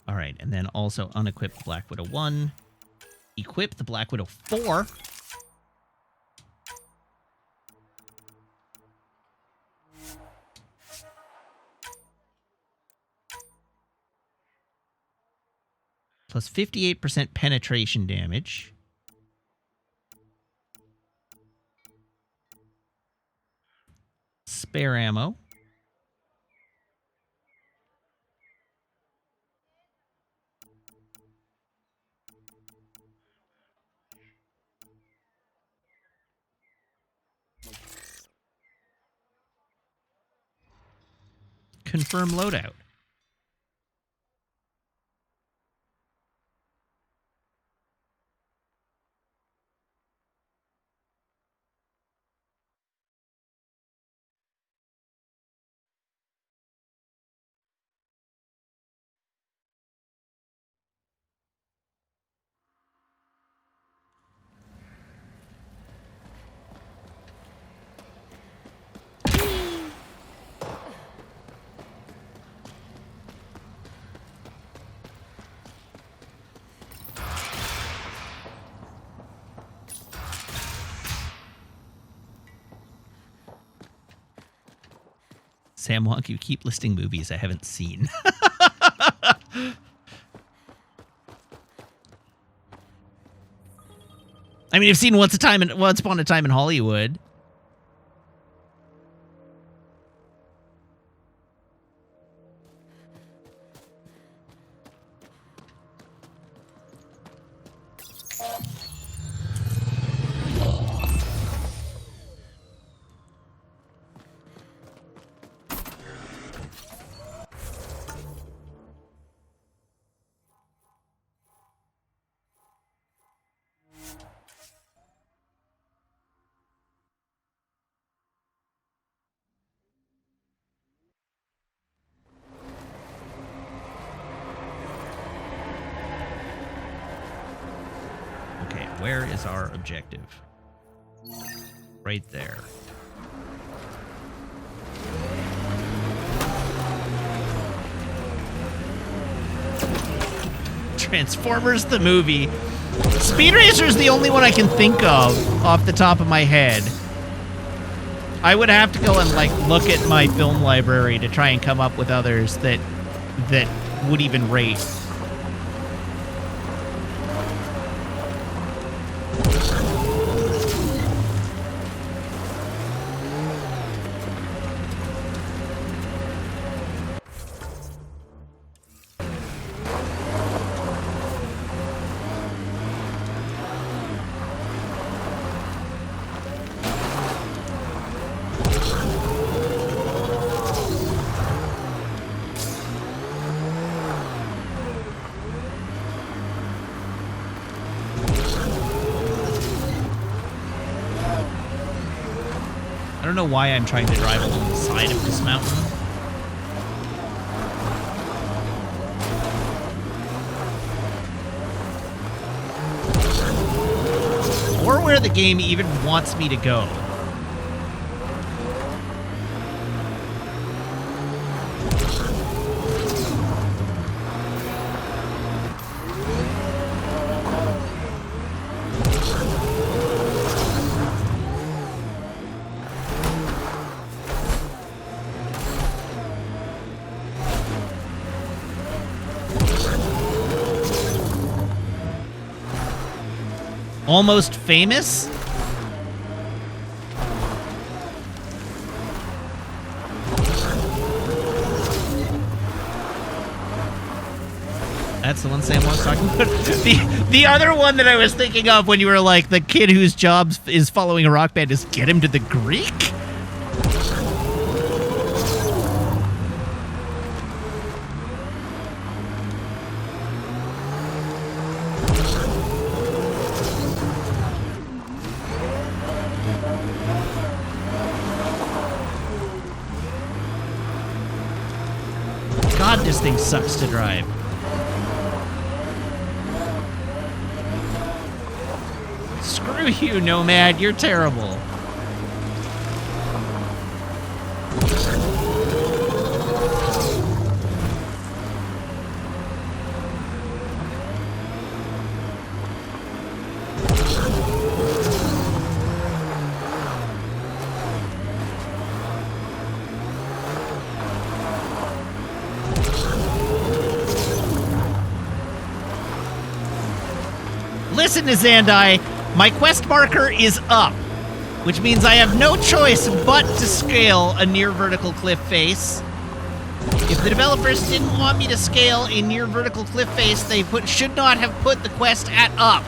All right, and then also unequip the Black Widow 1. Equip the Black Widow 4. Plus 58% penetration damage. Spare ammo. Confirm loadout. Sam Wonk, you keep listing movies I haven't seen. I mean, I've seen Once Upon a Time in Hollywood. Okay, where is our objective? Right there. Transformers the movie. Speed Racer is the only one I can think of off the top of my head. I would have to go and like look at my film library to try and come up with others that would even rate. I don't know why I'm trying to drive along the side of this mountain. Or where the game even wants me to go. Almost Famous? That's the one Sam was talking about. The other one that I was thinking of when you were like, the kid whose job is following a rock band is get him to the Greek? God, this thing sucks to drive. Screw you, Nomad. You're terrible. Listen to Zandai. My quest marker is up, which means I have no choice but to scale a near vertical cliff face. If the developers didn't want me to scale a near vertical cliff face, they should not have put the quest at up.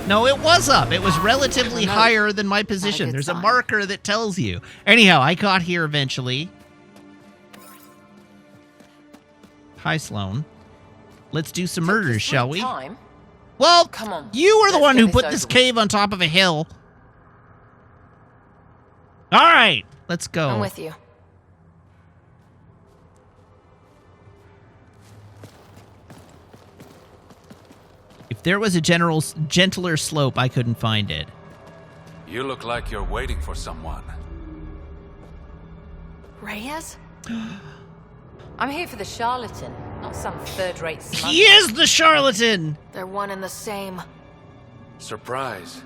No, it was up. It was relatively higher than my position. There's a marker that tells you. Anyhow, I got here eventually. Hi, Sloan. Let's do some murders, shall we? Well, come on. You were the one who put this cave on top of a hill. All right, let's go. I'm with you. If there was a gentler slope, I couldn't find it. You look like you're waiting for someone. Reyes? I'm here for the charlatan, not some third-rate smug. He is the charlatan! They're one and the same. Surprise.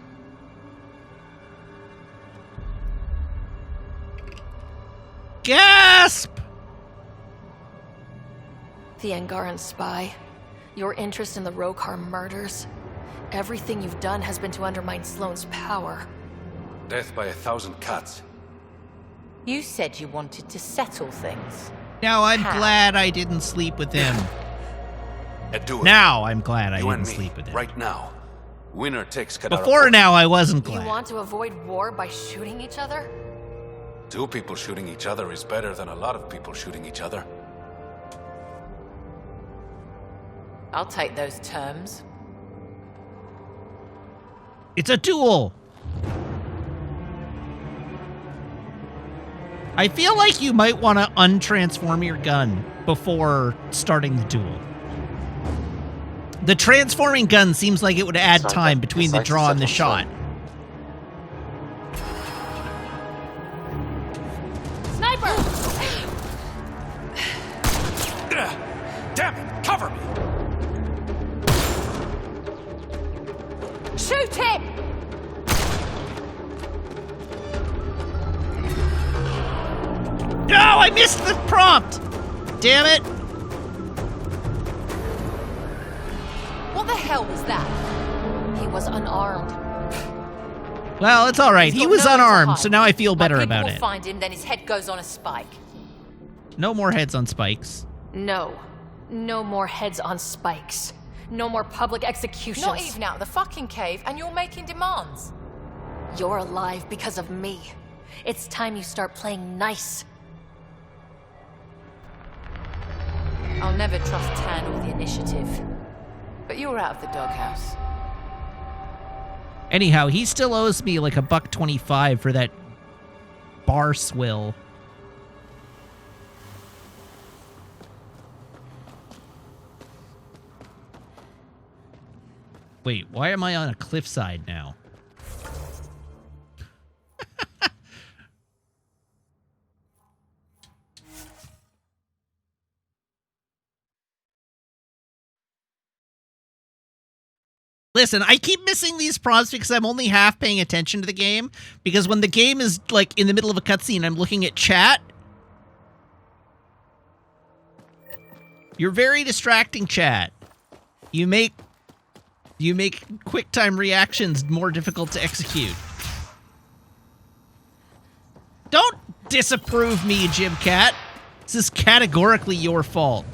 Gasp! The Angaran spy. Your interest in the Rokar murders. Everything you've done has been to undermine Sloane's power. Death by 1,000 cuts. You said you wanted to settle things. Now I'm glad I didn't sleep with him. Do it. Now I'm glad I You and didn't me, sleep with him. right now. Winner takes Kadara. Before now, I wasn't glad. You want to avoid war by shooting each other? 2 people shooting each other is better than a lot of people shooting each other. I'll take those terms. It's a duel! I feel like you might want to untransform your gun before starting the duel. The transforming gun seems like it would add time between the draw and the shot. Sniper! Damn it! Cover me! Shoot him! No, I missed the prompt! Damn it! What the hell was that? He was unarmed. Well, it's alright. He was unarmed, so now I feel better People about will it. find him, then his head goes on a spike. No more heads on spikes. No. No more heads on spikes. No more public executions. Not even out of the fucking cave, and you're making demands. You're alive because of me. It's time you start playing nice. I'll never trust Tan or the initiative. But you're out of the doghouse. Anyhow, he still owes me like $1.25 for that bar swill. Wait, why am I on a cliffside now? Listen, I keep missing these prompts because I'm only half paying attention to the game. Because when the game is, like, in the middle of a cutscene, I'm looking at chat. You're very distracting, chat. You make You make quick-time reactions more difficult to execute. Don't disapprove me, Jim Cat. This is categorically your fault.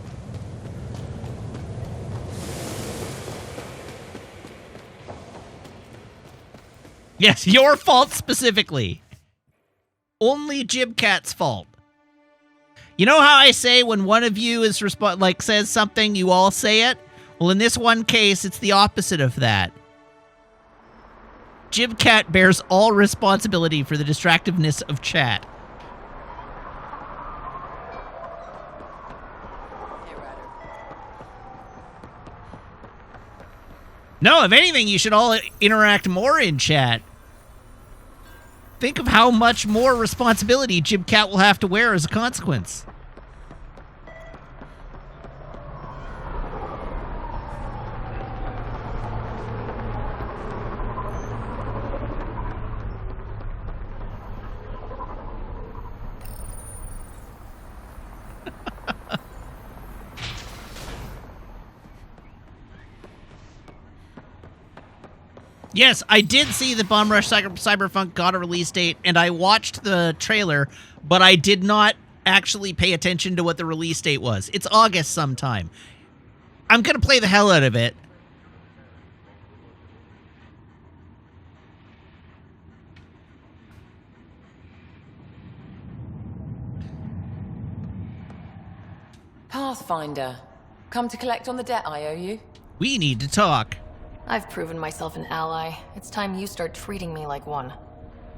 Yes, your fault specifically. Only Jim Cat's fault. You know how I say when one of you is says something, you all say it? Well, in this one case, it's the opposite of that. Jim Cat bears all responsibility for the distractiveness of chat. No, if anything, you should all interact more in chat. Think of how much more responsibility Jim Cat will have to wear as a consequence. Yes, I did see that Bomb Rush Cyberpunk got a release date, and I watched the trailer, but I did not actually pay attention to what the release date was. It's August sometime. I'm going to play the hell out of it. Pathfinder, come to collect on the debt I owe you. We need to talk. I've proven myself an ally. It's time you start treating me like one.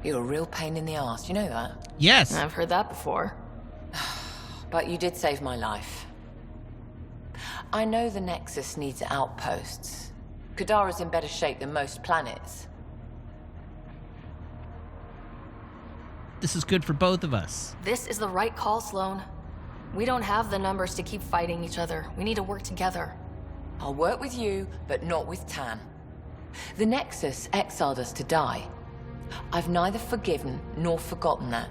You're a real pain in the ass, you know that? Yes. I've heard that before. But you did save my life. I know the Nexus needs outposts. Kadara's in better shape than most planets. This is good for both of us. This is the right call, Sloan. We don't have the numbers to keep fighting each other. We need to work together. I'll work with you, but not with Tan. The Nexus exiled us to die. I've neither forgiven nor forgotten that.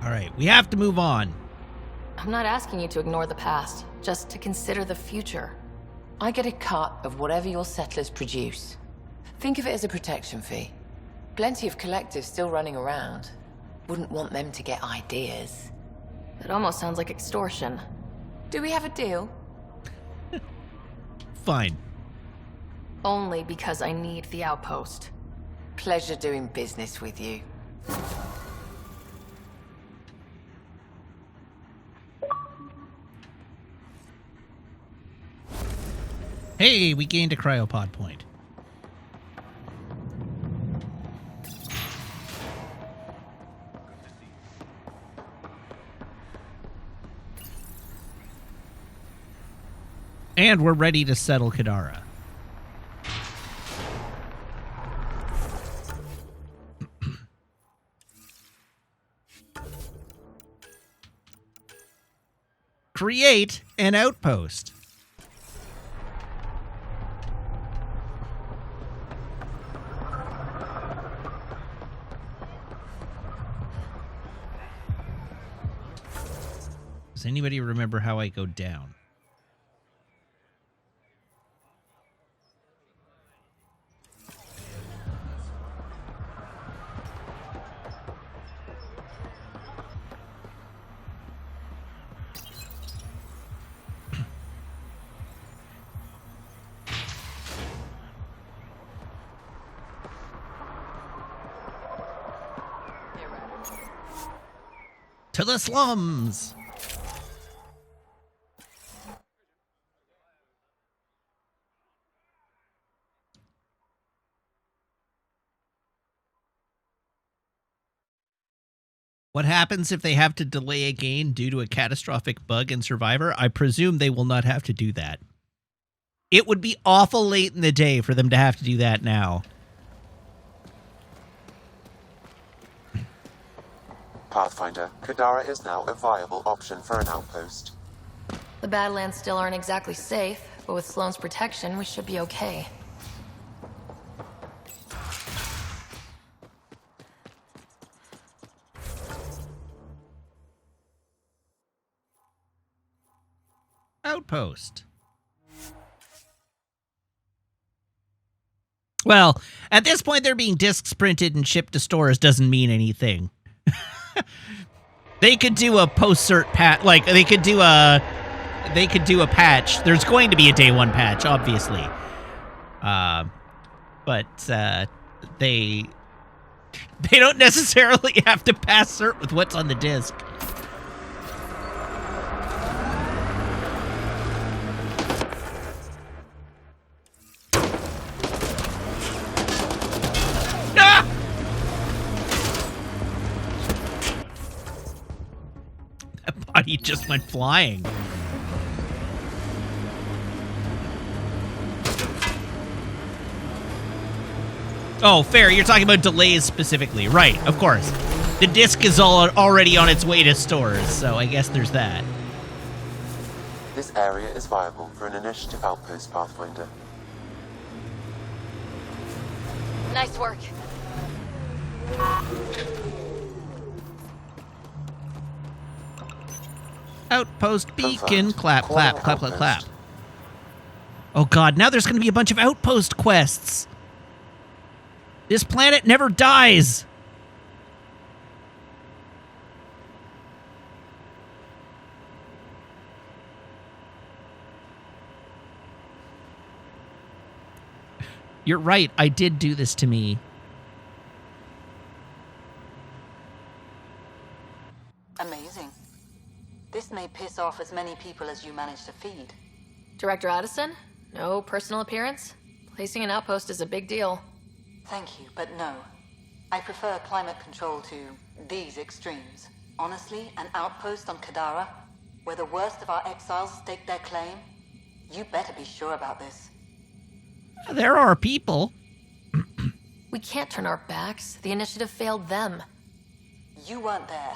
All right, we have to move on. I'm not asking you to ignore the past, just to consider the future. I get a cut of whatever your settlers produce. Think of it as a protection fee. Plenty of collectives still running around. Wouldn't want them to get ideas. It almost sounds like extortion. Do we have a deal? Fine. Only because I need the outpost. Pleasure doing business with you. Hey, we gained a cryopod point. And we're ready to settle Kadara. Create an outpost. Does anybody remember how I go down? To the slums! What happens if they have to delay a gain due to a catastrophic bug in Survivor? I presume they will not have to do that. It would be awful late in the day for them to have to do that now. Pathfinder, Kadara is now a viable option for an outpost. The Badlands still aren't exactly safe, but with Sloane's protection, we should be okay. Outpost. Well, at this point, they're being discs printed and shipped to stores doesn't mean anything. They could do a post-cert patch, like they could do a patch. There's going to be a day one patch, obviously. But they don't necessarily have to pass cert with what's on the disc. Ah! That body just went flying. Oh, fair. You're talking about delays specifically. Right, of course. The disc is already on its way to stores, so I guess there's that. This area is viable for an initiative outpost, Pathfinder. Nice work. Outpost beacon. Clap, clap, clap, clap, clap. Oh god, now there's going to be a bunch of outpost quests. This planet never dies. You're right, I did do this to me. Amazing. This may piss off as many people as you manage to feed. Director Addison? No personal appearance? Placing an outpost is a big deal. Thank you, but no. I prefer climate control to these extremes. Honestly, an outpost on Kadara, where the worst of our exiles stake their claim, you better be sure about this. There are people. We can't turn our backs. The initiative failed them. You weren't there,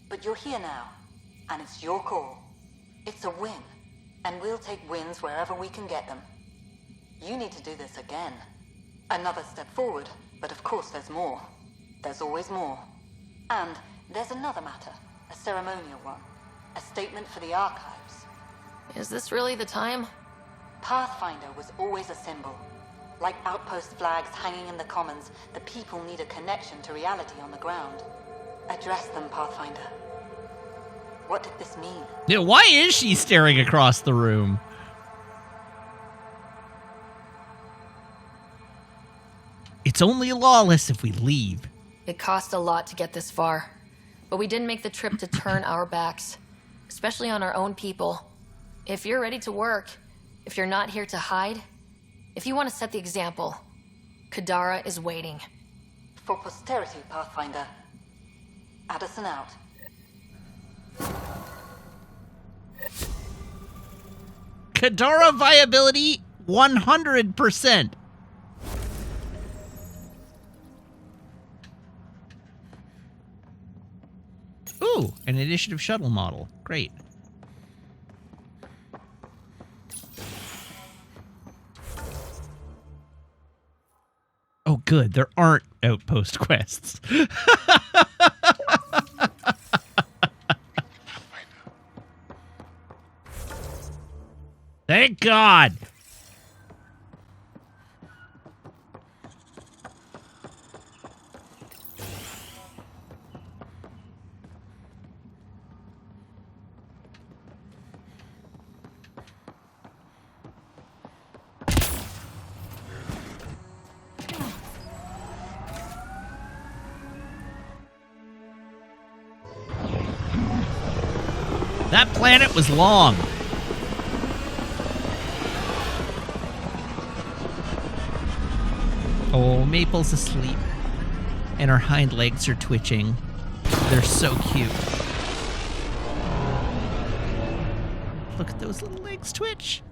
but you're here now, and it's your call. It's a win, and we'll take wins wherever we can get them. You need to do this again. Another step forward, but of course there's more. There's always more. And there's another matter, a ceremonial one. A statement for the archives. Is this really the time? Pathfinder was always a symbol. Like outpost flags hanging in the commons, the people need a connection to reality on the ground. Address them, Pathfinder. What did this mean? Yeah, why is she staring across the room? It's only lawless if we leave. It cost a lot to get this far, but we didn't make the trip to turn our backs, especially on our own people. If you're ready to work, if you're not here to hide, if you want to set the example, Kadara is waiting. For posterity, Pathfinder. Addison out. Kadara viability 100%. Ooh, an initiative shuttle model. Great. Oh, good. There aren't outpost quests. Thank God. That planet was long. Oh, Maple's asleep. And her hind legs are twitching. They're so cute. Look at those little legs twitch.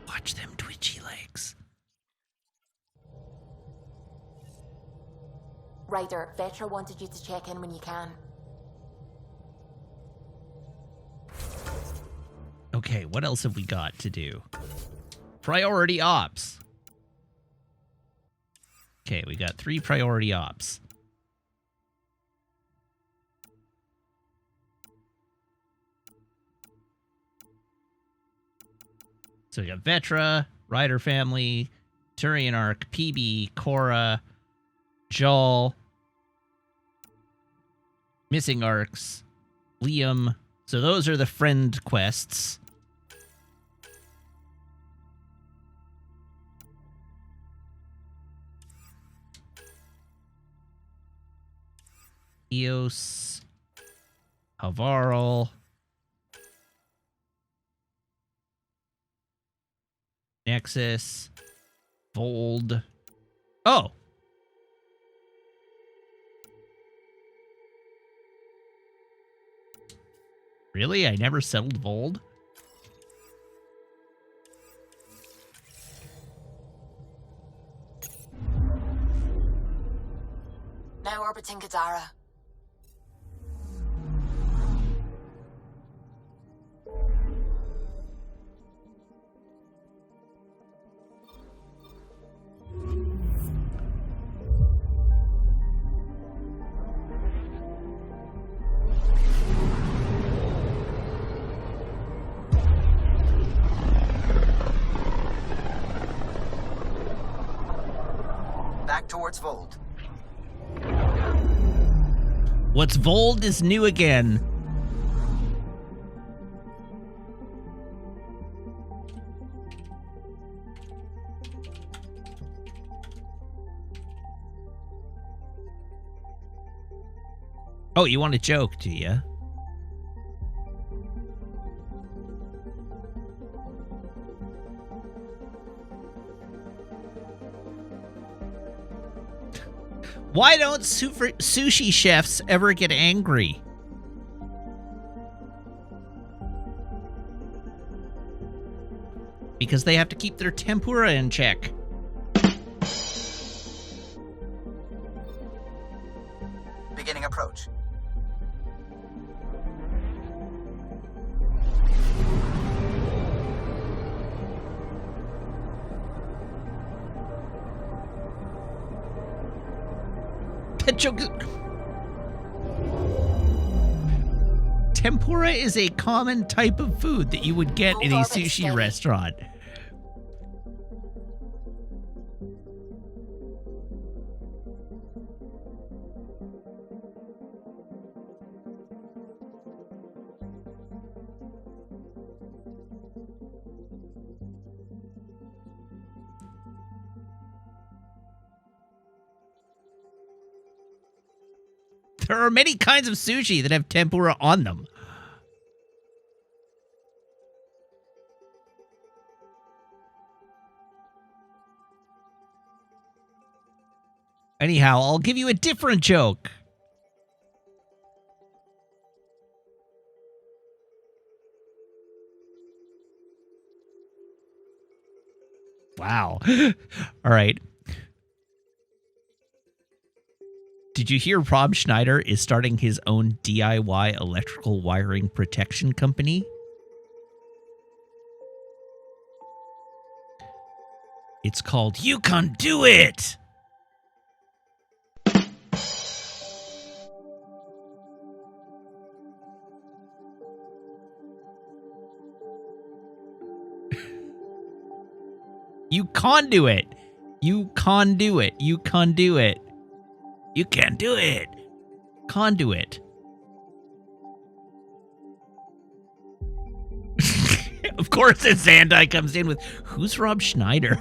Watch them twitchy legs. Ryder, Vetra wanted you to check in when you can. Okay, what else have we got to do? Priority ops. Okay, we got 3 priority ops. So we got Vetra, Ryder family, Turian Arc, PB, Cora, Jal, missing arcs, Liam. So those are the friend quests. Eos, Havarl, Nexus, Vold. Oh! Really? I never settled Vold? Now orbiting Gadara. Back towards Vold. What's Vold is new again. Oh, you want a joke, do you? Why don't sushi chefs ever get angry? Because they have to keep their tempura in check. Beginning approach. That joke is... Tempura is a common type of food that you would get in a sushi restaurant. There are many kinds of sushi that have tempura on them. Anyhow, I'll give you a different joke. Wow. All right. Did you hear Rob Schneider is starting his own DIY electrical wiring protection company? It's called You Can Do It! You can do it. You can do it. You can do it. You can do it. Conduit. Of course, as Zandai comes in with, who's Rob Schneider?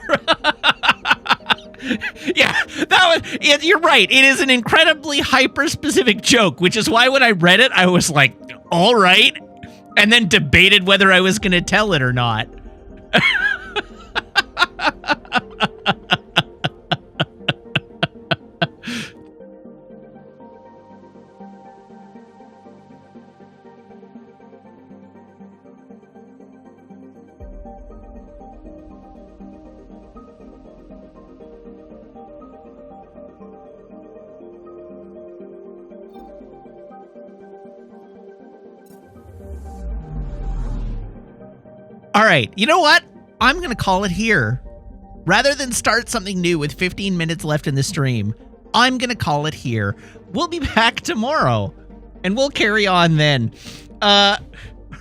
Yeah, that was. You're right. It is an incredibly hyper-specific joke, which is why when I read it, I was like, all right, and then debated whether I was going to tell it or not. All right, you know what? I'm going to call it here. Rather than start something new with 15 minutes left in the stream, I'm going to call it here. We'll be back tomorrow, and we'll carry on then. All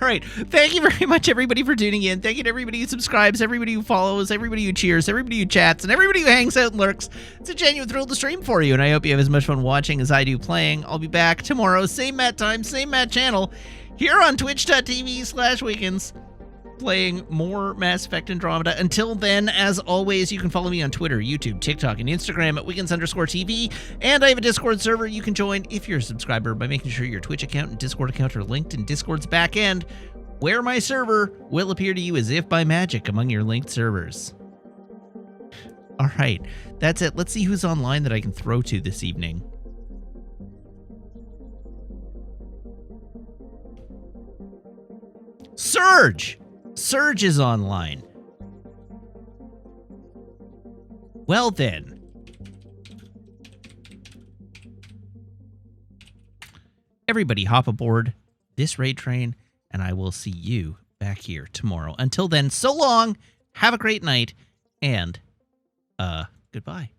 right. Thank you very much, everybody, for tuning in. Thank you to everybody who subscribes, everybody who follows, everybody who cheers, everybody who chats, and everybody who hangs out and lurks. It's a genuine thrill to stream for you, and I hope you have as much fun watching as I do playing. I'll be back tomorrow, same Matt time, same Matt channel, here on twitch.tv/weekends, playing more Mass Effect Andromeda. Until then, as always, you can follow me on Twitter, YouTube, TikTok, and Instagram at Weekends_TV, and I have a Discord server you can join if you're a subscriber by making sure your Twitch account and Discord account are linked in Discord's back end, where my server will appear to you as if by magic among your linked servers. All right, that's it. Let's see who's online that I can throw to this evening. Surge! Surge is online. Well then. Everybody hop aboard this raid train, and I will see you back here tomorrow. Until then, so long, have a great night, and, goodbye.